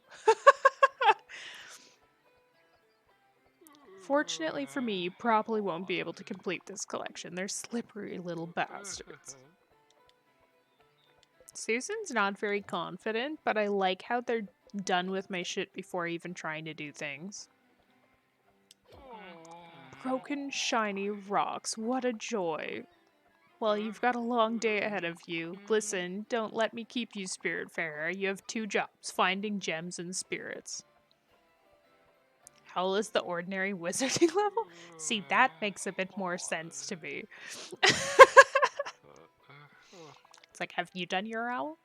S1: Fortunately for me, you probably won't be able to complete this collection. They're slippery little bastards. Susan's not very confident, but I like how they're done with my shit before even trying to do things. Broken, shiny rocks. What a joy. Well, you've got a long day ahead of you. Listen, don't let me keep you, Spiritfarer. You have 2 jobs, finding gems and spirits. How is the ordinary wizarding level? See, that makes a bit more sense to me. It's like, have you done your owl?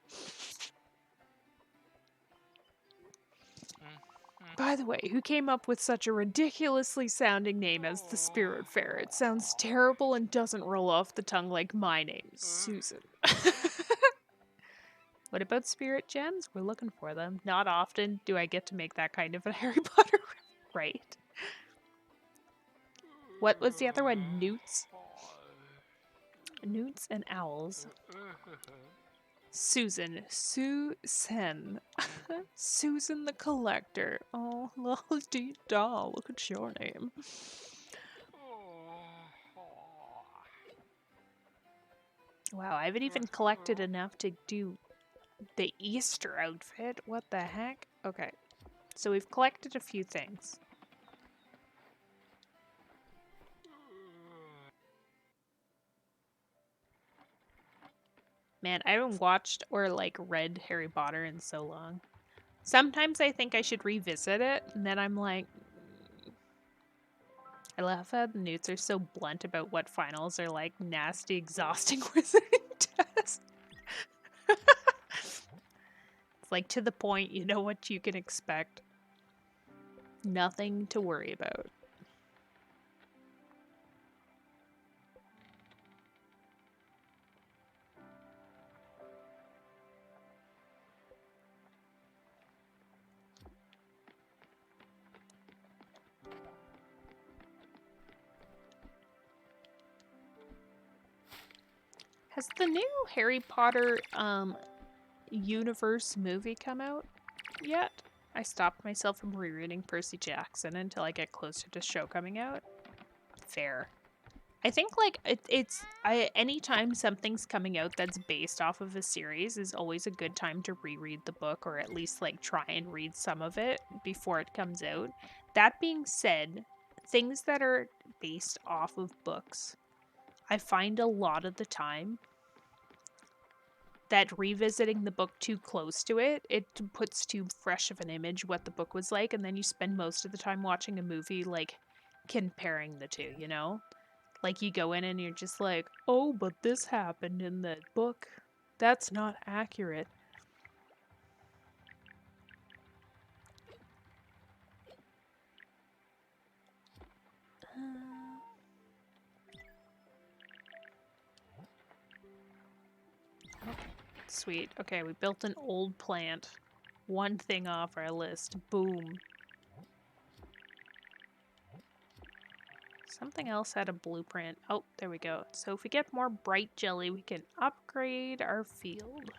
S1: By the way, who came up with such a ridiculously sounding name as the Spiritfarer? It sounds terrible and doesn't roll off the tongue like my name, Susan. What about spirit gems? We're looking for them. Not often do I get to make that kind of a Harry Potter right. What was the other one? Newts? Newts and owls. Susan. Susan. Susan the Collector. Oh, la-dee-da. Look at your name. Wow, I haven't even collected enough to do the Easter outfit. What the heck? Okay, so we've collected a few things. Man, I haven't watched or like read Harry Potter in so long. Sometimes I think I should revisit it, and then I'm like, I love how the Newts are so blunt about what finals are like nasty, exhausting wizarding tests. It's like to the point, you know what you can expect. Nothing to worry about. Has the new Harry Potter universe movie come out yet? I stopped myself from rereading Percy Jackson until I get closer to show coming out. Fair. I think like anytime something's coming out that's based off of a series is always a good time to reread the book, or at least like try and read some of it before it comes out. That being said, things that are based off of books, I find a lot of the time that revisiting the book too close to it, it puts too fresh of an image what the book was like, and then you spend most of the time watching a movie like comparing the two, you know? Like you go in and you're just like, oh, but this happened in the book. That's not accurate. Sweet. Okay, we built an old plant. One thing off our list. Boom. Something else had a blueprint. Oh, there we go. So if we get more bright jelly, we can upgrade our field.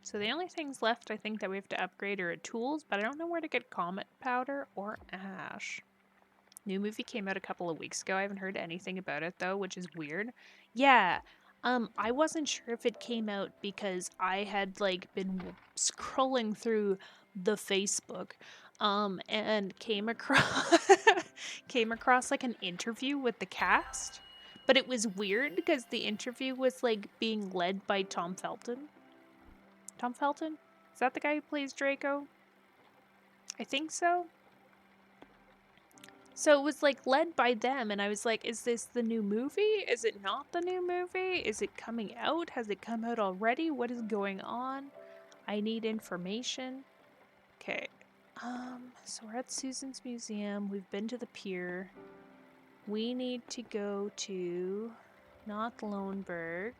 S1: So So the only things left I think that we have to upgrade are tools, but I don't know where to get comet powder or ash. New movie came out a couple of weeks ago. I haven't heard anything about it though, which is weird. Yeah. I wasn't sure if it came out because I had like been scrolling through the Facebook and came across came across like an interview with the cast. But it was weird because the interview was like being led by Tom Felton. Tom Felton? Is that the guy who plays Draco? I think so. So it was like led by them, and I was like, is this the new movie? Is it not the new movie? Is it coming out? Has it come out already? What is going on? I need information. Okay. So we're at Susan's museum. We've been to the pier. We need to go to not Loneberg,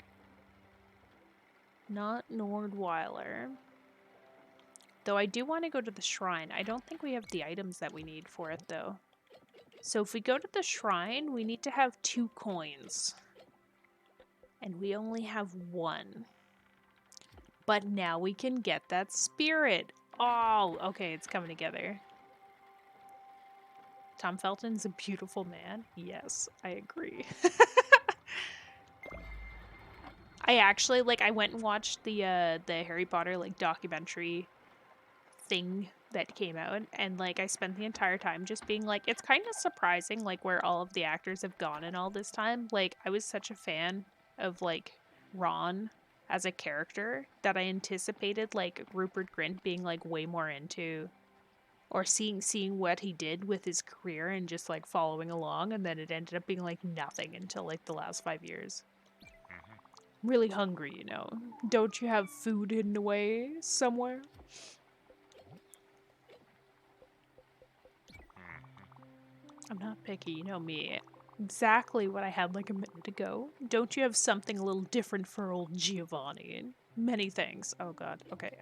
S1: not Nordweiler. Though I do want to go to the shrine. I don't think we have the items that we need for it, though. So if we go to the shrine, we need to have 2 coins. And we only have 1. But now we can get that spirit. Oh, okay, it's coming together. Tom Felton's a beautiful man. Yes, I agree. I actually, like, I went and watched the Harry Potter, like, documentary thing that came out, and like I spent the entire time just being like, it's kind of surprising like where all of the actors have gone in all this time. Like I was such a fan of like Ron as a character that I anticipated like Rupert Grint being like way more into or seeing what he did with his career and just like following along, and then it ended up being like nothing until like the last 5 years. Really hungry, you know. Don't you have food hidden away somewhere? I'm not picky, you know me. Exactly what I had like a minute ago. Don't you have something a little different for old Giovanni? Many things. Oh god. Okay,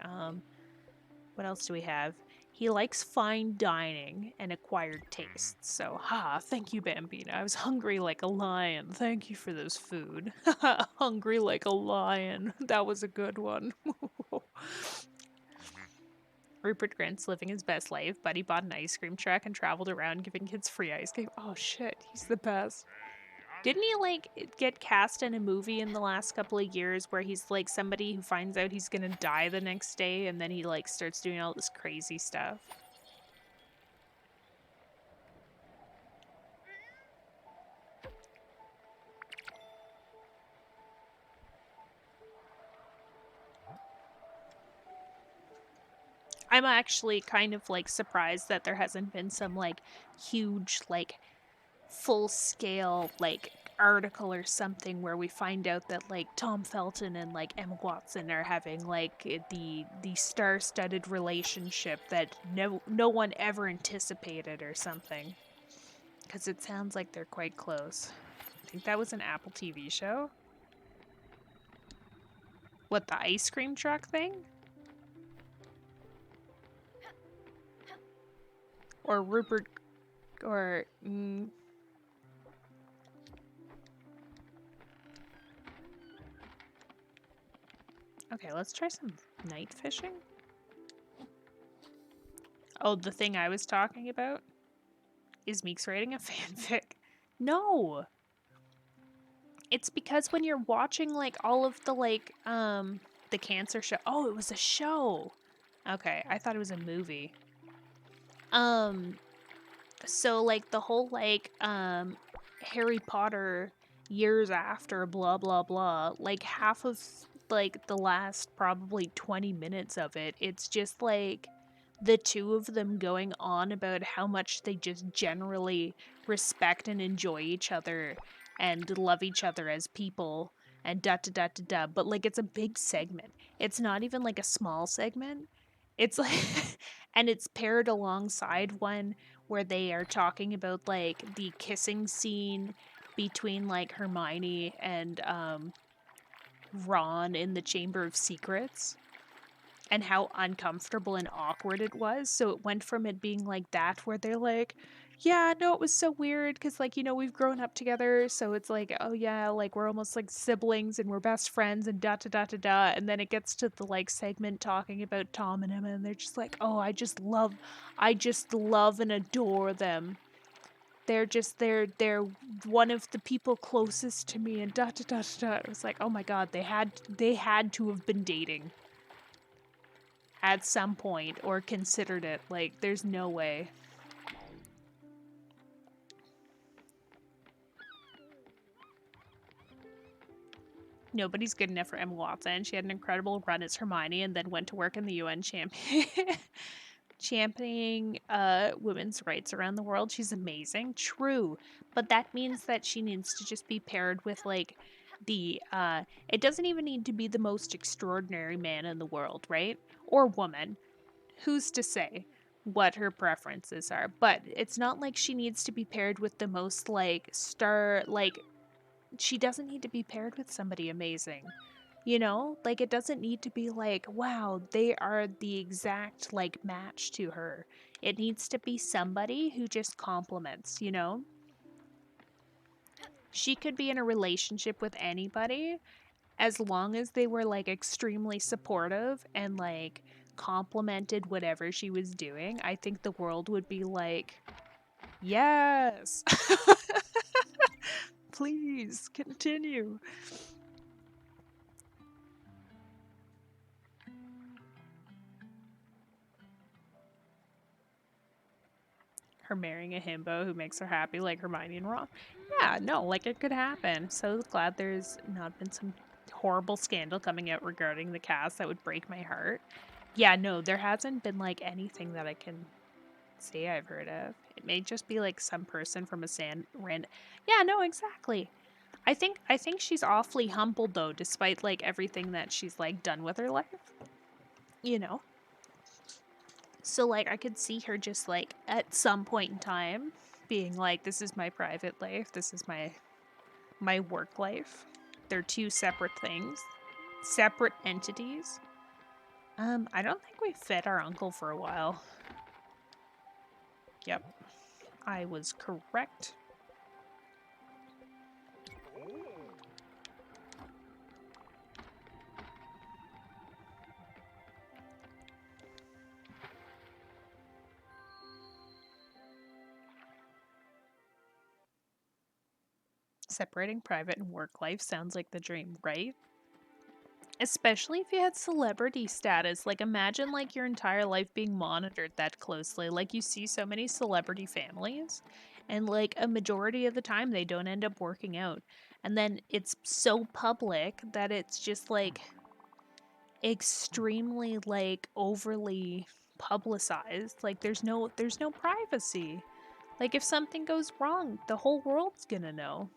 S1: what else do we have? He likes fine dining and acquired tastes. So, thank you, Bambina. I was hungry like a lion. Thank you for this food. Hungry like a lion. That was a good one. Rupert Grint's living his best life, but he bought an ice cream truck and traveled around giving kids free ice cream. Oh shit, he's the best. Didn't he like get cast in a movie in the last couple of years where he's like somebody who finds out he's gonna die the next day and then he like starts doing all this crazy stuff? I'm actually kind of like surprised that there hasn't been some like huge like full scale like article or something where we find out that like Tom Felton and like Emma Watson are having like the star-studded relationship that no one ever anticipated or something, because it sounds like they're quite close. I think that was an Apple TV show. What, the ice cream truck thing? Or Rupert or Okay, let's try some night fishing. Oh, the thing I was talking about? Is Meeks writing a fanfic? No! It's because when you're watching, like, all of the, like, the cancer show... Oh, it was a show! Okay, I thought it was a movie. So, like, the whole, like, Harry Potter years after, blah, blah, blah, like, half of, like, the last probably 20 minutes of it, it's just, like, the two of them going on about how much they just generally respect and enjoy each other and love each other as people and da da da da da. But like it's a big segment. It's not even like a small segment. It's like and it's paired alongside one where they are talking about like the kissing scene between like Hermione and Ron in the Chamber of Secrets. and how uncomfortable and awkward it was. So it went from it being like that, where they're like, yeah, no, it was so weird because, like, you know, we've grown up together. So it's like, oh, yeah, like we're almost like siblings and we're best friends and da da da da da. And then it gets to the like segment talking about Tom and Emma, and they're just like, oh, I just love and adore them. They're one of the people closest to me and da da da da da. It was like, oh my god, they had to have been dating at some point or considered it. Like, there's no way. Nobody's good enough for Emma Watson. She had an incredible run as Hermione and then went to work in the UN championing women's rights around the world. She's amazing. True. But that means that she needs to just be paired with like the it doesn't even need to be the most extraordinary man in the world, right? Or woman. Who's to say what her preferences are? But it's not like she needs to be paired with the most like star, like she doesn't need to be paired with somebody amazing. You know, like it doesn't need to be like, wow, they are the exact like match to her. It needs to be somebody who just complements, you know? She could be in a relationship with anybody as long as they were like extremely supportive and like complimented whatever she was doing. I think the world would be like, yes. Please continue. Her marrying a himbo who makes her happy, like Hermione and Ron. Yeah, no, like it could happen. So glad there's not been some horrible scandal coming out regarding the cast that would break my heart. Yeah, no, there hasn't been like anything that I can say I've heard of. It may just be like some person from a sand rand. Yeah, no, exactly. I think she's awfully humble though, despite like everything that she's like done with her life. You know. So like I could see her just like at some point in time being like, this is my private life, this is my work life. They're two separate things, separate entities. I don't think we fed our uncle for a while. Yep, I was correct. Separating private and work life sounds like the dream, right? Especially if you had celebrity status. Like imagine like your entire life being monitored that closely. Like you see so many celebrity families and like a majority of the time they don't end up working out. And then it's so public that it's just like extremely like overly publicized. Like there's no privacy. Like if something goes wrong, the whole world's going to know.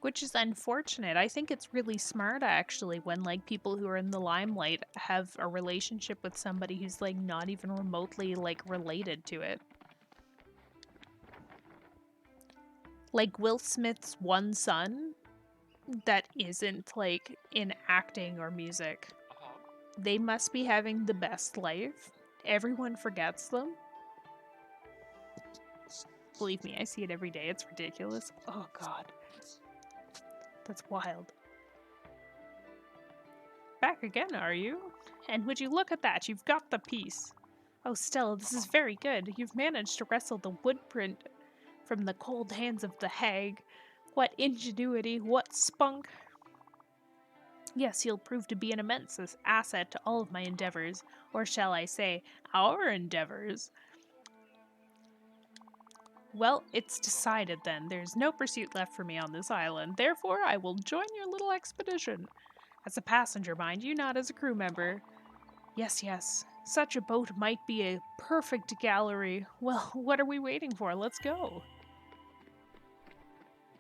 S1: Which is unfortunate. I think it's really smart actually when like people who are in the limelight have a relationship with somebody who's like not even remotely like related to it. Like Will Smith's one son that isn't like in acting or music. They must be having the best life. Everyone forgets them. Believe me, I see it every day. It's ridiculous. Oh god. That's wild. Back again, are you? And would you look at that? You've got the piece. Oh, Stella, this is very good. You've managed to wrestle the woodprint from the cold hands of the hag. What ingenuity, what spunk. Yes, you'll prove to be an immense asset to all of my endeavors, or shall I say, our endeavors. Well, it's decided then. There's no pursuit left for me on this island. Therefore, I will join your little expedition. As a passenger, mind you, not as a crew member. Yes, yes. Such a boat might be a perfect gallery. Well, what are we waiting for? Let's go.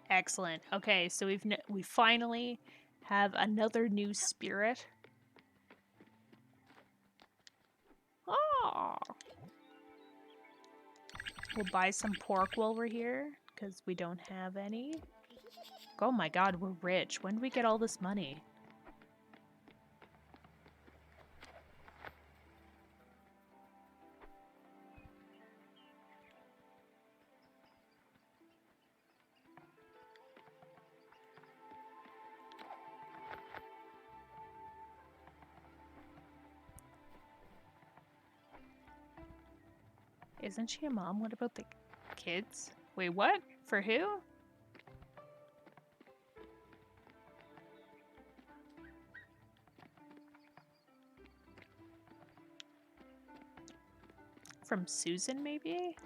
S1: Excellent. Okay, so we finally have another new spirit. Oh, we'll buy some pork while we're here because we don't have any. Oh my god, we're rich. When do we get all this money? Isn't she a mom? What about the kids? Wait, what? For who? From Susan, maybe?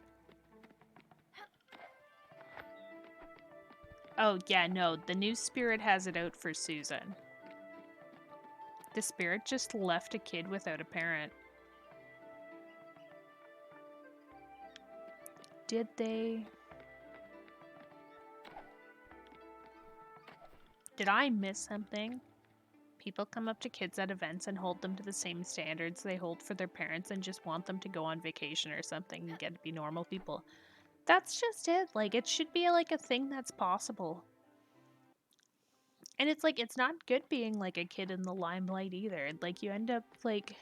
S1: Oh, yeah, no. The new spirit has it out for Susan. The spirit just left a kid without a parent. Did they? Did I miss something? People come up to kids at events and hold them to the same standards they hold for their parents and just want them to go on vacation or something and get to be normal people. That's just it. Like, it should be like a thing that's possible. And it's like, it's not good being like a kid in the limelight either. Like, you end up like,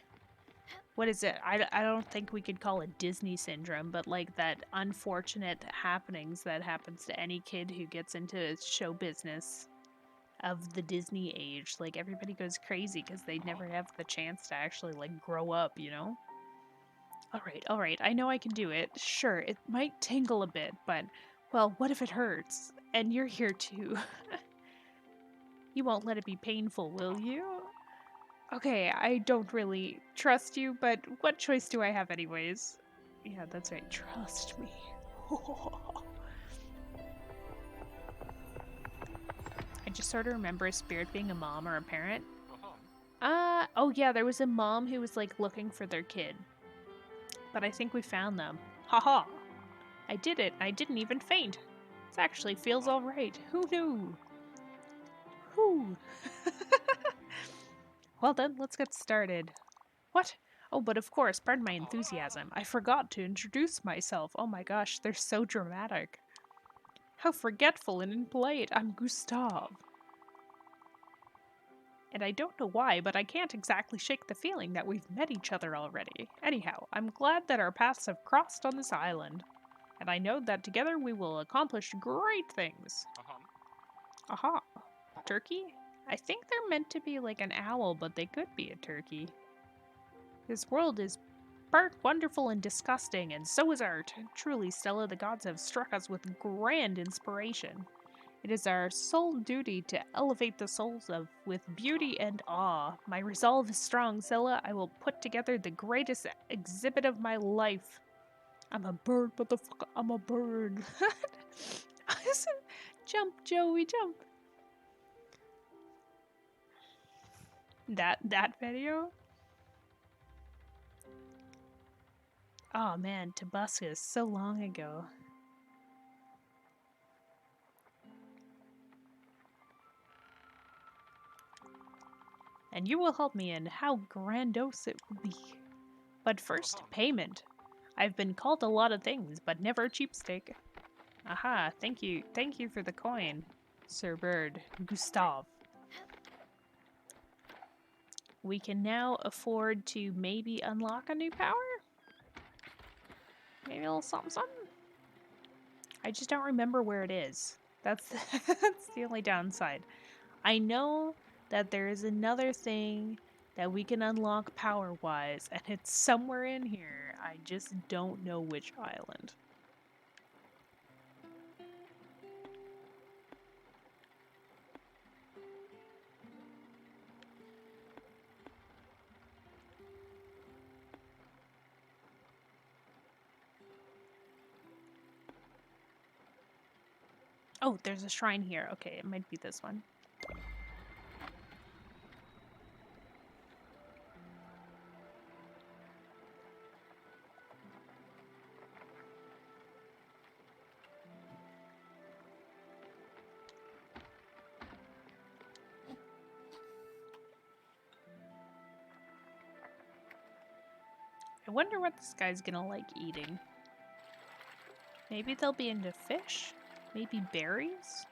S1: what is it? I don't think we could call it Disney syndrome, but like that unfortunate happenings that happens to any kid who gets into show business of the Disney age. Like, everybody goes crazy because they never have the chance to actually like grow up, you know? All right, I know I can do it. Sure, it might tingle a bit, but, well, what if it hurts? And you're here too. You won't let it be painful, will you? Okay, I don't really trust you, but what choice do I have anyways? Yeah, that's right, trust me. I just sort of remember a spirit being a mom or a parent. Oh yeah, there was a mom who was like looking for their kid. But I think we found them. Haha! I did it. I didn't even faint. This actually feels alright. Who knew? Whew. Well then, let's get started. What? Oh, but of course, pardon my enthusiasm. I forgot to introduce myself. Oh my gosh, they're so dramatic. How forgetful and impolite. I'm Gustav. And I don't know why, but I can't exactly shake the feeling that we've met each other already. Anyhow, I'm glad that our paths have crossed on this island. And I know that together we will accomplish great things. Aha. Turkey? I think they're meant to be like an owl, but they could be a turkey. This world is part wonderful and disgusting, and so is art. Truly, Stella, the gods have struck us with grand inspiration. It is our sole duty to elevate the souls of with beauty and awe. My resolve is strong, Stella. I will put together the greatest exhibit of my life. I'm a bird, motherfucker. I'm a bird. Jump, Joey, jump. That video? Oh man, Tobuscus, so long ago. And you will help me in how grandiose it will be. But first, payment. I've been called a lot of things, but never a cheapskate. Aha, thank you for the coin, Sir Bird, Gustav. We can now afford to maybe unlock a new power? Maybe a little something something? I just don't remember where it is. That's that's the only downside. I know that there is another thing that we can unlock power-wise, and it's somewhere in here. I just don't know which island. Oh, there's a shrine here. Okay, it might be this one. I wonder what this guy's gonna like eating. Maybe they'll be into fish? Maybe berries?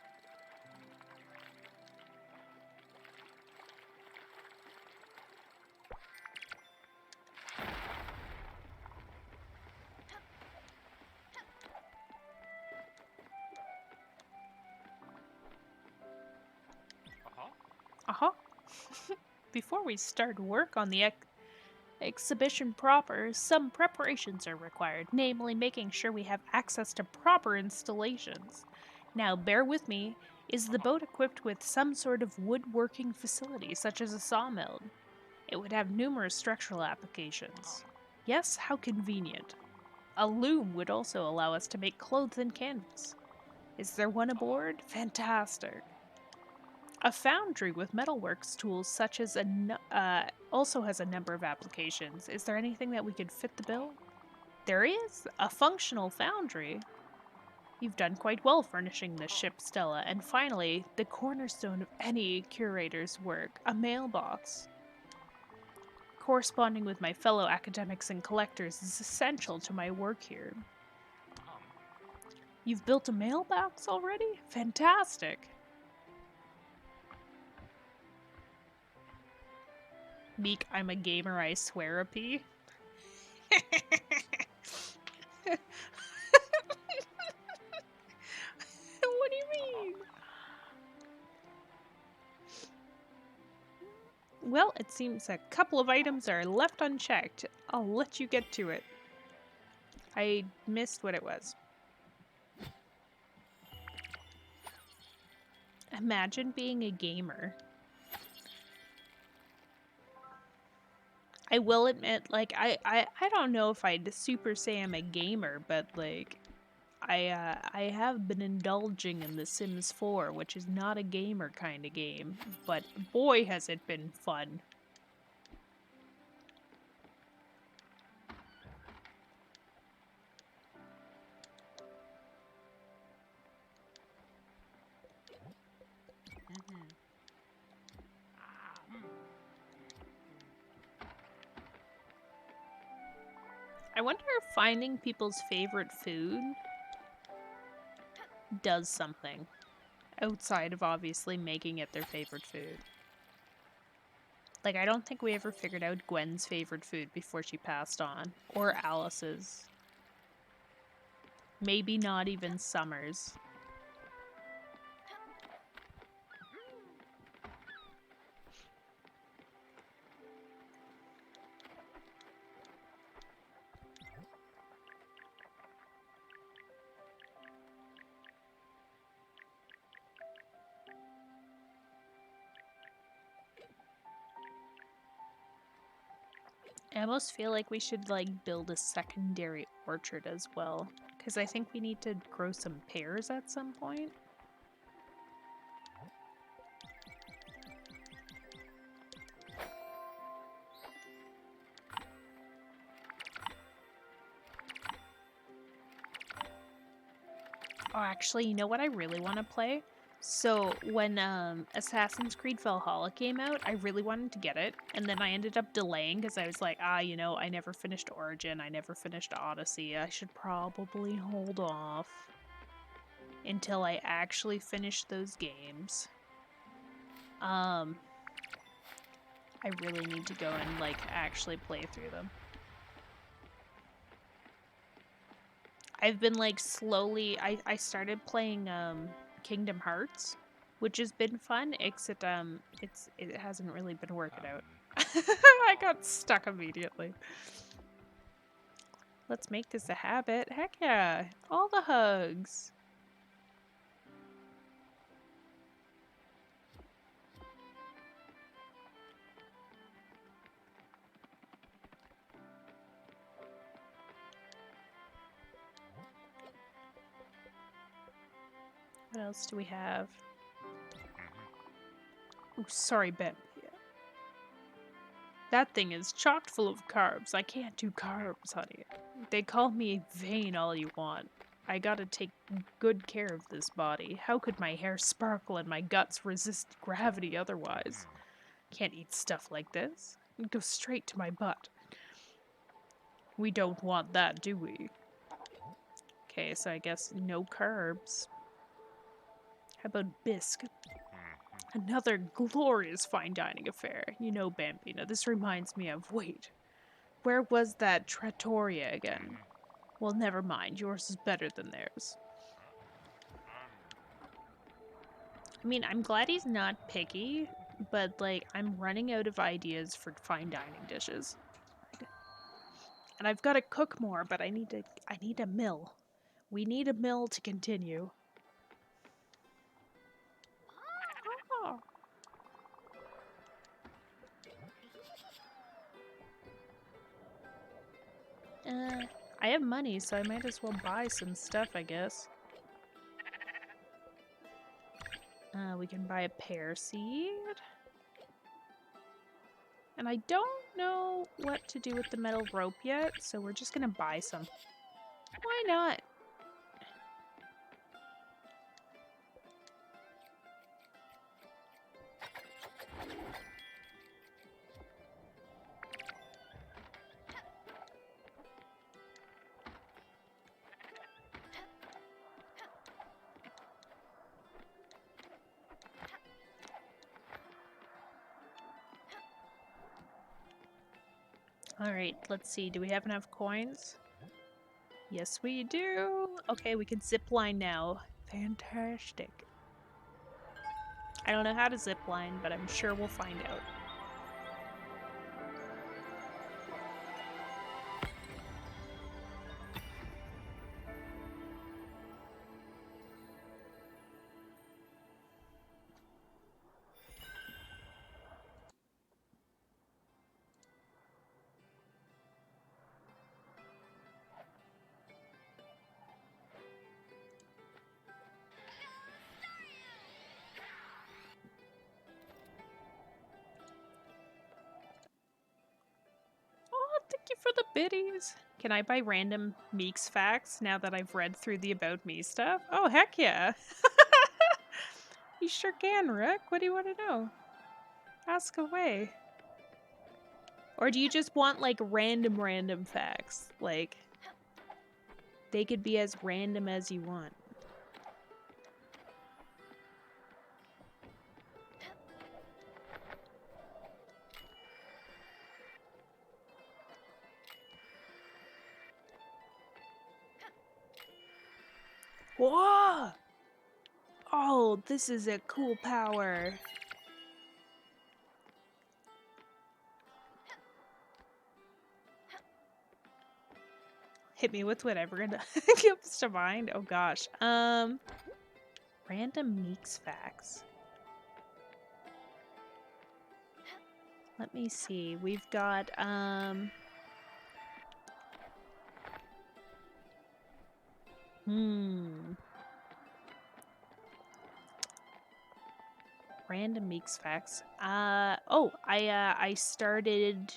S1: Before we start work on the exhibition proper, some preparations are required, namely making sure we have access to proper installations. Now, bear with me. Is the boat equipped with some sort of woodworking facility, such as a sawmill? It would have numerous structural applications. Yes, how convenient. A loom would also allow us to make clothes and canvas. Is there one aboard? Fantastic. A foundry with metalworks tools such as also has a number of applications. Is there anything that we could fit the bill? There is a functional foundry. You've done quite well furnishing the ship, Stella. And finally, the cornerstone of any curator's work, a mailbox. Corresponding with my fellow academics and collectors is essential to my work here. You've built a mailbox already? Fantastic. Meek, I'm a gamer, I swear a pee. What do you mean? Well, it seems a couple of items are left unchecked. I'll let you get to it. I missed what it was. Imagine being a gamer. I will admit, like, I don't know if I'd super say I'm a gamer, but, like, I have been indulging in The Sims 4, which is not a gamer kind of game, but boy has it been fun. I wonder if finding people's favorite food does something outside of obviously making it their favorite food. Like, I don't think we ever figured out Gwen's favorite food before she passed on, or Alice's. Maybe not even Summer's. I almost feel like we should, like, build a secondary orchard as well. Because I think we need to grow some pears at some point. Oh, actually, you know what I really want to play? So, when Assassin's Creed Valhalla came out, I really wanted to get it, and then I ended up delaying because I was like, you know, I never finished Origin, I never finished Odyssey, I should probably hold off until I actually finish those games. I really need to go and, like, actually play through them. I've been, like, slowly... I started playing, Kingdom Hearts, which has been fun, except, it hasn't really been working out. I got stuck immediately. Let's make this a habit. Heck yeah! All the hugs! What else do we have? Ooh, sorry, Ben. That thing is chock full of carbs. I can't do carbs, honey. They call me vain all you want. I gotta take good care of this body. How could my hair sparkle and my guts resist gravity otherwise? Can't eat stuff like this. It goes straight to my butt. We don't want that, do we? Okay, so I guess no carbs. How about bisque? Another glorious fine dining affair. You know, Bambino, this reminds me of... Wait, where was that trattoria again? Well, never mind. Yours is better than theirs. I mean, I'm glad he's not picky, but like I'm running out of ideas for fine dining dishes. And I've got to cook more, but I need a mill. We need a mill to continue. Oh. I have money, so I might as well buy some stuff, I guess. We can buy a pear seed. And I don't know what to do with the metal rope yet, so we're just gonna buy some. Why not? Alright, let's see. Do we have enough coins? Yes, we do. Okay, we can zip line now. Fantastic. I don't know how to zip line, but I'm sure we'll find out. Oh, thank you for the biddies. Can I buy random Meeks facts now that I've read through the About Me stuff? Oh, heck yeah. You sure can, Rick. What do you want to know? Ask away. Or do you just want, like, random facts? Like, they could be as random as you want. Whoa! Oh, this is a cool power. Hit me with whatever comes to mind. Oh gosh. Random Meeks facts. Let me see. We've got Random Meeks facts. I started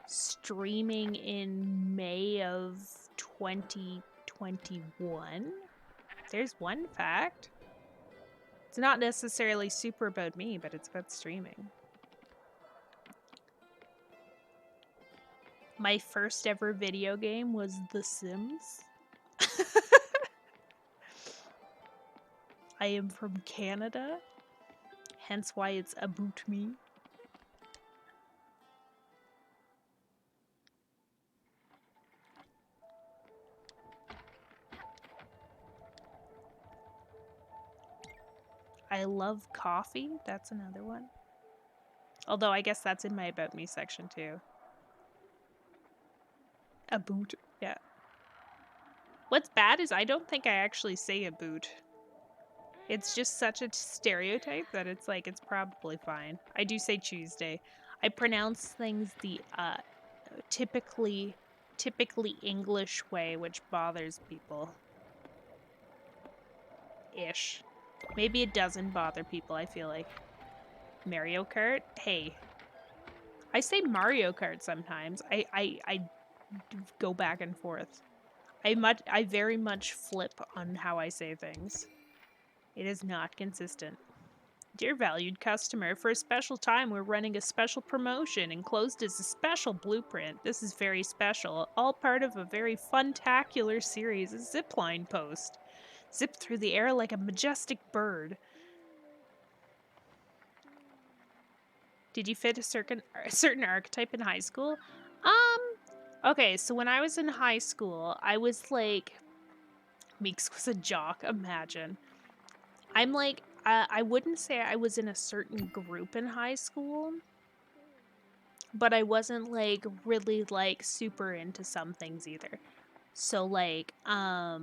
S1: streaming in May of 2021. There's one fact. It's not necessarily super about me, but it's about streaming. My first ever video game was The Sims. I am from Canada, hence why it's about me. I love coffee. That's another one. Although I guess that's in my About Me section too. A boot. Yeah. What's bad is I don't think I actually say a boot. It's just such a stereotype that it's like, it's probably fine. I do say Tuesday. I pronounce things the typically English way, which bothers people. Ish. Maybe it doesn't bother people, I feel like. Mario Kart? Hey. I say Mario Kart sometimes. I go back and forth. I very much flip on how I say things. It is not consistent. Dear valued customer, for a special time we're running a special promotion. Enclosed is a special blueprint. This is very special. All part of a very fun-tacular series, a zipline post. Zip through the air like a majestic bird. Did you fit a certain archetype in high school? Okay, so when I was in high school, I was like... Meeks was a jock, imagine. I'm like, I wouldn't say I was in a certain group in high school, but I wasn't like really like super into some things either. So like I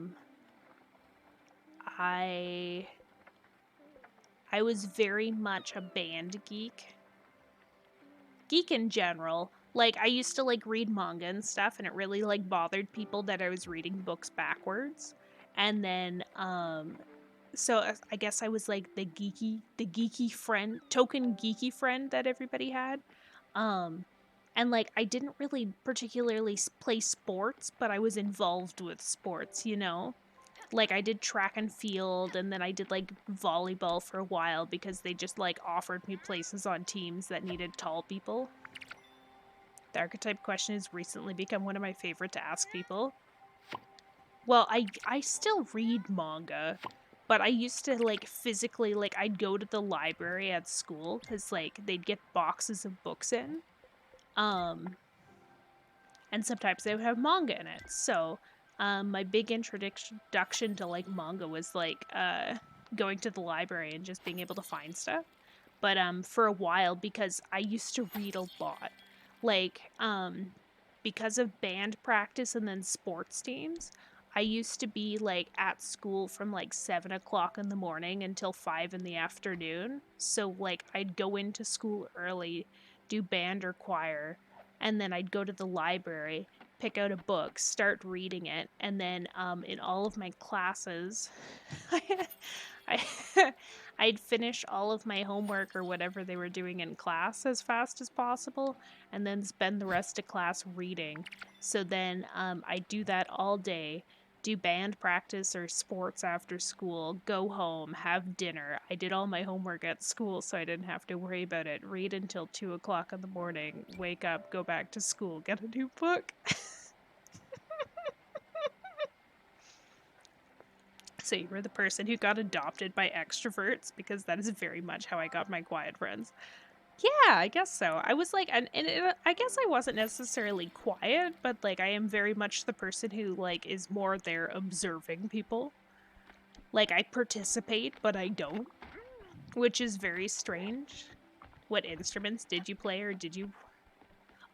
S1: I was very much a band geek. Geek in general. Like I used to like read manga and stuff, and it really like bothered people that I was reading books backwards. And then so I guess I was like the geeky friend, token geeky friend that everybody had. Um and like I didn't really particularly play sports, but I was involved with sports, you know? Like I did track and field, and then I did like volleyball for a while because they just like offered me places on teams that needed tall people. The archetype question has recently become one of my favorite to ask people. Well, I still read manga, but I used to like physically like I'd go to the library at school cuz like they'd get boxes of books in. Um and sometimes they would have manga in it. So, my big introduction to like manga was like going to the library and just being able to find stuff. But for a while, because I used to read a lot, like because of band practice and then sports teams, I used to be like at school from like 7 o'clock in the morning until 5 in the afternoon. So like I'd go into school early, do band or choir, and then I'd go to the library, pick out a book, start reading it, and then in all of my classes, I I'd finish all of my homework or whatever they were doing in class as fast as possible, and then spend the rest of class reading. So then I'd do that all day, do band practice or sports after school, go home, have dinner. I did all my homework at school so I didn't have to worry about it. Read until 2 o'clock in the morning, wake up, go back to school, get a new book. So you were the person who got adopted by extroverts, because that is very much how I got my quiet friends. Yeah, I guess so. I was like, I guess I wasn't necessarily quiet, but like I am very much the person who like is more there observing people. Like I participate, but I don't, which is very strange. What instruments did you play, or did you?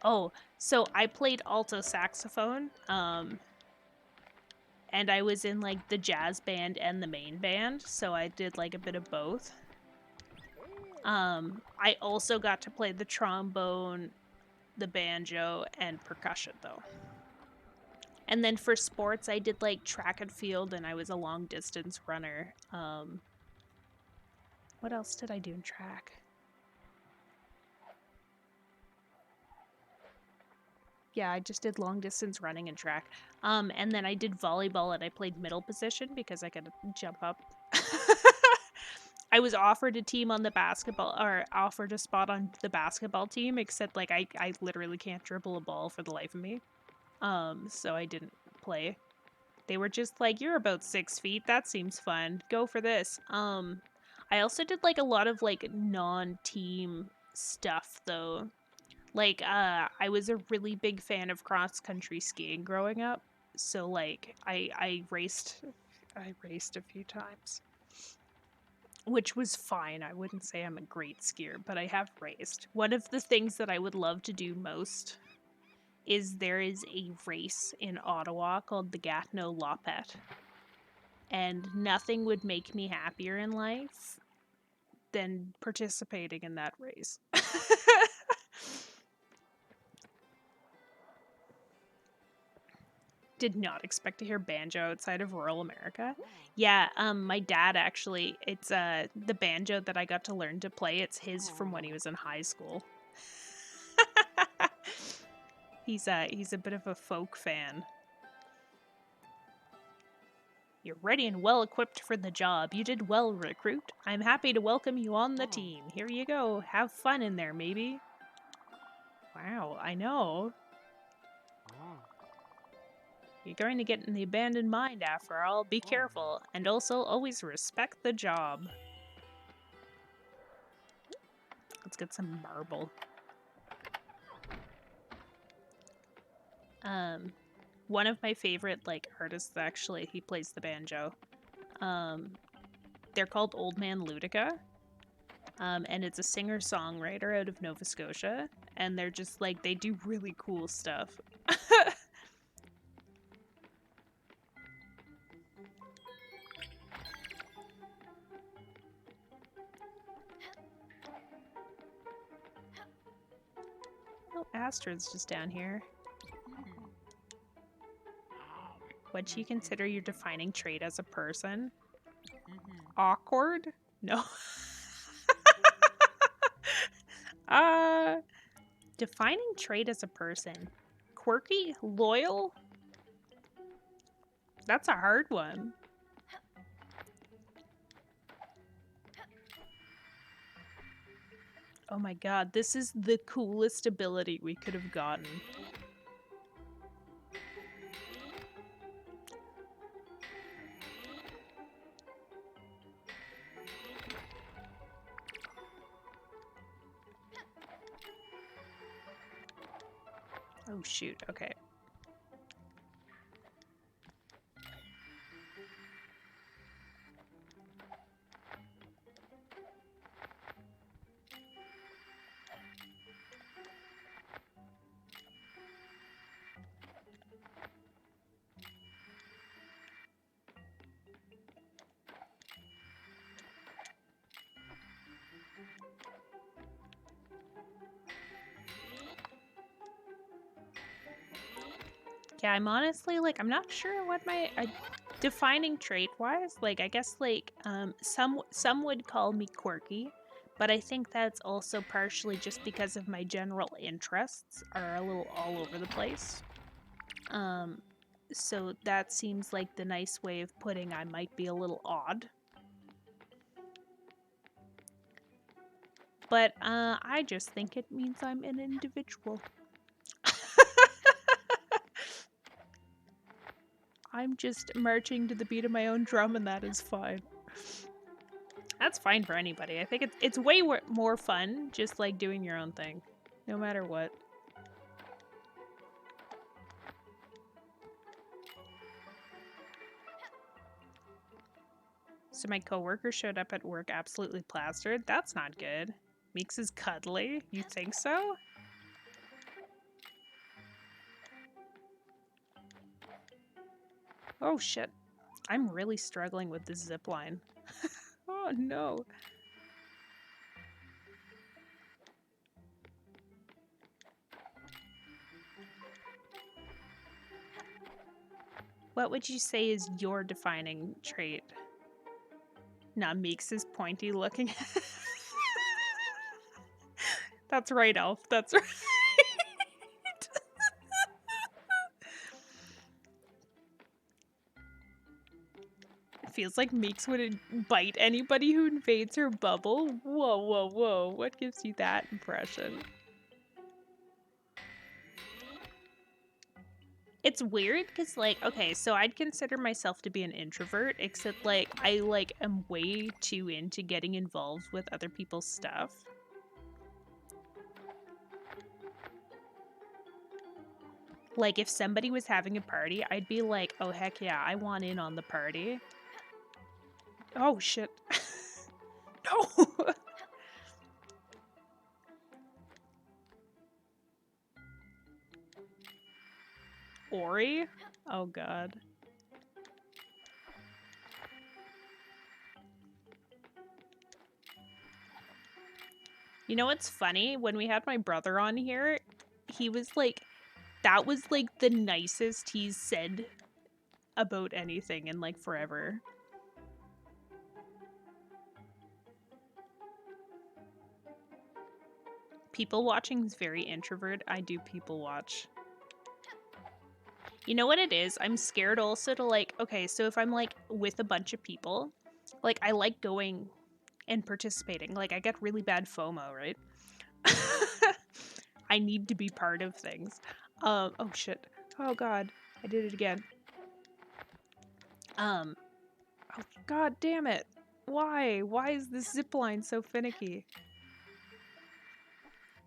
S1: Oh, so I played alto saxophone. And I was in like the jazz band and the main band, so I did like a bit of both. I also got to play the trombone, the banjo, and percussion though. And then for sports, I did like track and field, and I was a long distance runner. What else did I do in track? Yeah, I just did long distance running and track. And then I did volleyball, and I played middle position because I could jump up. I was offered a team on the basketball, or offered a spot on the basketball team, except like I literally can't dribble a ball for the life of me. So I didn't play. They were just like, you're about 6 feet. That seems fun. Go for this. I also did like a lot of like non-team stuff though. Like, I was a really big fan of cross-country skiing growing up. So like I raced a few times, which was fine. I wouldn't say I'm a great skier, but I have raced. One of the things that I would love to do most is there is a race in Ottawa called the Gatineau Lopette, and nothing would make me happier in life than participating in that race. Did not expect to hear banjo outside of rural America. Yeah, my dad actually, it's the banjo that I got to learn to play, it's his from when he was in high school. He's a bit of a folk fan. You're ready and well equipped for the job. You did well, recruit. I'm happy to welcome you on the team. Here you go. Have fun in there, maybe. Wow, I know. You're going to get in the abandoned mine after all. Be careful, and also always respect the job. Let's get some marble. One of my favorite like artists, actually, he plays the banjo. They're called Old Man Ludica. And it's a singer-songwriter out of Nova Scotia. And they're just like, they do really cool stuff. Oh, Astrid's just down here. What do you consider your defining trait as a person? Awkward? No. Defining trait as a person. Quirky? Loyal? That's a hard one. Oh my god, this is the coolest ability we could have gotten. Oh shoot, okay. Yeah, I'm honestly, like, I'm not sure what my defining trait-wise, like, I guess, like, some would call me quirky, but I think that's also partially just because of my general interests are a little all over the place. So that seems like the nice way of putting I might be a little odd. But, I just think it means I'm an individual. I'm just marching to the beat of my own drum, and that is fine. That's fine for anybody. I think it's way more fun just like doing your own thing, no matter what. So my coworker showed up at work absolutely plastered. That's not good. Meeks is cuddly. You think so? Oh shit. I'm really struggling with this zip line. Oh no. What would you say is your defining trait? Nah, Meeks is pointy looking. That's right, Elf. That's right. It feels like Meeks would bite anybody who invades her bubble. Whoa, whoa, whoa. What gives you that impression? It's weird because, like, okay, so I'd consider myself to be an introvert, except, like, I, like, am way too into getting involved with other people's stuff. Like, if somebody was having a party, I'd be like, oh, heck yeah, I want in on the party. Oh, shit. No! Ori? Oh, God. You know what's funny? When we had my brother on here, he was like, that was like the nicest he's said about anything in like forever. People watching is very introvert. I do people watch. You know what it is? I'm scared also to like, okay, so if I'm like with a bunch of people, like I like going and participating. Like I get really bad FOMO, right? I need to be part of things. Oh shit. Oh god. I did it again. Oh god damn it. Why? Why is this zipline so finicky?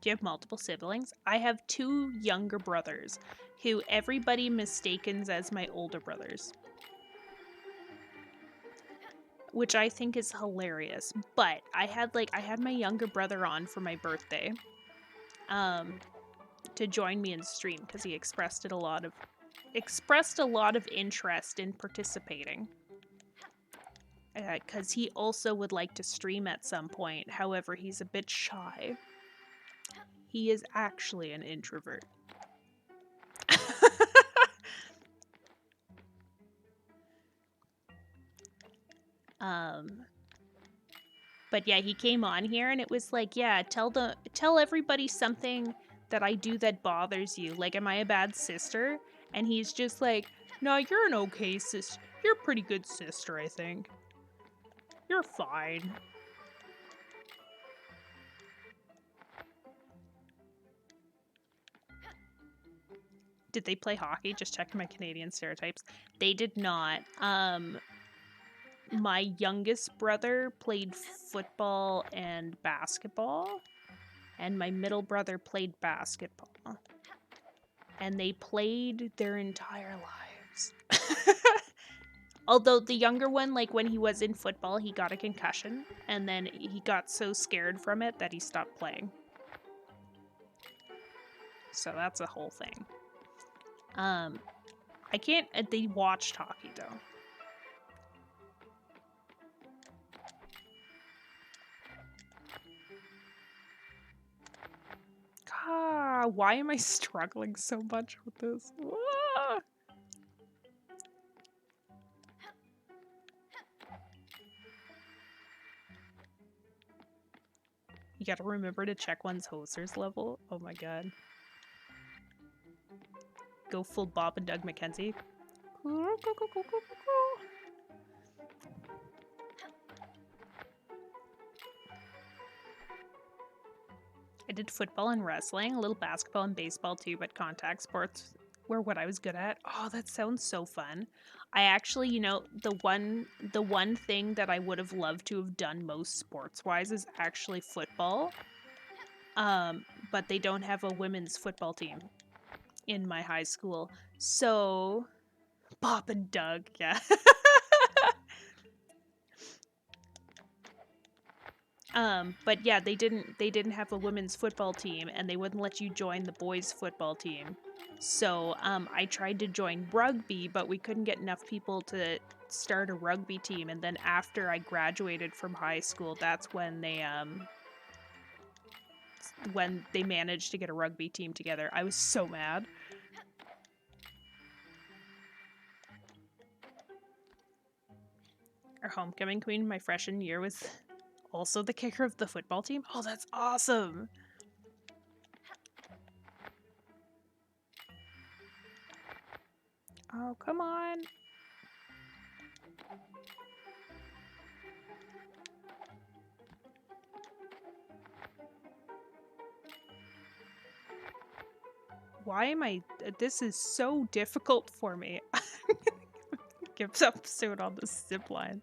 S1: Do you have multiple siblings? I have 2 younger brothers who everybody mistakens as my older brothers. which I think is hilarious. But I had my younger brother on for my birthday, to join me in stream because he expressed a lot of interest in participating. Because he also would like to stream at some point. However, he's a bit shy. He is actually an introvert. But yeah, he came on here and it was like, yeah, tell everybody something that I do that bothers you. Like, am I a bad sister? And he's just like, no, you're an okay sister. You're a pretty good sister, I think. You're fine. Did they play hockey? Just checking my Canadian stereotypes. They did not. My youngest brother played football and basketball, and my middle brother played basketball. And they played their entire lives. Although the younger one, like when he was in football, he got a concussion, and then he got so scared from it that he stopped playing. So that's a whole thing. I can't. They watched hockey though. God, why am I struggling so much with this? Ah! You gotta remember to check one's hoser's level. Oh my god. Go full Bob and Doug McKenzie. I did football and wrestling, a little basketball and baseball too, but contact sports were what I was good at. Oh, that sounds so fun. I actually, the one thing that I would have loved to have done most sports-wise is actually football. But they don't have a women's football team in my high school. So, Bob and Doug, yeah. But yeah, they didn't have a women's football team, and they wouldn't let you join the boys' football team. So, I tried to join rugby, but we couldn't get enough people to start a rugby team. And then after I graduated from high school, that's when they managed to get a rugby team together. I was so mad. Our homecoming queen my freshman year was also the kicker of the football team. Oh, that's awesome. Oh, come on. Why am I... This is so difficult for me. Gives up soon on the zip line.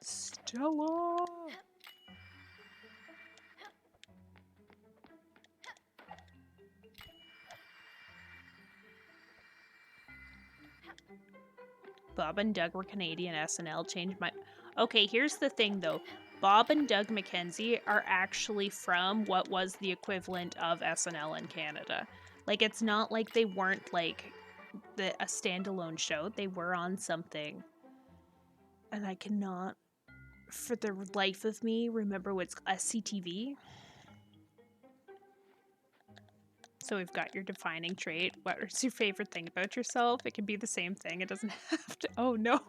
S1: Stella! Bob and Doug were Canadian. SNL changed my... Okay, here's the thing though. Bob and Doug McKenzie are actually from what was the equivalent of SNL in Canada. Like, it's not like they weren't like a standalone show. They were on something. And I cannot, for the life of me, remember what's SCTV. So we've got your defining trait. What is your favorite thing about yourself? It can be the same thing. It doesn't have to... Oh, no.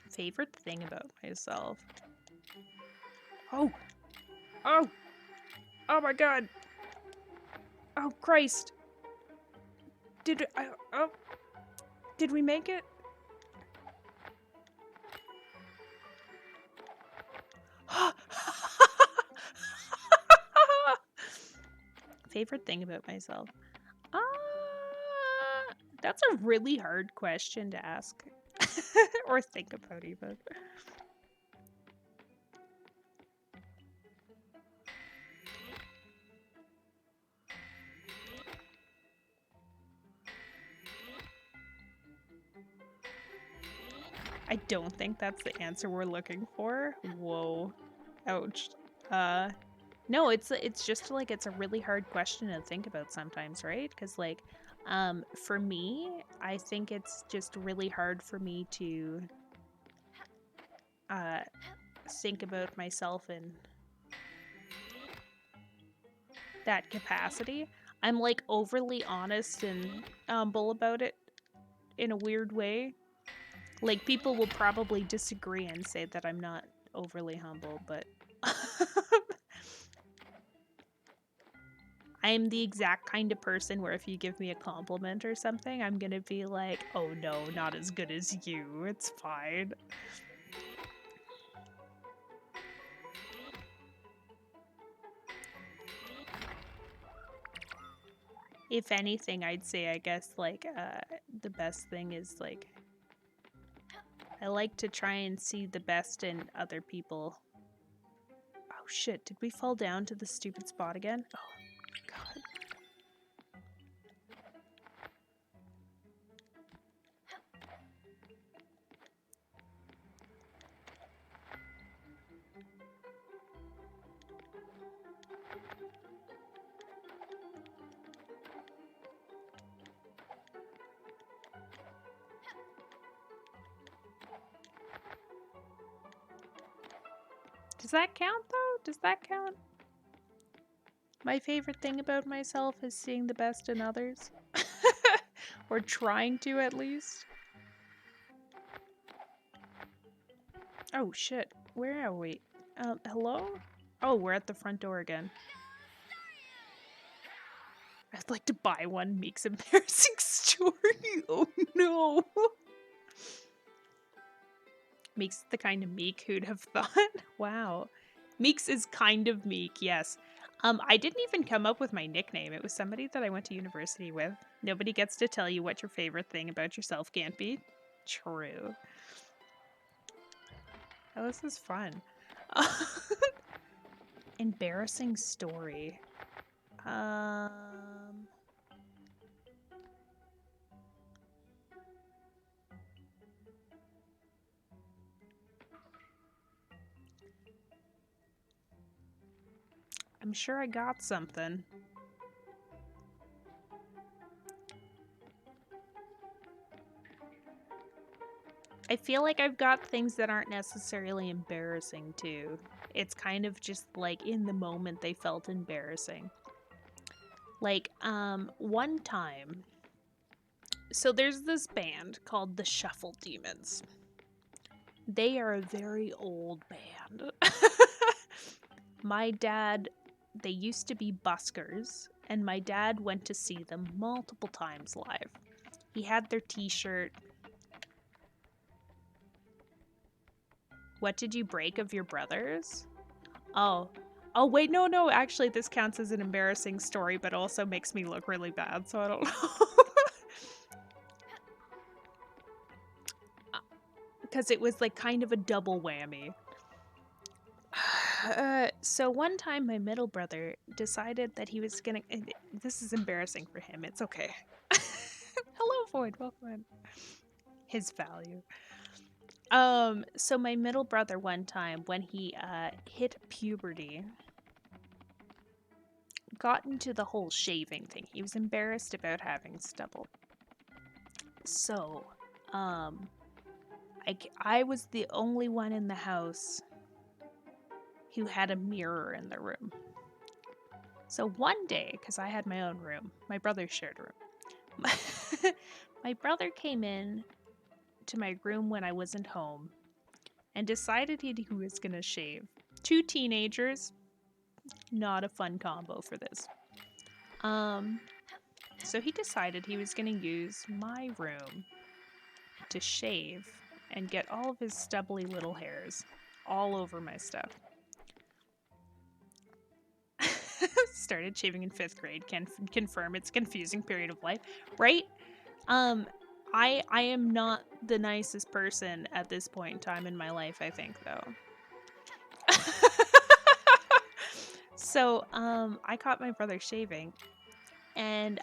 S1: Favorite thing about myself. Oh. Oh. Oh, my God. Oh, Christ. Did we make it? Favorite thing about myself? That's a really hard question to ask. Or think about even. I don't think that's the answer we're looking for. Whoa. Ouch. No, it's just like it's a really hard question to think about sometimes, right? Because like, for me, I think it's just really hard for me to uh think about myself in that capacity. I'm like overly honest and humble about it in a weird way. Like people will probably disagree and say that I'm not overly humble, but I'm the exact kind of person where if you give me a compliment or something, I'm gonna be like, oh no, not as good as you. It's fine. If anything, I'd say, I guess, like, the best thing is, like, I like to try and see the best in other people. Oh shit, did we fall down to the stupid spot again? Oh, God. Does that count, though? Does that count? My favorite thing about myself is seeing the best in others. Or trying to, at least. Oh, shit. Where are we? Hello? Oh, we're at the front door again. I'd like to buy one Meek's embarrassing story. Oh, no. Meek's the kind of Meek who'd have thought. Wow. Meek's is kind of Meek, yes. I didn't even come up with my nickname. It was somebody that I went to university with. Nobody gets to tell you what your favorite thing about yourself can't be. True. Oh, this is fun. Embarrassing story. I'm sure I got something. I feel like I've got things that aren't necessarily embarrassing too. It's kind of just like in the moment they felt embarrassing. Like, one time, so there's this band called the Shuffle Demons. They are a very old band. My dad, they used to be buskers, and my dad went to see them multiple times live. He had their t-shirt. What did you break of your brothers? Oh. Oh, wait, no, actually, this counts as an embarrassing story, but also makes me look really bad, so I don't know. Because it was, like, kind of a double whammy. So one time my middle brother decided that he was gonna... This is embarrassing for him, it's okay. Hello, Void, welcome in. His value. So my middle brother one time, when he, hit puberty, got into the whole shaving thing. He was embarrassed about having stubble. So, I was the only one in the house who had a mirror in the room. So one day, because I had my own room, my brother shared a room. My brother came in to my room when I wasn't home and decided he was going to shave. Two teenagers, not a fun combo for this. So he decided he was going to use my room to shave and get all of his stubbly little hairs all over my stuff. Started shaving in 5th grade. Can confirm it's a confusing period of life, right? I am not the nicest person at this point in time in my life, I think, though. So, I caught my brother shaving and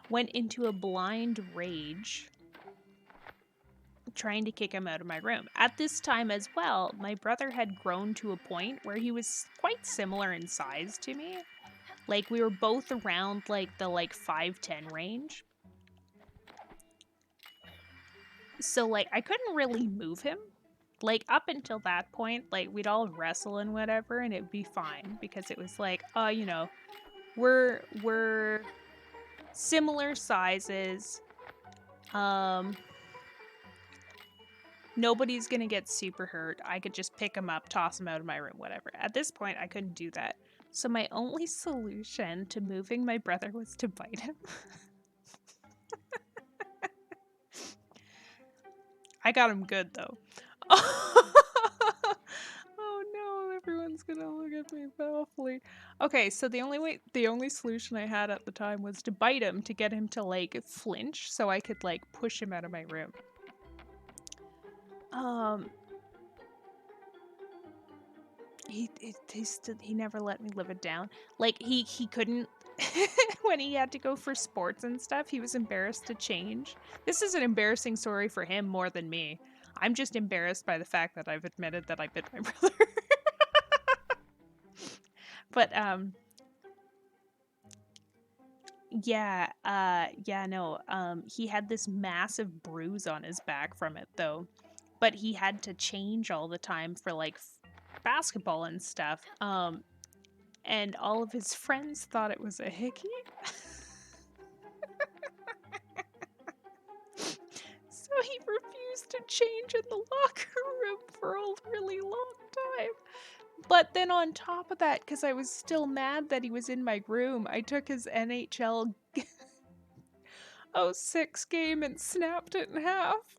S1: went into a blind rage trying to kick him out of my room. At this time as well, my brother had grown to a point where he was quite similar in size to me. Like, we were both around like the 5'10" range. So like I couldn't really move him. Like up until that point, like we'd all wrestle and whatever and it'd be fine because it was like, you know, we're similar sizes. Nobody's gonna get super hurt. I could just pick him up, toss him out of my room, whatever. At this point, I couldn't do that. So my only solution to moving my brother was to bite him. I got him good though. Oh no, everyone's gonna look at me awfully. Okay, so the only solution I had at the time was to bite him to get him to like flinch so I could like push him out of my room. He never let me live it down. Like he couldn't when he had to go for sports and stuff, he was embarrassed to change. This is an embarrassing story for him more than me. I'm just embarrassed by the fact that I've admitted that I bit my brother. But he had this massive bruise on his back from it though. But he had to change all the time for like basketball and stuff. And all of his friends thought it was a hickey. So he refused to change in the locker room for a really long time. But then on top of that, because I was still mad that he was in my room, I took his NHL 06 game and snapped it in half.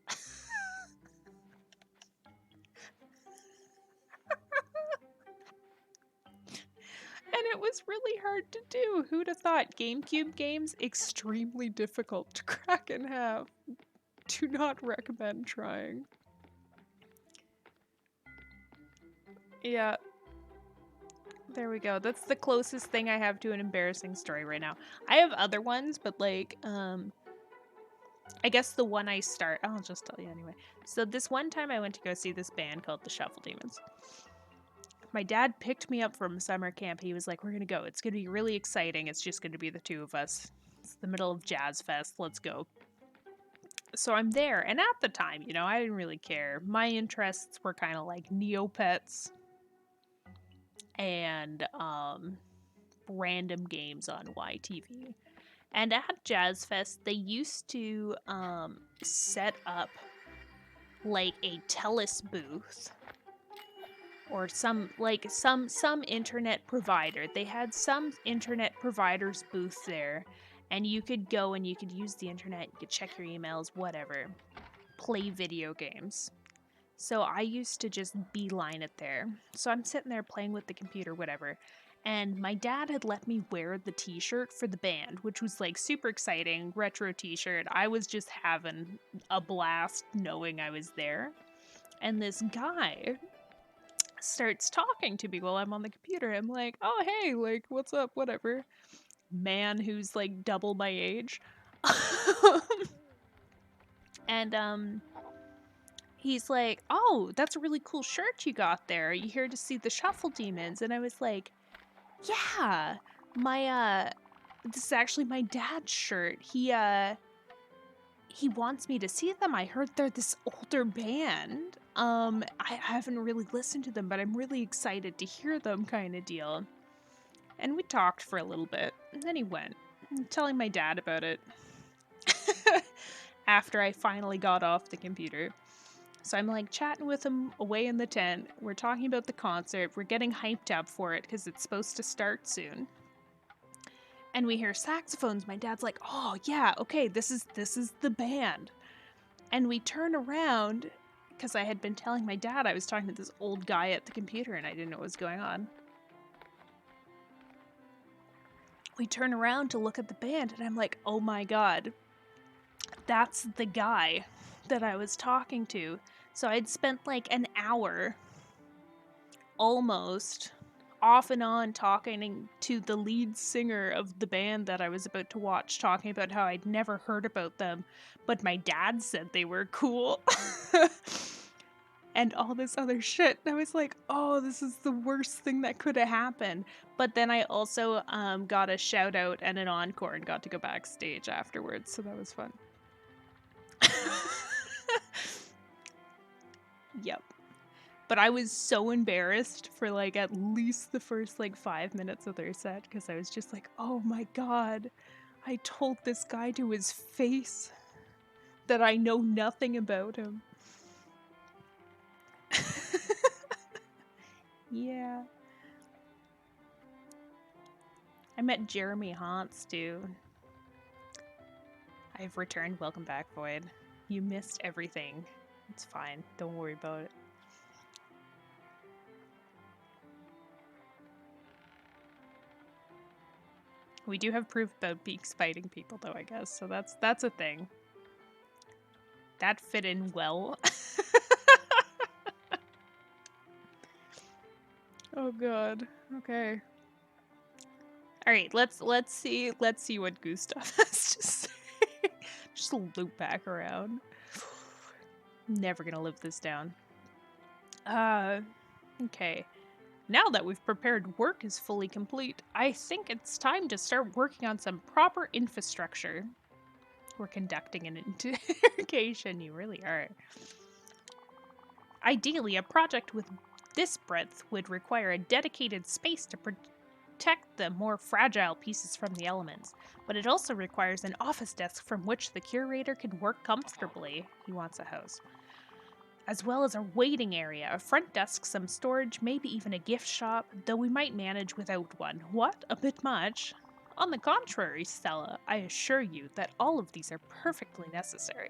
S1: And it was really hard to do. Who'd have thought? GameCube games, extremely difficult to crack in half. Do not recommend trying. Yeah. There we go. That's the closest thing I have to an embarrassing story right now. I have other ones, but like, I guess the one I'll just tell you anyway. So this one time I went to go see this band called the Shuffle Demons. My dad picked me up from summer camp. He was like, we're going to go. It's going to be really exciting. It's just going to be the two of us. It's the middle of Jazz Fest. Let's go. So I'm there. And at the time, you know, I didn't really care. My interests were kind of like Neopets and random games on YTV. And at Jazz Fest, they used to set up like a TELUS booth or some internet provider. They had some internet provider's booth there, and you could go and you could use the internet, you could check your emails, whatever, play video games. So I used to just beeline it there. So I'm sitting there playing with the computer, whatever. And my dad had let me wear the t-shirt for the band, which was like super exciting, retro t-shirt. I was just having a blast knowing I was there. And this guy starts talking to me while I'm on the computer. I'm like, oh, hey, like, what's up, whatever. Man who's like double my age. And he's like, oh, that's a really cool shirt you got there. Are you here to see the Shuffle Demons? And I was like, yeah, this is actually my dad's shirt. He wants me to see them. I heard they're this older band. I haven't really listened to them, but I'm really excited to hear them, kind of deal. And we talked for a little bit, and then he went, telling my dad about it. After I finally got off the computer. So I'm like chatting with him away in the tent. We're talking about the concert. We're getting hyped up for it because it's supposed to start soon. And we hear saxophones. My dad's like, oh yeah, okay, this is the band. And we turn around because I had been telling my dad I was talking to this old guy at the computer and I didn't know what was going on. We turn around to look at the band and I'm like, oh my god, that's the guy that I was talking to. So I'd spent like an hour almost off and on talking to the lead singer of the band that I was about to watch, talking about how I'd never heard about them, but my dad said they were cool. And all this other shit. I was like, oh, this is the worst thing that could have happened. But then I also got a shout out and an encore and got to go backstage afterwards, so that was fun. Yep. But I was so embarrassed for like at least the first like 5 minutes of their set because I was just like, oh my god, I told this guy to his face that I know nothing about him. Yeah. I met Jeremy Hantz too. I've returned. Welcome back, Void. You missed everything. It's fine. Don't worry about it. We do have proof about beaks biting people, though, I guess. So that's a thing. That fit in well. Oh god. Okay. All right. Let's see what Gustav has to say. Just loop back around. Never gonna live this down. Okay. Now that we've prepared work is fully complete, I think it's time to start working on some proper infrastructure. We're conducting an interrogation, you really are. Ideally, a project with this breadth would require a dedicated space to protect the more fragile pieces from the elements, but it also requires an office desk from which the curator can work comfortably. He wants a house. As well as a waiting area, a front desk, some storage, maybe even a gift shop, though we might manage without one. What? A bit much? On the contrary, Stella, I assure you that all of these are perfectly necessary.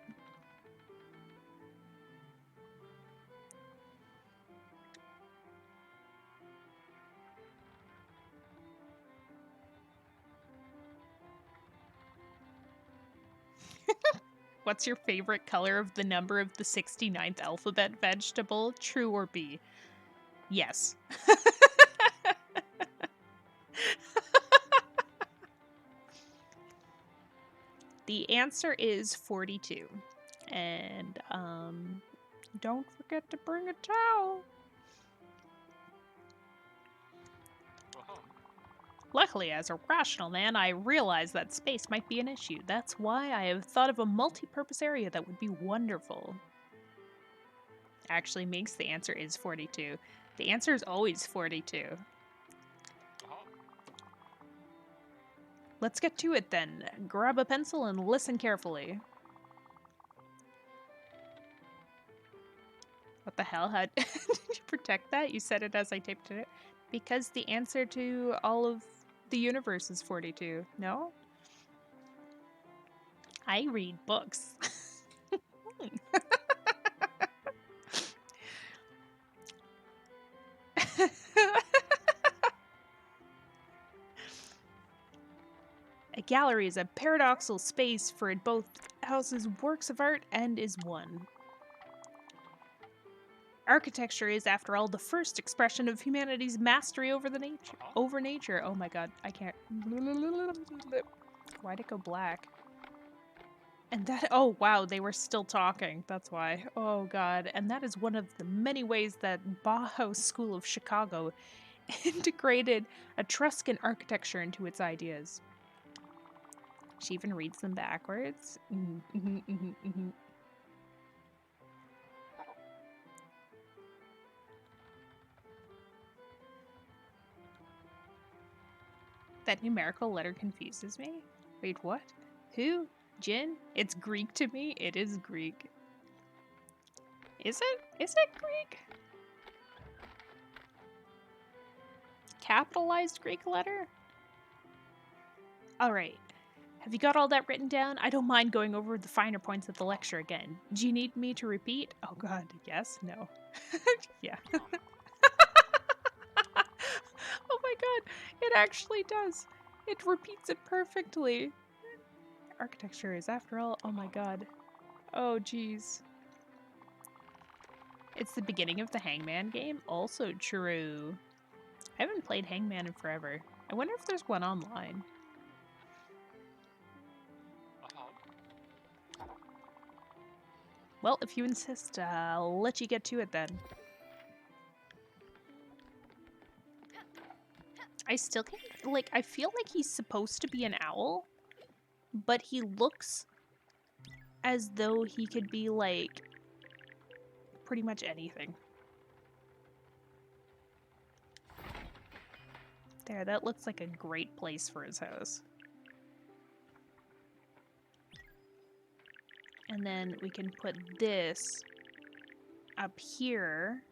S1: What's your favorite color of the number of the 69th alphabet vegetable? True or B? Yes. The answer is 42. And, don't forget to bring a towel. Luckily, as a rational man, I realize that space might be an issue. That's why I have thought of a multi-purpose area that would be wonderful. Actually makes the answer is 42. The answer is always 42. Let's get to it then. Grab a pencil and listen carefully. What the hell? How did you protect that? You said it as I typed it. Because the answer to all of the universe is 42. No? I read books. A gallery is a paradoxical space for it both houses works of art and is one. Architecture is, after all, the first expression of humanity's mastery over nature. Oh my god, I can't. Why'd it go black? And that, oh wow, they were still talking. That's why. Oh god. And that is one of the many ways that Bauhaus School of Chicago integrated Etruscan architecture into its ideas. She even reads them backwards. That numerical letter confuses me. Wait, what? Who? Jin? It's Greek to me. It is Greek. Is it? Is it Greek? Capitalized Greek letter? Alright. Have you got all that written down? I don't mind going over the finer points of the lecture again. Do you need me to repeat? Oh god, yes? No. Yeah. Oh my god, it actually does. It repeats it perfectly. architecture is after all. Oh my god. Oh jeez. It's the beginning of the Hangman game? Also true. I haven't played Hangman in forever. I wonder if there's one online. Well, if you insist, I'll let you get to it then. I still can't, like, I feel like he's supposed to be an owl, but he looks as though he could be, like, pretty much anything. There, that looks like a great place for his house. And then we can put this up here.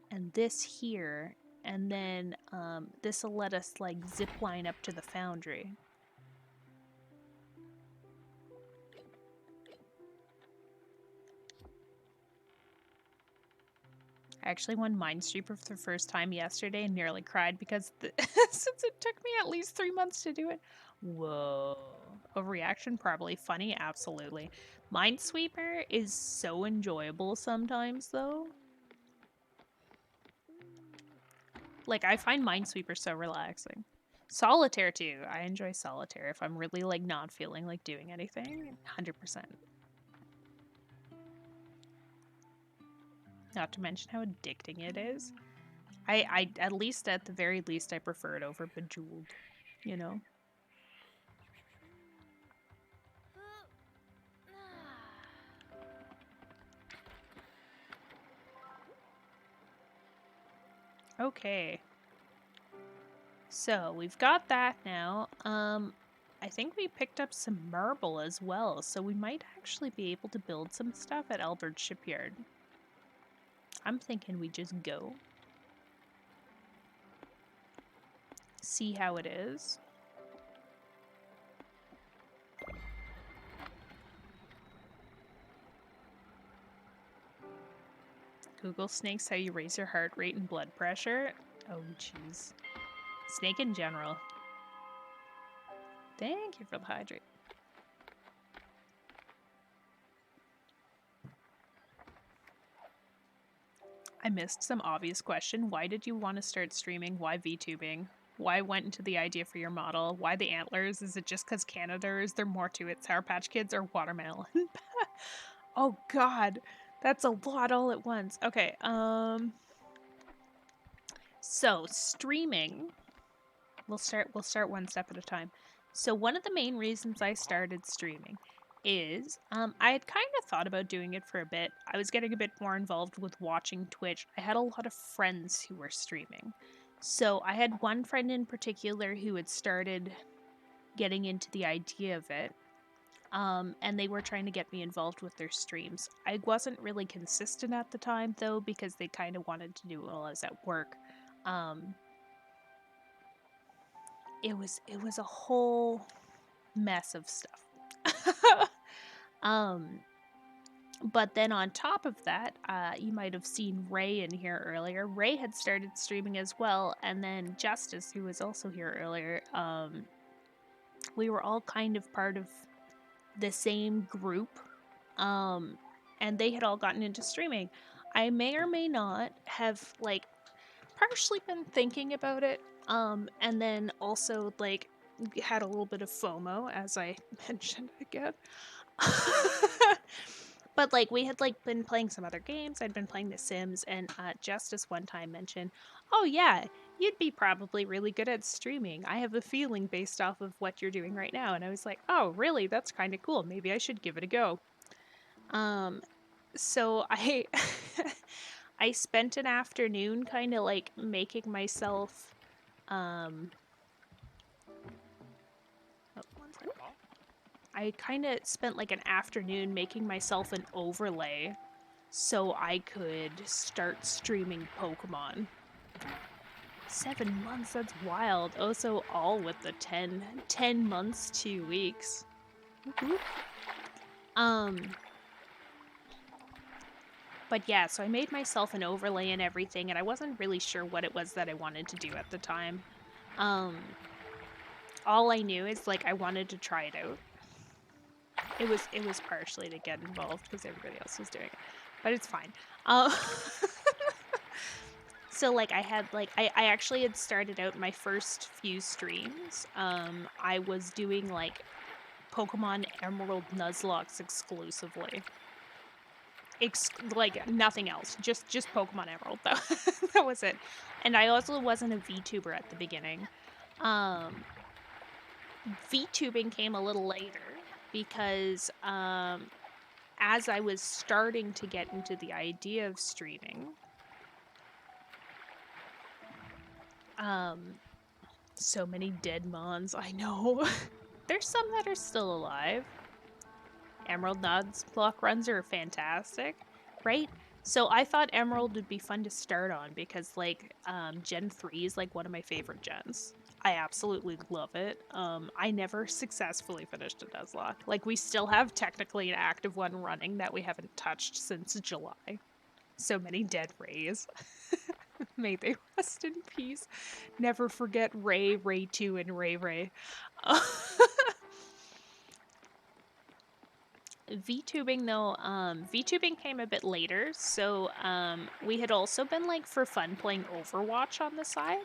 S1: And this here. And then this will let us like zip line up to the foundry. I actually won Minesweeper for the first time yesterday and nearly cried because since it took me at least 3 months to do it. Whoa. Overreaction? Probably. Funny? Absolutely. Minesweeper is so enjoyable sometimes, though. Like, I find Minesweeper so relaxing. Solitaire, too. I enjoy Solitaire if I'm really, like, not feeling like doing anything. 100%. Not to mention how addicting it is. I at least, at the very least, I prefer it over Bejeweled, you know? Okay. So, we've got that now. I think we picked up some marble as well, so we might actually be able to build some stuff at Albert's shipyard. I'm thinking we just go. See how it is. Google snakes, how you raise your heart rate and blood pressure. Oh, jeez. Snake in general. Thank you for the hydrate. I missed some obvious question. Why did you want to start streaming? Why VTubing? Why went into the idea for your model? Why the antlers? Is it just because Canada, or is there more to it? Sour Patch Kids or watermelon? Oh god, that's a lot all at once. Okay, so streaming. We'll start one step at a time. So one of the main reasons I started streaming is I had kind of thought about doing it for a bit. I was getting a bit more involved with watching Twitch. I had a lot of friends who were streaming. So I had one friend in particular who had started getting into the idea of it. And they were trying to get me involved with their streams. I wasn't really consistent at the time though, because they kind of wanted to do it while I was at work. It was a whole mess of stuff. But then on top of that, you might have seen Ray in here earlier. Ray had started streaming as well, and then Justice, who was also here earlier, we were all kind of part of the same group, and they had all gotten into streaming. I may or may not have, like, partially been thinking about it, and then also, like, had a little bit of FOMO, as I mentioned again. But, like, we had, like, been playing some other games. I'd been playing The Sims, and Justice one time mentioned, oh, yeah, you'd be probably really good at streaming. I have a feeling based off of what you're doing right now. And I was like, oh, really? That's kind of cool. Maybe I should give it a go. So I I spent an afternoon kind of, like, making myself, I kind of spent like an afternoon making myself an overlay so I could start streaming Pokemon. 7 months, that's wild. Also, all with the 10 months, 2 weeks. But yeah, so I made myself an overlay and everything, and I wasn't really sure what it was that I wanted to do at the time. Um, all I knew is like I wanted to try it out. It was partially to get involved because everybody else was doing it, but it's fine. Um, so like I had like I actually had started out my first few streams. I was doing like Pokemon Emerald Nuzlocke exclusively. Like nothing else, just Pokemon Emerald though. That was it. And I also wasn't a VTuber at the beginning. Um, VTubing came a little later because as I was starting to get into the idea of streaming, um, so many dead mons. I know. There's some that are still alive. Emerald Nods block runs are fantastic, right? So I thought Emerald would be fun to start on because like Gen 3 is like one of my favorite gens. I absolutely love it. I never successfully finished a Nuzlocke. Like we still have technically an active one running that we haven't touched since July. So many dead Rays. May they rest in peace. Never forget Ray, Ray 2, and Ray Ray. VTubing though, VTubing came a bit later, so we had also been like for fun playing Overwatch on the side.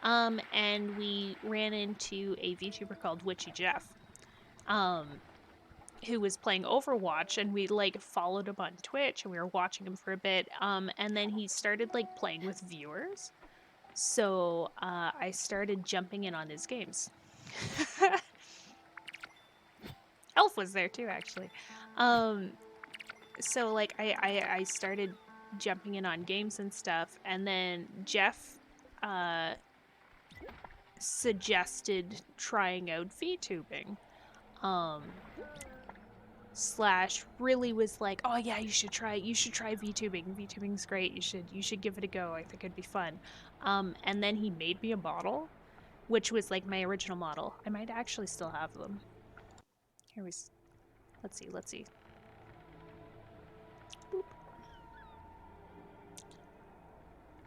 S1: And we ran into a VTuber called Witchy Jeff, um, who was playing Overwatch, and we like followed him on Twitch and we were watching him for a bit. And then he started like playing with viewers. So I started jumping in on his games. Elf was there too, actually. Um, so like I started jumping in on games and stuff, and then Jeff uh suggested trying out VTubing. Um slash really was like, "Oh yeah, you should try VTubing. VTubing's great. You should give it a go. I think it'd be fun." And then he made me a model, which was like my original model. I might actually still have them. Here we let's see. Boop.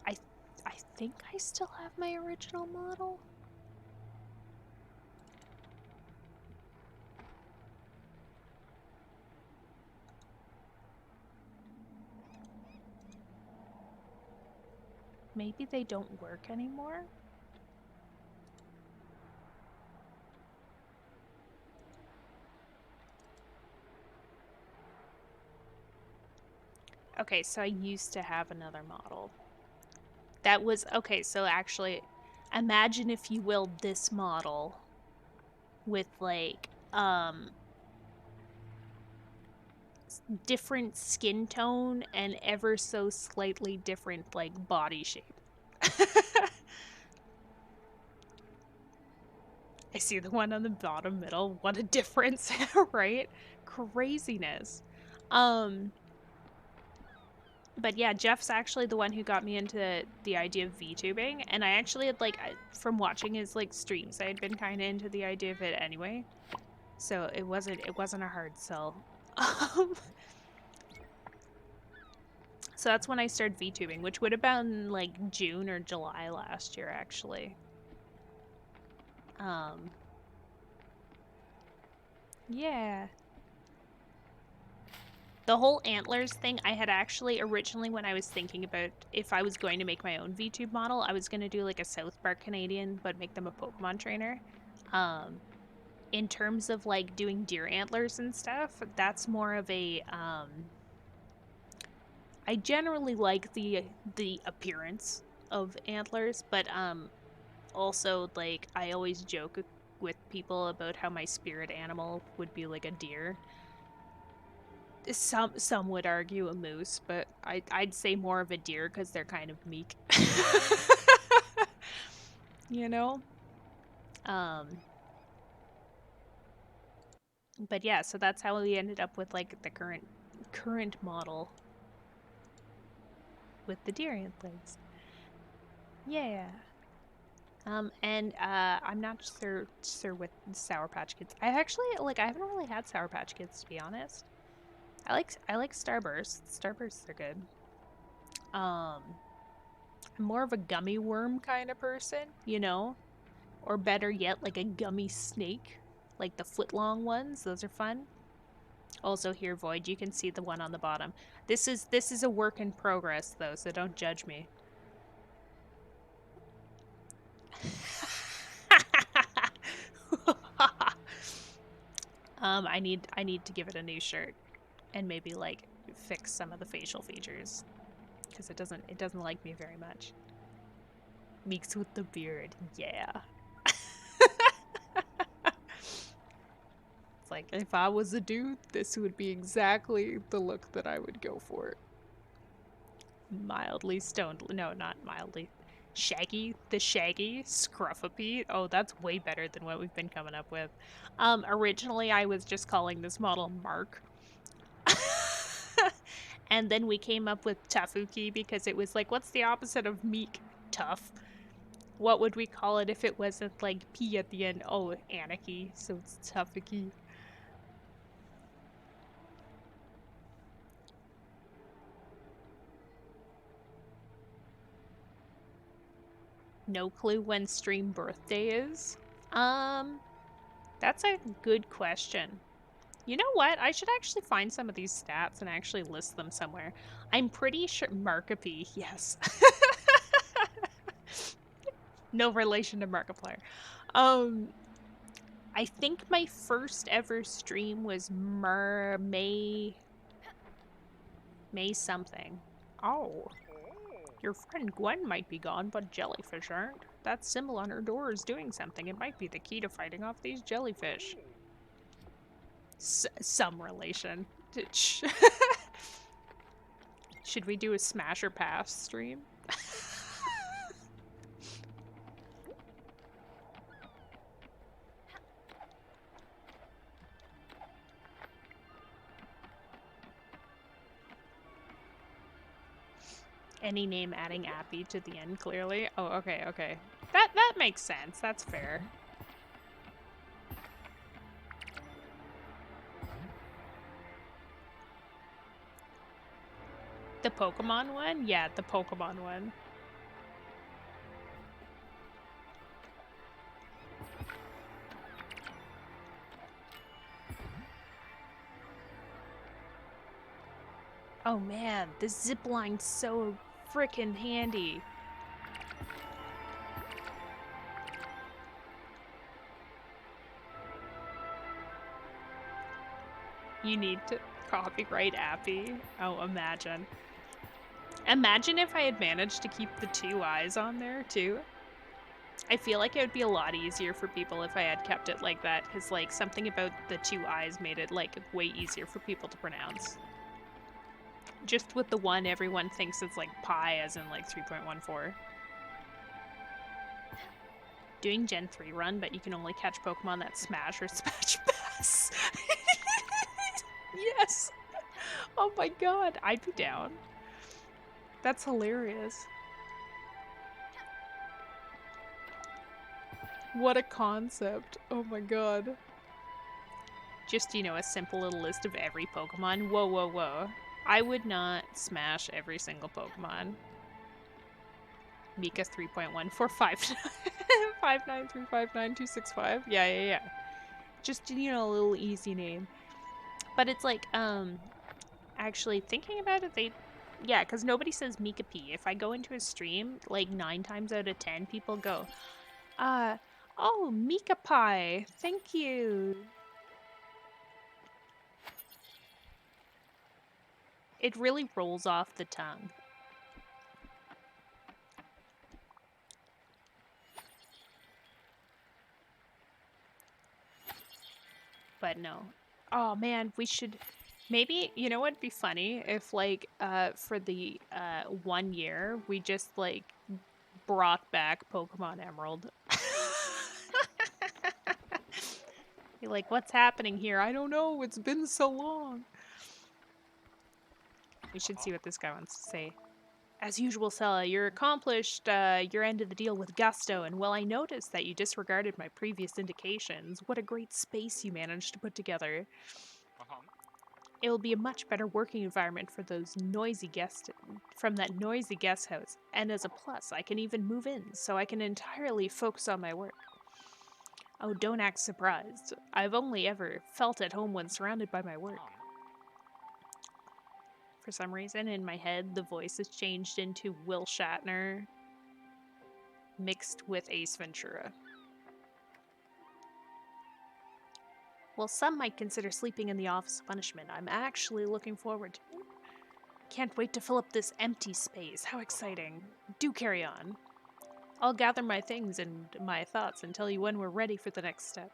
S1: I I think I still have my original model. Maybe they don't work anymore? Okay, so I used to have another model. That was okay, so actually imagine if you will this model with like different skin tone and ever so slightly different like body shape. I see the one on the bottom middle. What a difference, right? Craziness. Um but yeah, Jeff's actually the one who got me into the idea of VTubing, and I actually had like from watching his like streams, I had been kind of into the idea of it anyway, so it wasn't a hard sell. Um, so that's when I started VTubing, which would have been like June or July last year, actually. Um, yeah. The whole antlers thing, I had actually originally, when I was thinking about if I was going to make my own VTube model, I was going to do like a South Park Canadian, but make them a Pokemon trainer. Um, in terms of like doing deer antlers and stuff, that's more of a I generally like the appearance of antlers, but also like I always joke with people about how my spirit animal would be like a deer. Some would argue a moose, but I'd say more of a deer because they're kind of meek. You know? Um but yeah, so that's how we ended up with like the current model with the deer antlers. Yeah. And I'm not sure with Sour Patch Kids. I actually like I haven't really had Sour Patch Kids to be honest. I like Starbursts. Starbursts are good. I'm more of a gummy worm kind of person, you know? Or better yet, like a gummy snake. Like the footlong ones. Those are fun. Also here, Void, you can see the one on the bottom. This is a work in progress though, so don't judge me. I need to give it a new shirt and maybe like fix some of the facial features because it doesn't like me very much. Meeks with the beard, yeah. It's like if I was a dude, this would be exactly the look that I would go for. Mildly stoned, no, not mildly. Shaggy, the Shaggy, Scruffapete. Oh, that's way better than what we've been coming up with. Originally I was just calling this model Mark. And then we came up with Tafuki because it was like, what's the opposite of meek? Tough. What would we call it if it wasn't like P at the end? Oh, Anarchy, so it's Tafuki. No clue when stream birthday is? That's a good question. You know what? I should actually find some of these stats and actually list them somewhere. I'm pretty sure Markiplier, yes. No relation to Markiplier. I think my first ever stream was May something. Oh. Your friend Gwen might be gone, but jellyfish aren't. That symbol on her door is doing something. It might be the key to fighting off these jellyfish. Some relation. Should we do a smash or pass stream? Any name adding Appy to the end, clearly. Oh, okay, okay. That makes sense. That's fair. The Pokemon one? Yeah, the Pokemon one. Oh man, this zip line's so freaking handy. You need to copyright Appy. Oh, imagine. Imagine if I had managed to keep the 2 eyes on there, too. I feel like it would be a lot easier for people if I had kept it like that, because, like, something about the 2 eyes made it, like, way easier for people to pronounce. Just with the one, everyone thinks it's, like, pi, as in, like, 3.14. Doing Gen 3 run, but you can only catch Pokemon that smash or smash pass. Yes! Oh my god, I'd be down. That's hilarious. What a concept. Oh my god. Just, you know, a simple little list of every Pokemon. Whoa, whoa, whoa. I would not smash every single Pokemon. Mika 3.1459 Yeah, yeah, yeah. Just, you know, a little easy name. But it's like, actually thinking about it, yeah, because nobody says Mika P. If I go into a stream, like 9 times out of 10, people go, oh, Mika Pie, thank you. It really rolls off the tongue. But no. Oh man, we should maybe, you know what'd be funny if like for the 1 year we just like brought back Pokemon Emerald. You're like, what's happening here? I don't know, it's been so long. We should see what this guy wants to say. As usual, Sella, you're accomplished your end of the deal with gusto, and well, I noticed that you disregarded my previous indications. What a great space you managed to put together. It will be a much better working environment for those noisy guests from that noisy guest house. And as a plus, I can even move in so I can entirely focus on my work. Oh, don't act surprised. I've only ever felt at home when surrounded by my work. For some reason, in my head, the voice has changed into Will Shatner mixed with Ace Ventura. Well, some might consider sleeping in the office a punishment. I'm actually looking forward to it. Can't wait to fill up this empty space. How exciting. Do carry on. I'll gather my things and my thoughts and tell you when we're ready for the next step.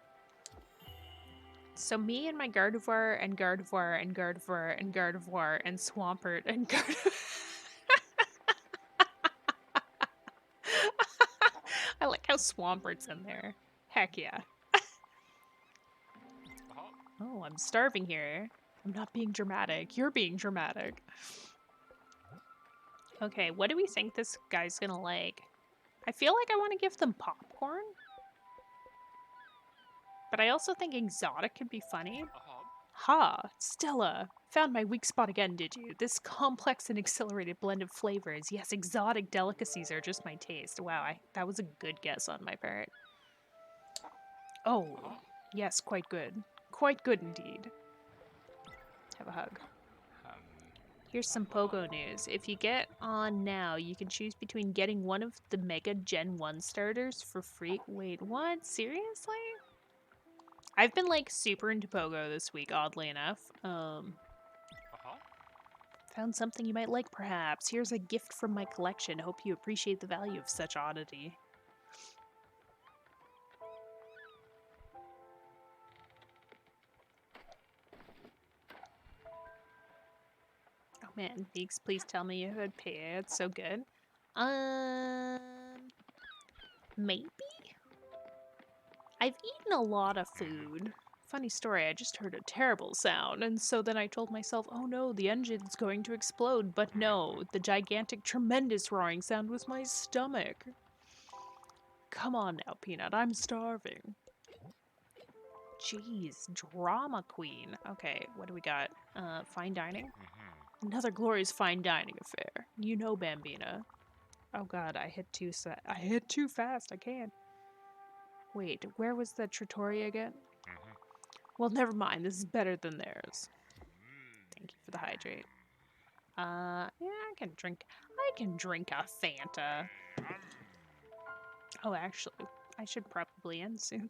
S1: So me and my Gardevoir and Gardevoir and Gardevoir and Gardevoir and Swampert and Gardevoir... I like how Swampert's in there. Heck yeah. Oh, I'm starving here. I'm not being dramatic. You're being dramatic. Okay, what do we think this guy's gonna like? I feel like I want to give them popcorn. But I also think exotic could be funny. Ha! Stella! Found my weak spot again, did you? This complex and accelerated blend of flavors. Yes, exotic delicacies are just my taste. Wow, that was a good guess on my part. Oh, yes, quite good. Quite good indeed. Have a hug. Here's some Pogo news. If you get on now, you can choose between getting one of the Mega Gen 1 starters for free. Wait, what? Seriously? I've been, like, super into Pogo this week, oddly enough. Found something you might like, perhaps. Here's a gift from my collection. Hope you appreciate the value of such oddity. Oh man, Beaks, please tell me you would pay it. It's so good. Maybe? I've eaten a lot of food. Funny story, I just heard a terrible sound, and so then I told myself, oh no, the engine's going to explode. But no, the gigantic, tremendous roaring sound was my stomach. Come on now, Peanut, I'm starving. Jeez, drama queen. Okay, what do we got? Fine dining? Another glorious fine dining affair. You know, Bambina. Oh god, I hit too fast, I can't. Wait, where was the trattoria again? Well, never mind, this is better than theirs. Thank you for the hydrate. Yeah, I can drink a Fanta. Oh, actually, I should probably end soon.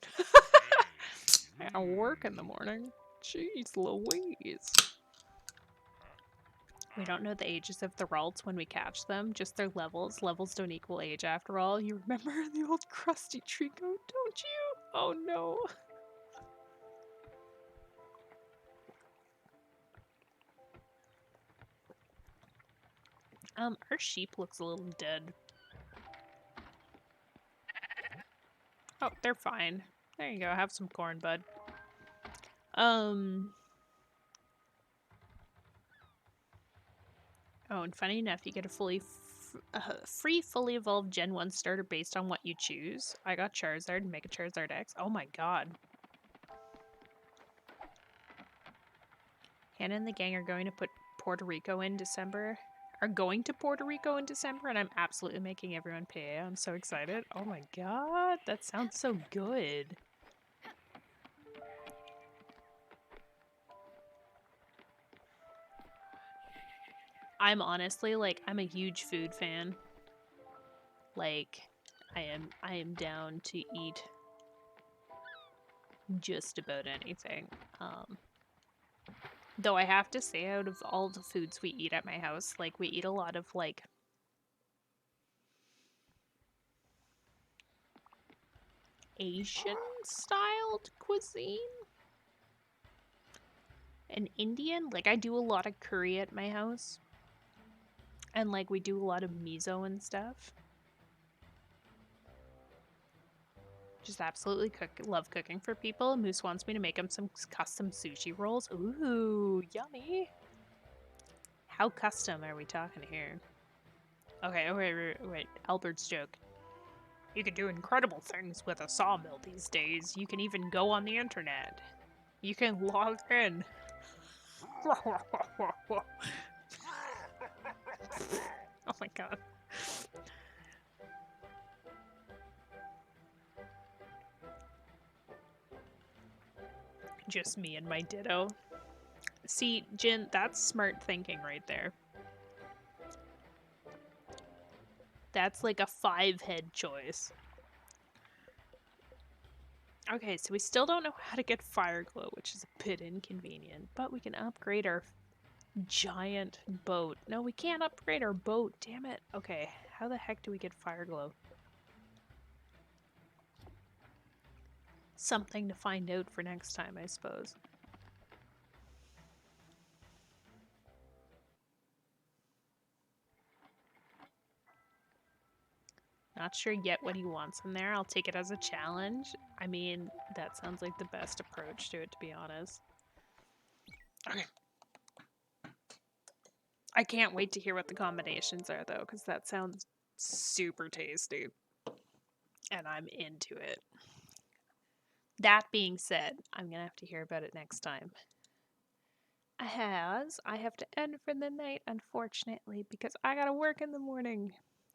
S1: I gotta work in the morning. Jeez Louise. We don't know the ages of the Ralts when we catch them, just their levels. Levels don't equal age after all. You remember the old crusty Trico, don't you? Oh no. Our sheep looks a little dead. Oh, they're fine. There you go, have some corn, bud. Oh, and funny enough, you get a free fully evolved Gen 1 starter based on what you choose. I got Charizard and Mega Charizard X. Oh my god. Hannah and the gang are going to Puerto Rico in December. Are going to Puerto Rico in December, and I'm absolutely making everyone pay. I'm so excited. Oh my god, that sounds so good. I'm honestly, like, I'm a huge food fan. Like, I am down to eat just about anything. Though I have to say, out of all the foods we eat at my house, like, we eat a lot of, like, Asian-styled cuisine? And Indian? Like, I do a lot of curry at my house. And, like, we do a lot of miso and stuff. Just absolutely love cooking for people. Moose wants me to make him some custom sushi rolls. Ooh, yummy. How custom are we talking here? Okay, wait. Albert's joke. You can do incredible things with a sawmill these days. You can even go on the internet. You can log in. Oh my god. Just me and my ditto. See, Jin, that's smart thinking right there. That's like a 5-head choice. Okay, so we still don't know how to get fire glow, which is a bit inconvenient, but we can upgrade our giant boat. No, we can't upgrade our boat, damn it. Okay, how the heck do we get fire glow? Something to find out for next time, I suppose. Not sure yet what he wants in there. I'll take it as a challenge. I mean, that sounds like the best approach to it, to be honest. Okay. I can't wait to hear what the combinations are, though, because that sounds super tasty. And I'm into it. That being said, I'm going to have to hear about it next time. I have to end for the night, unfortunately, because I gotta work in the morning.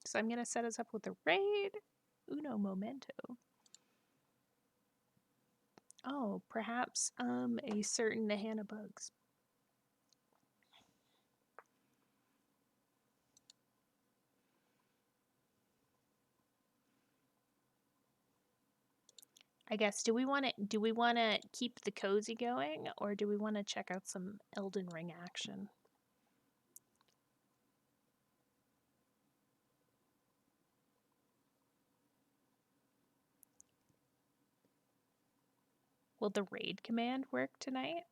S1: So I'm gonna set us up with a raid. Uno momento. Oh, perhaps a certain Hannah Bugs. I guess do we want to keep the cozy going, or do we want to check out some Elden Ring action? Will the raid command work tonight?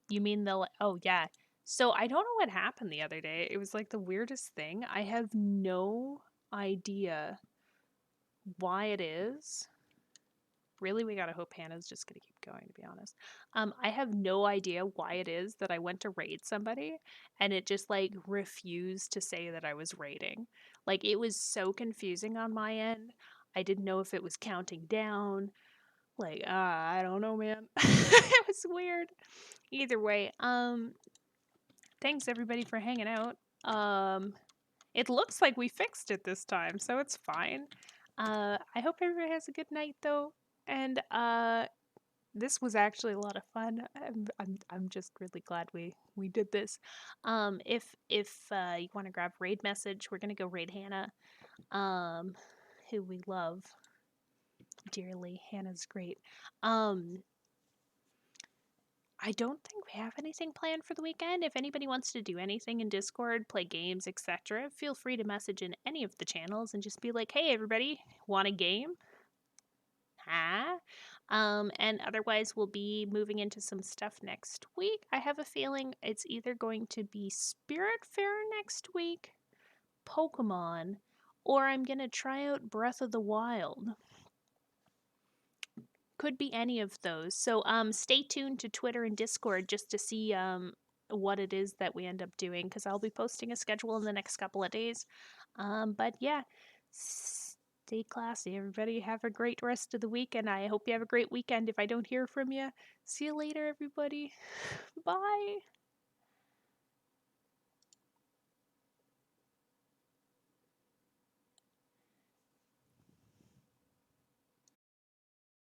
S1: You mean the oh yeah. So I don't know what happened the other day. It was like the weirdest thing. I have no idea why it is. Really, we gotta hope Hannah's just gonna keep going, to be honest. I have no idea why it is that I went to raid somebody and it just like refused to say that I was raiding. Like it was so confusing on my end. I didn't know if it was counting down. Like, I don't know, man. It was weird. Either way, thanks everybody for hanging out. It looks like we fixed it this time, so it's fine. I hope everybody has a good night though. And this was actually a lot of fun. I'm just really glad we did this. If you want to grab raid message, we're gonna go raid Hannah, who we love dearly. Hannah's great. I don't think we have anything planned for the weekend. If anybody wants to do anything in Discord, play games, etc., feel free to message in any of the channels and just be like, "Hey, everybody, want a game?" Huh? And otherwise, we'll be moving into some stuff next week. I have a feeling it's either going to be Spirit Fair next week, Pokemon, or I'm going to try out Breath of the Wild. Could be any of those. So stay tuned to Twitter and Discord just to see what it is that we end up doing, because I'll be posting a schedule in the next couple of days. But yeah, stay classy, everybody. Have a great rest of the week, and I hope you have a great weekend if I don't hear from you. See you later, everybody. Bye.